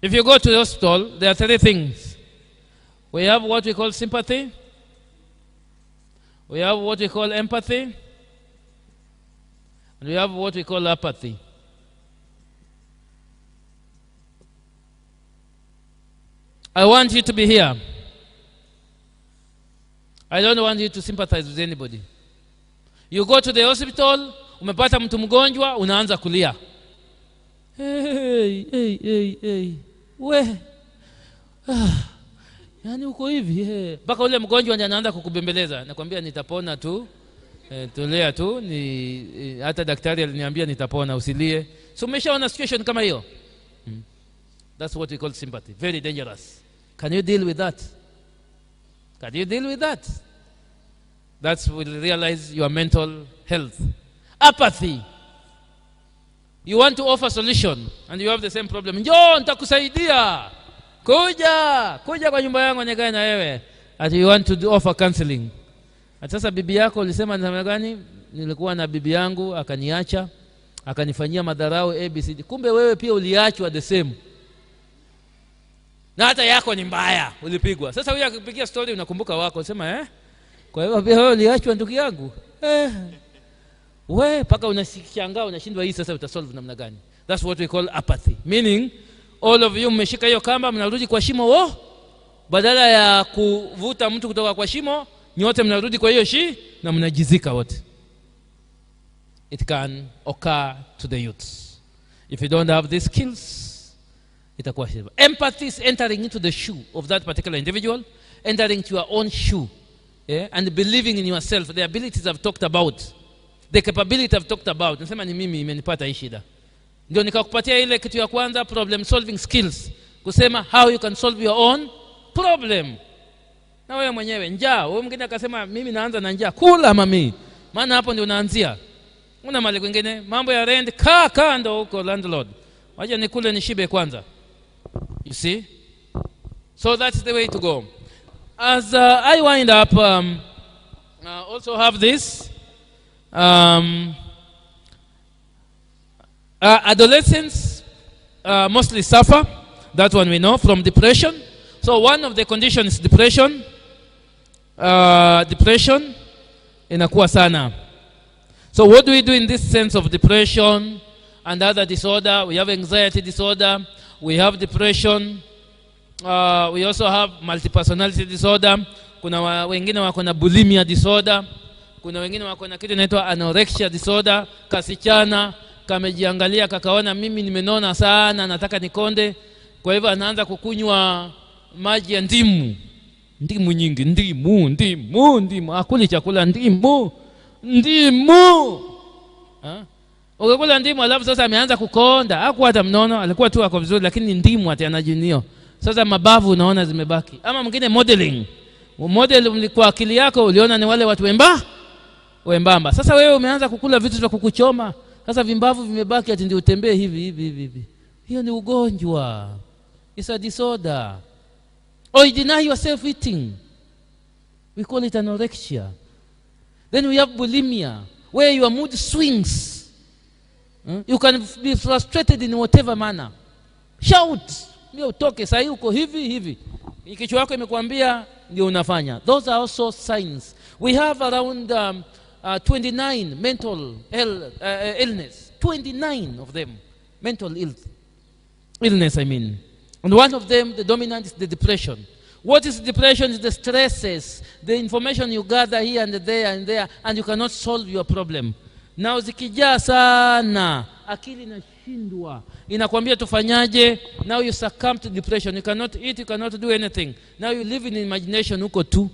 If you go to the hospital, there are three things. We have what we call sympathy. We have what we call empathy. And we have what we call apathy. I want you to be here. I don't want you to sympathize with anybody. You go to the hospital, umepata mtu mgonjwa, unaanza kulia. Hey. We. Yani uko hivi. Mpaka ule mgonjwa ndiye anaanza kukubembeleza. Nakwambia nitapona tu. Tolea tu. Hata daktari aliniambia nitapona, usilie. So umeshaona situation kama hiyo? That's what we call sympathy. Very dangerous. Can you deal with that? Can you deal with that? That's when you realize your mental health. Apathy. You want to offer solution and you have the same problem. Njoo nitakusaidia. Kuja kwa nyumba yangu nikae na wewe. And you want to offer counseling. Sasa bibi yako ulisema namna gani? Nilikuwa na bibi yangu akaniacha, akanifanyia madharau ABCD. Kumbe wewe pia uliachwa the same. Na hata yako ni mbaya, ulipigwa. Sasa huyu akipigia story unakumbuka wako, unasema kwa hiyo pia wewe uliachwa ndugu yangu. Wewe paka unashangaa unashindwa hii sasa utasolve namna gani? That's what we call apathy. Meaning all of you mmeshika hiyo kamba mnarudi kwa shimo badala ya kuvuta mtu kutoka kwa shimo, nyote mnarudi kwa hiyo na mnajizika wote. It can occur to the youths. If you don't have these skills, itakuwa shida. Empathy is entering into the shoe of that particular individual, entering to your own shoe, and believing in yourself. The abilities I've talked about, the capability I've talked about. Nasema ni mimi imenipata hii shida. Ndio nikakupatia ile kitu ya kwanza, problem solving skills, kusema how you can solve your own problem. Na wewe mwenyewe njaa, wewe mwingine akasema mimi naanza na njaa, kula mami, maana hapo ndio unaanzia. Una mali kwingine, mambo ya rent, kaa ndo huko landlord, waje nikule nishibe kwanza. You see, so that's the way to go. As I wind up, also have this adolescents mostly suffer, that one we know, from depression. So one of the conditions is depression. Depression inakuwa sana. So what do we do in this sense of depression and other disorder? We have anxiety disorder, we have depression, we also have multipersonality disorder. Kuna wengine wako na bulimia disorder, kuna wengine wako na kitu inaitwa anorexia disorder. Kasichana kamejiangalia kakaona mimi nimenona sana, nataka nikonde, kwa hivyo anaanza kukunywa maji ya ndimu nyingi, ndimu, akuli chakula ndimu. Ukikula ndimu alafu sasa ameanza kukonda, hakuwa hata mnono, alikuwa tu ako vizuri, lakini ndimu ati anajunio. Sasa mabavu unaona zimebaki. Ama mwingine modeling. Model kwa akili yako uliona ni wale watu wembamba. Sasa wewe umeanza kukula vitu vya kukuchoma. Sasa vimbavu vimebaki ati ndio utembee hivi. Hiyo ni ugonjwa. It's a disorder. Or you deny yourself eating. We call it anorexia. Then we have bulimia, where your mood swings. You can be frustrated in whatever manner. Shout. Ndio utoke sasa uko hivi. Kichwa yako imekuambia ndio unafanya. Those are also signs. We have around 29 mental illness. 29 of them. Mental illness, I mean. And one of them, the dominant, is the depression. What is depression? Is the stresses, the information you gather here and there, and you cannot solve your problem. Now zikijaa sana, akili inashindwa, inakwambia tufanyaje. Now you succumb to depression. You cannot eat, you cannot do anything. Now you live in imagination huko tu.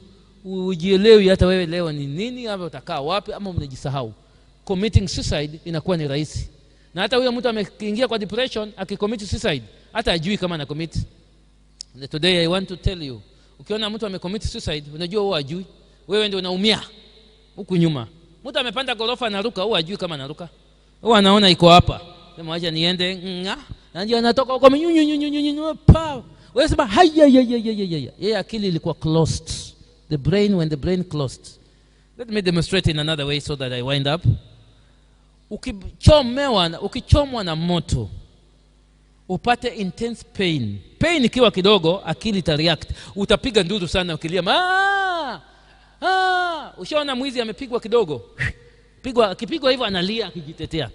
Ujielewi hata wewe leo ni nini, ama utakaa wapi, ama unajisahau. Committing suicide inakuwa ni rahisi. Na hata huyo mtu ameingia kwa depression, akicommit suicide, hata ajui kama ana commit. Today I want to tell you, ukiona mtu amecommit suicide, unajua huwa ajui. Wewe ndio unaumia huku nyuma. Mtu amepanda gorofa anaruka, huwa ajui kama anaruka. Huwa anaona iko hapa. Sema acha niende, na ndio anatoka huko pa. Wewe sema haya. Yeye akili ilikuwa closed. The brain, when the brain closed. Let me demonstrate in another way so that I wind up. Ukichomwa na moto, upate intense pain. Pain ikiwa kidogo, akili itareact. Utapiga nduru sana ukilia. Ushaona mwizi amepigwa kidogo? Akipigwa hivyo analia akijitetea.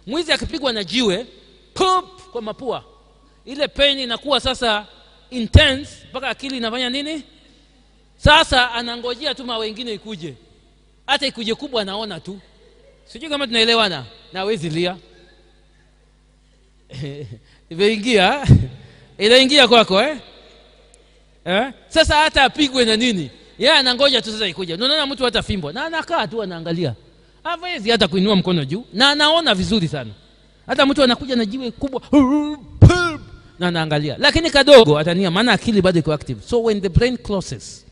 Mwizi akipigwa na jiwe, pop kwa mapua. Ile pain inakuwa sasa intense, mpaka akili inafanya nini? Sasa anangojea tu wengine ikuje. Hata ikuje kubwa anaona tu. Sijui kama tunaelewana, na hawezi lia. Inaingia kwako Sasa hata apigwe na nini, yeye anangoja tu sasa ikuje. Unaona mtu hata fimbo na anakaa tu anaangalia, hawezi hata kuinua mkono juu, na anaona vizuri sana. Hata mtu anakuja na jiwe kubwa na anaangalia, lakini kadogo atania, maana akili bado iko active. So when the brain closes,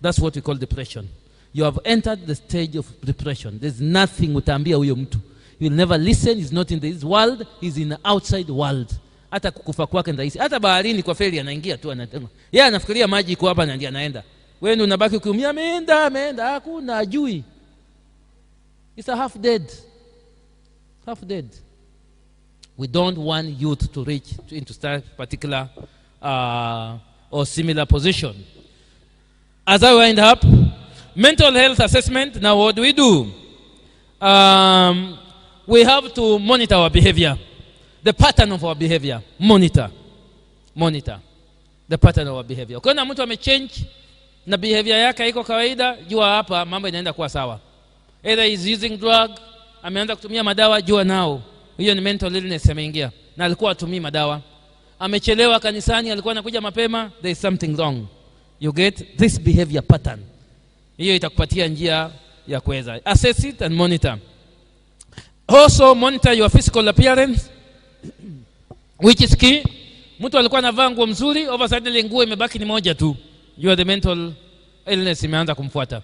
that's what we call depression. You have entered the stage of depression. There's nothing utaambia huyo mtu. He will never listen. He's not in this world, he's in the outside world. Hata kukufa kwake ndahisi. Hata baharini kwa feri anaingia tu anatema. Yeye anafikiria maji iko hapa na ndiye anaenda. Wewe ndio unabaki ukiumia, ameenda, hakuna ajui. It's a half dead. We don't want youth to reach into that particular or similar position. As I wind up, mental health assessment. Now what do? We have to monitor our behavior. The pattern of our behavior. Monitor the pattern of our behavior. Ukiona mtu amechange na behavior yake haiko kawaida, jua hapa mambo inaenda kuwa sawa. Either is using drug, ameanza kutumia madawa, jua nao hiyo ni mental illness ameingia, na alikuwa atumii madawa. Amechelewa kanisani, alikuwa anakuja mapema, there is something wrong. You get this behavior pattern. Hiyo itakupatia njia ya kuweza assess it and monitor. Also monitor your physical appearance. which is key. Mtu alikuwa anavaa nguo mzuri, over suddenly nguo imebaki ni moja tu. You are the mental illness imeanza kumfuata.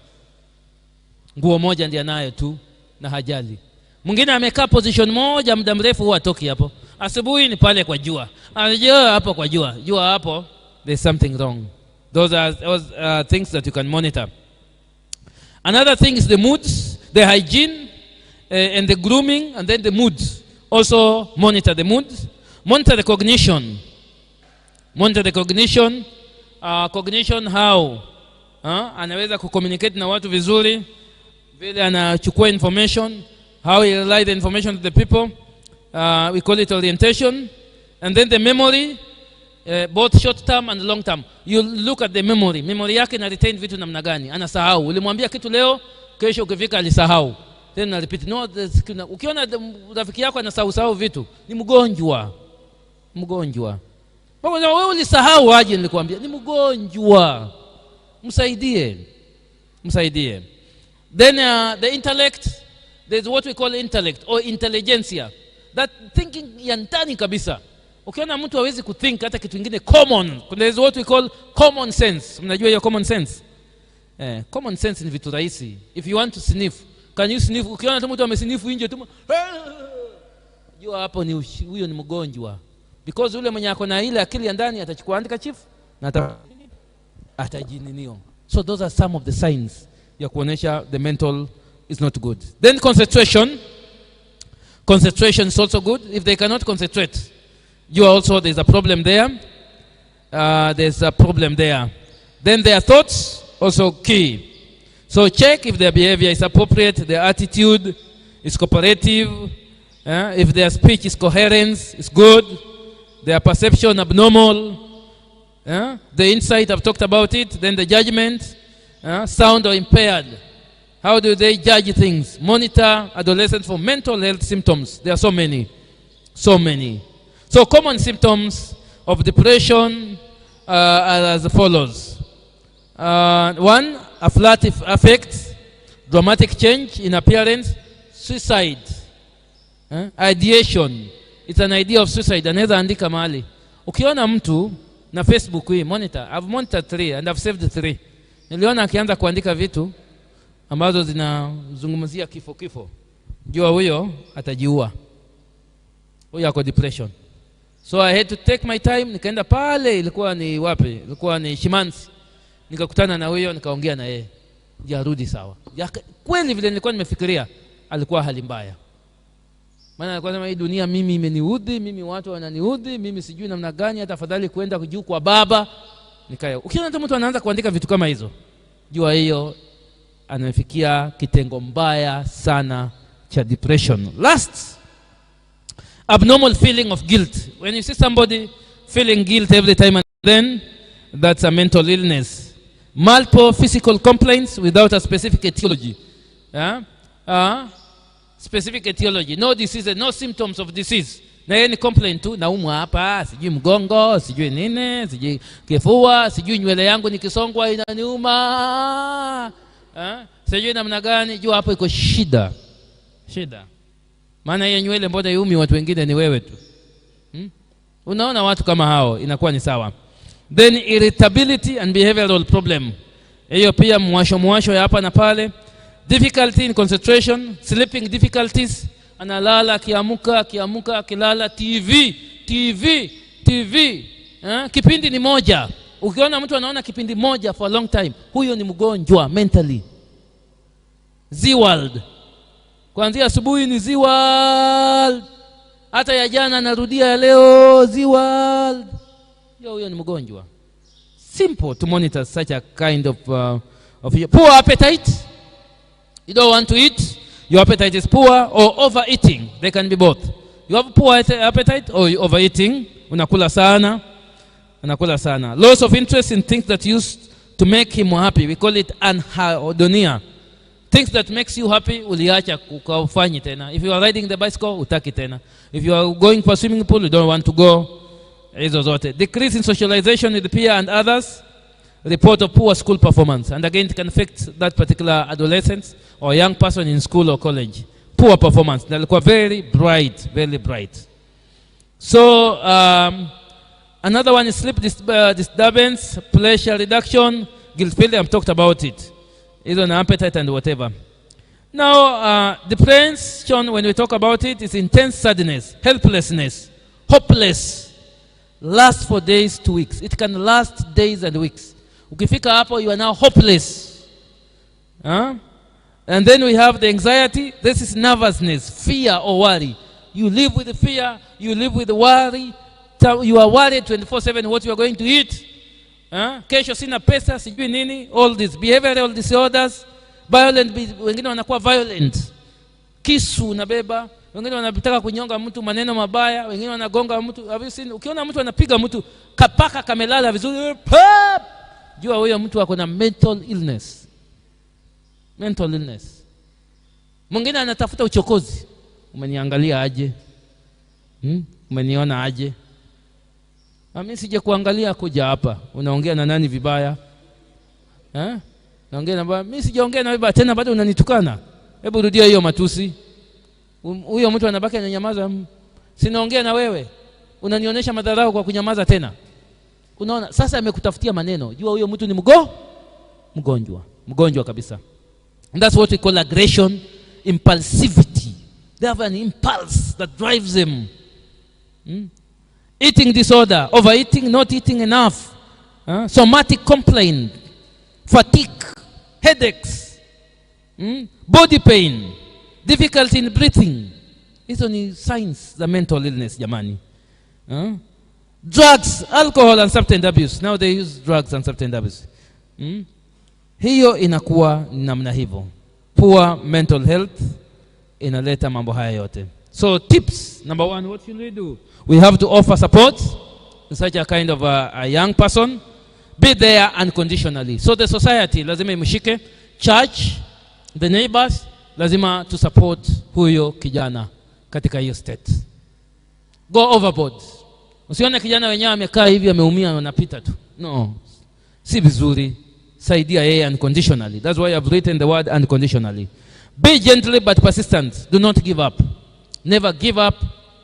Nguo moja ndiye nayo tu na hajali. Mwingine amekaa position moja muda mrefu, huwa atoki hapo. Asubuhi ni pale kwa jua. Anajua hapo kwa jua. Jua hapo, there's something wrong. Those are things that you can monitor. Another thing is the moods, the hygiene, and the grooming, and then the moods. Also monitor the moods. Monitor the cognition. Monitor the cognition. Cognition how? Anaweza kucommunicate na watu vizuri. Vile anachukua information. How he relay the information to the people. We call it orientation. And then the memory, both short term and long term. You look at the memory. Memory yake na retain vitu namna gani? Anasahau. Ulimwambia kitu leo, kesho ukifika alisahau. Then na repeat. No, ukiona rafiki yako anasahau vitu, ni mgonjwa. Mgonjwa. Wewe ulisahau aje nilikwambia? Ni mgonjwa. Msaidie. Msaidie. Then the intellect, there's what we call intellect or intelligentsia. That thinking ya ndani kabisa. Ukiona mtu hawezi kuthink hata kitu kingine common, there's what we call common sense. Mnajua hiyo common sense? Common sense ni vitu rahisi. If you want to sniff, can you sniff? Ukiona mtu amesniff nje tu, jua hapo ni huyo ni mgonjwa. Because yule mwenye ako na ile akili ya ndani atachukua handkerchief na atajininio. So those are some of the signs ya kuonesha the mental is not good. Then concentration. Concentration is also good. If they cannot concentrate, there's a problem there. There's a problem there. Then their thoughts, also key. So check if their behavior is appropriate, their attitude is cooperative, if their speech is coherent, is good, their perception abnormal, the insight, I've talked about it, then the judgment, sound or impaired. How do they judge things? Monitor adolescents for mental health symptoms. There are so many. So many. So common symptoms of depression are as follows. One, a flat affect, dramatic change in appearance, suicide, ideation. It's an idea of suicide. Anaweza andika mahali. Ukiona mtu na Facebook hii, monitor. I've monitored 3 and I've saved 3. Niliona akianza kuandika vitu ambazo zinazungumzia kifo. Jua huyo atajiua. Huyo ako depression. So I had to take my time, nikaenda pale, ilikuwa ni wapi? Ilikuwa ni Shimanzi. Nikakutana na huyo, nikaongea na yeye. Jarudi sawa. Kweli vile nilikuwa nimefikiria, alikuwa hali mbaya. Maana alikuwa sema hii dunia mimi imeniudhi, mimi watu wananiudhi, mimi sijui namna gani, hata afadhali kwenda juu kwa baba. Nikaya. Ukiona mtu anaanza kuandika vitu kama hizo, jua hiyo anafikia kitengo mbaya sana cha depression. Last, abnormal feeling of guilt. When you see somebody feeling guilt every time and then, that's a mental illness. Multiple physical complaints without a specific etiology. Specific etiology. No disease, no symptoms of disease. Na yeye ni complaint tu, naumwa hapa, sijui mgongo, sijui nini, sijui kifua, sijui nywele yangu nikisongwa inaniuma. Sijui namna gani, jua hapo iko shida. Maana hiyo nywele mbona yumi watu wengine ni wewe tu. Unaona watu kama hao inakuwa ni sawa. Then irritability and behavioral problem. Hiyo pia mwasho ya hapa na pale. Difficulty in concentration, sleeping difficulties, analala akiamuka akilala, TV. Kipindi ni moja. Ukiona mtu anaona kipindi moja for a long time, huyo ni mgonjwa mentally. Z-World. Kuanzia asubuhi ni Z-World. Hata ya jana anarudia ya leo Z-World. Huyo ni mgonjwa. Simple to monitor such a kind of poor appetite. You don't want to eat, your appetite is poor, or overeating. They can be both. You have poor appetite or you overeating. Unakula sana. Loss of interest in things that used to make him happy. We call it anhedonia. Things that makes you happy, uliacha ukafanyi tena. If you are riding the bicycle, utaki tena. If you are going for swimming pool, you don't want to go. Hizo zote. Decrease in socialization with peer and others. Report of poor school performance. And again, it can affect that particular adolescent or young person in school or college. Poor performance. They look very bright. So another one is sleep disturbance, pressure reduction, guilt feeling. I've talked about it. It's on appetite and whatever. Now, depression, when we talk about it, is intense sadness, helplessness, hopeless, lasts for days to weeks. It can last days and weeks. Ukifika hapo, you are now hopeless. And then we have the anxiety. This is nervousness, fear or worry. You live with fear, you live with worry. You are worried 24/7 what you are going to eat. Kesho sina pesa, sijui nini. All these behavioral disorders. Violent, wengine wanakuwa violent. Kisu unabeba, wengine wanataka kunyonga mtu, maneno mabaya, wengine wanagonga mtu. Have you seen? Ukiona mtu anapiga mtu kapaka kamelala vizuri, jua huyo mtu ako na mental illness. Mental illness. Mwingine anatafuta uchokozi. Umeniangalia aje? Umeniona aje? Mimi sije kuangalia kuja hapa. Unaongea na nani vibaya? Naongea na baba, mimi sijaongea na wewe tena, bado unanitukana. Hebu rudia hiyo matusi. Huyo mtu anabaki ananyamaza. Sinaongea na wewe. Unanionyesha madharau kwa kunyamaza tena. Unaona? Sasa amekutafutia maneno. Jua huyo mtu ni mgonjwa. Mgonjwa kabisa. And that's what we call aggression, impulsivity. They have an impulse that drives them. Eating disorder, overeating, not eating enough. Somatic complaint, fatigue, headaches, body pain, difficulty in breathing. Hizo ni signs za mental illness, jamani. Drugs, alcohol and substance abuse. Now they use drugs and substance abuse. Hiyo inakuwa namna hivyo. Poor mental health inaleta mambo haya yote. So tips, number 1, what should we do? We have to offer support to such a kind of a young person. Be there unconditionally. So the society lazima imshike, church, the neighbors lazima to support huyo kijana katika hiyo state. Go overboard. Usione kijana wenyewe amekaa hivi ameumia anapita tu. No. Si vizuri. Saidia yeye unconditionally. That's why I've written the word unconditionally. Be gentle but persistent. Do not give up. Never give up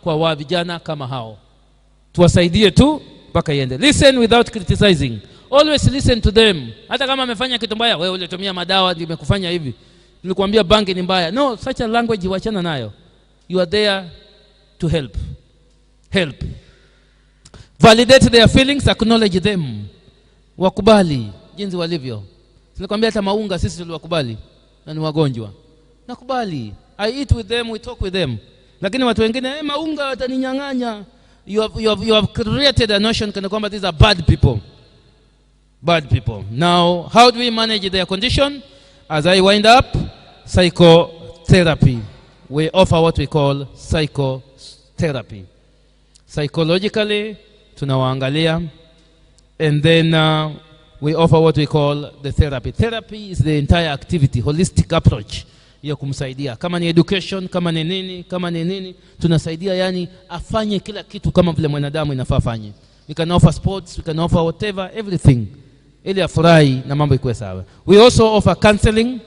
kwa vijana kama hao. Tuwasaidie tu mpaka iende. Listen without criticizing. Always listen to them. Hata kama amefanya kitu mbaya, wewe ulitumia madawa ndio imekufanya hivi. Nilikwambia bangi ni mbaya. No, such a language wachana nayo. You are there to help. Help. Validate their feelings, acknowledge them. Wakubali jinsi walivyo. Nilikwambia hata maunga sisi tuliwakubali na ni wagonjwa. Nakubali. I eat with them, we talk with them. Lakini watu wengine maunga wataninyang'anya. You have created a notion kana kwamba these are bad people. Bad people. Now, how do we manage their condition? As I wind up, psychotherapy. We offer what we call psychotherapy. Psychologically, tunawaangalia, and then we offer what we call the therapy. Therapy is the entire activity, holistic approach ya kumsaidia. Kama ni education, kama ni nini, tunasaidia yani afanye kila kitu kama vile mwanadamu inafaa afanye. We can offer sports, we can offer whatever, everything. Ili afurahi na mambo ikuwe sawa. We also offer counseling.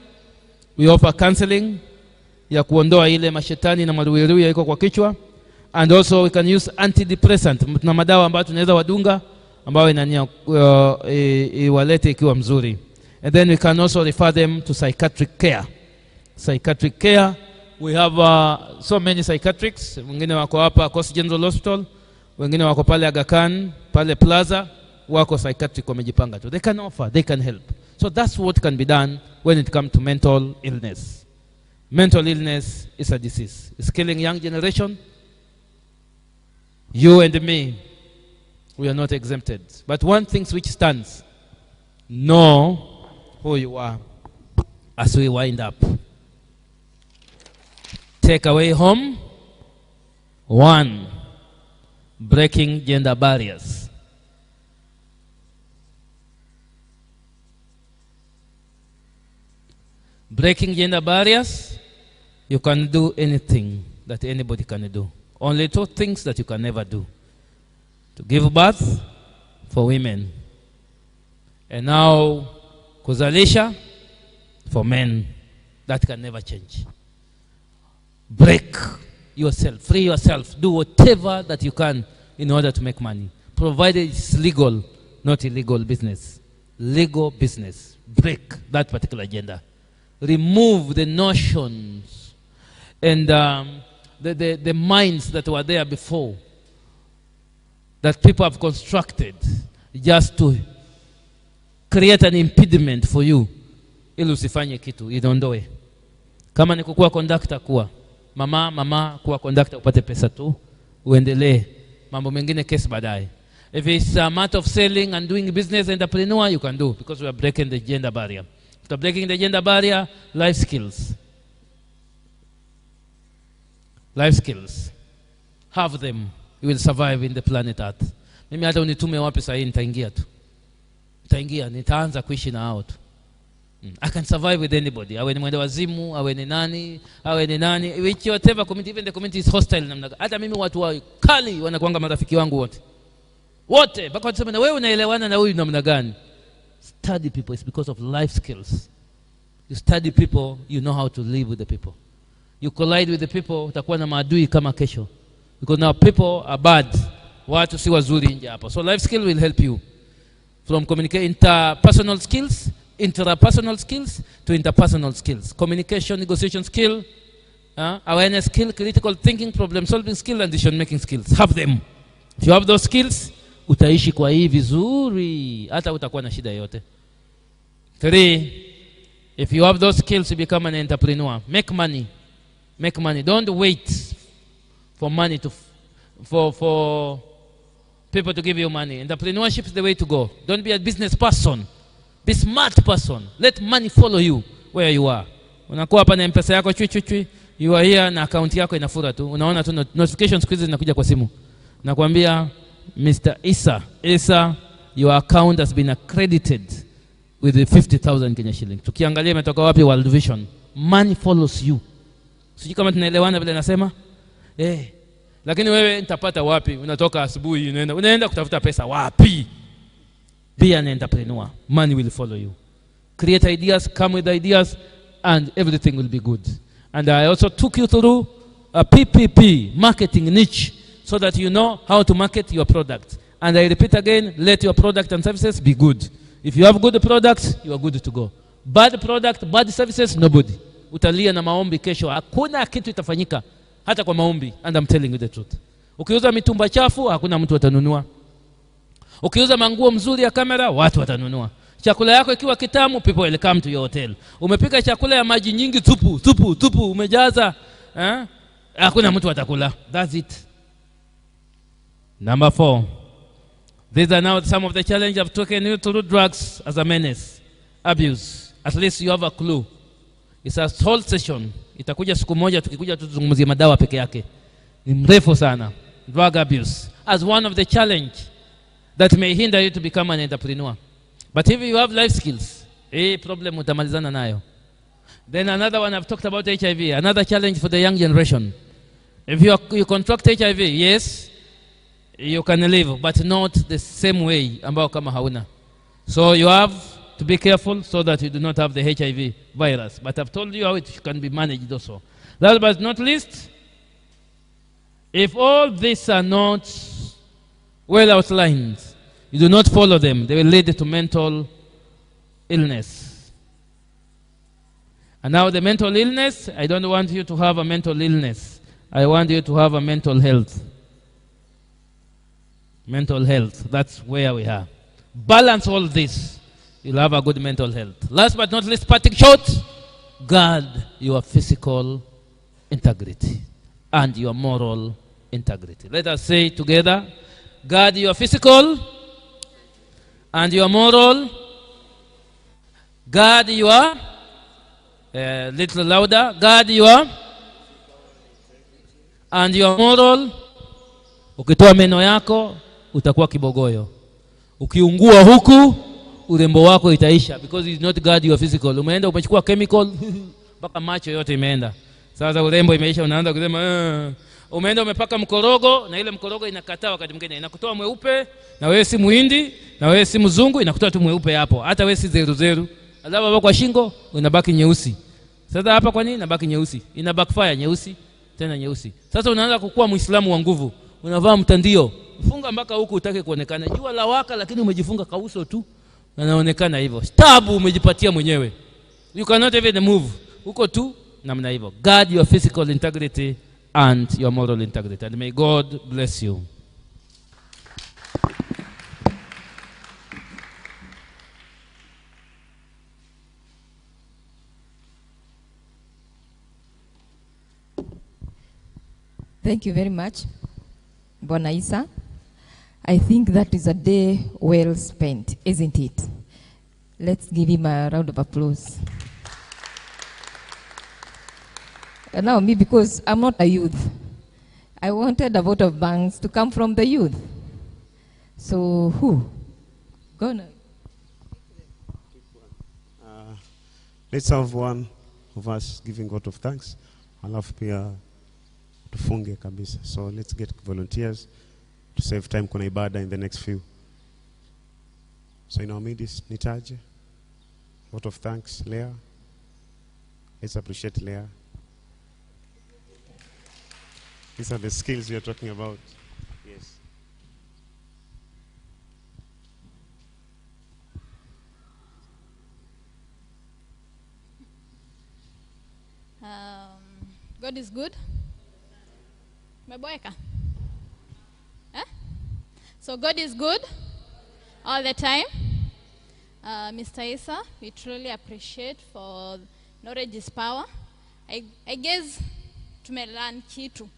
We offer counseling ya kuondoa ile mashetani na maruweruwe yako kwa kichwa. And also we can use antidepressant. Na madawa ambayo tunaweza wadunga ambayo inania walete ikiwa mzuri. And then we can also refer them to psychiatric care. Psychiatric care, we have so many psychiatrics. Wengine wako hapa Coast General Hospital, wengine wako pale Aga Khan, pale Plaza, wako psychiatric wamejipanga tu. They can offer, they can help. So that's what can be done when it comes to mental illness. Mental illness is a disease. It's killing young generation. You and me, we are not exempted. But one thing which stands, know who you are as we wind up. Take away home. 1, breaking gender barriers. Breaking gender barriers, you can do anything that anybody can do. Only 2 things that you can never do. To give birth for women. And now, kuzalisha for men. That can never change. Break yourself. Free yourself. Do whatever that you can in order to make money. Provided it's legal, not illegal business. Legal business. Break that particular agenda. Remove the notions and the minds that were there before, that people have constructed just to create an impediment for you ili usifanye kitu. Idondoe. Kama ni kukuwa conductor, kuwa mama kuwa conductor upate pesa tu, uendelee. Mambo mengine kesi baadaye. If it's a matter of selling and doing business entrepreneur, you can do, because we are breaking the gender barrier. After breaking the gender barrier, life skills. Life skills. Have them. You will survive in the planet Earth. Mimi hata unitume wapi sahi nitaingia tu. Nitaanza kuishi na hao tu. I can survive with anybody. Awe ni mwende wazimu, awe ni nani, which whatever community, even the community is hostile namna. Hata mimi watu wa kali wanakuanga marafiki wangu wote. Baka watasema na wewe unaelewana na huyu namna gani? Study people. It's because of life skills. You study people, you know how to live with the people. You collide with the people, utakuwa na maadui kama kesho. Because now people are bad. Watu si wazuri nje hapa. So life skill will help you. From interpersonal skills, intrapersonal skills to interpersonal skills. Communication, negotiation skill, awareness skill, critical thinking, problem solving skill, and decision making skills. Have them. If you have those skills, utaishi kwa hii vizuri. Hata utakuwa na shida yote. 3, if you have those skills, you become an entrepreneur. Make money. Make money. Don't wait for money for people to give you money. Entrepreneurship is the way to go. Don't be a business person. Be smart person. Let money follow you where you are. Unakuwa hapa na M-Pesa yako chui. You are here na account yako inafura tu. Unaona tu notifications quizzes zinakuja kwa simu. Nakwambia Mr. Isa, your account has been accredited with 50,000 Kenya shilling. Tukiangalia imetoka wapi? World Vision. Money follows you. Sijui kama tunaelewana vile nasema? Lakini wewe nitapata wapi? Unatoka asubuhi unaenda kutafuta pesa wapi? Be an entrepreneur. Money will follow you. Create ideas, come with ideas, and everything will be good. And I also took you through a PPP, marketing niche, so that you know how to market your product. And I repeat again, let your product and services be good. If you have good products, you are good to go. Bad product, bad services, nobody. Utalia na maombi kesho. Hakuna kitu itafanyika hata kwa maombi. And I'm telling you the truth. Ukiuza mitumba chafu, hakuna mtu atanunua. Ukiuza manguo mzuri ya kamera, watu watanunua. Chakula yako ikiwa kitamu, people will come to your hotel. Umepika chakula ya maji nyingi tupu, umejaza, hakuna mtu atakula. That's it. Number 4. These are now some of the challenges I've taken you through. Drugs as a menace, abuse. At least you have a clue. It's a whole session. Itakuja siku moja tukikuja tuzungumzie madawa peke yake. Ni mrefu sana. Drug abuse as one of the challenge that may hinder you to become an entrepreneur. But if you have life skills, problem utamalizana nayo. Then another one, I've talked about HIV, another challenge for the young generation. If you contract HIV, yes, you can live, but not the same way ambao kama hauna. So you have to be careful so that you do not have the HIV virus. But I've told you how it can be managed also. Last but not least, if all these are not well outlined, you do not follow them, they will lead to mental illness. And now the mental illness, I don't want you to have a mental illness. I want you to have a mental health. Mental health, that's where we are. Balance all this, you'll have a good mental health. Last but not least, parting short, guard your physical integrity and your moral integrity. Let us say together, guard your physical and your moral. Guard your, little louder, guard your and your moral. Ukitoa meno yako utakuwa kibogoyo. Ukiungua huku urembo wako itaisha, because you did not guard your physical. Umeenda umechukua chemical mpaka macho yote imeenda. Sasa urembo imeisha, unaanza kusema umeenda umepaka mkorogo, na ile mkorogo inakataa wakati mwingine inakutoa mweupe, na wewe si muhindi, na wewe si mzungu, inakutoa tu mweupe hapo. Hata wewe si zeru. Alafu kwa shingo unabaki nyeusi. Sasa hapa kwa nini inabaki nyeusi? Ina backfire nyeusi. tena nyeusi. Sasa unaanza kukua Muislamu wa nguvu, unavaa mtandio, funga mpaka huku utake kuonekana. Jua la waka lakini umejifunga kauso tu, unaonekana hivyo. Tabu umejipatia mwenyewe. You cannot even move. Uko tu namna hivyo. Guard your physical integrity and your moral integrity. And may God bless you. Thank you very much, Bwana Isa. I think that is a day well spent, isn't it? Let's give him a round of applause. And now me, because I'm not a youth, I wanted a vote of thanks to come from the youth. So who? Gonna. Let's have one of us giving vote of thanks. Alafu pia tufunge kabisa. So let's get volunteers to save time kuna ibada in the next few. So in our midst, nitaje. Vote of thanks, Leah. Let's appreciate Leah. These are the skills we are talking about. Yes. God is good. Meboeka. So God is good all the time. Mr. Isa, we truly appreciate for knowledge is power. I guess tumelearn kitu.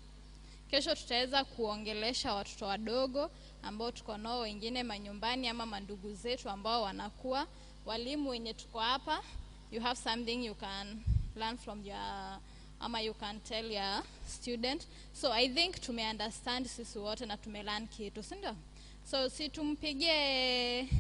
Kesho tutaweza kuongelesha watoto wadogo ambao tuko nao wengine manyumbani ama mandugu zetu ambao wanakuwa walimu wenye tuko hapa. You have something you can learn from your ama you can tell your student. So I think tume understand sisi wote na tumelearn kitu, si ndio? So si tumpigie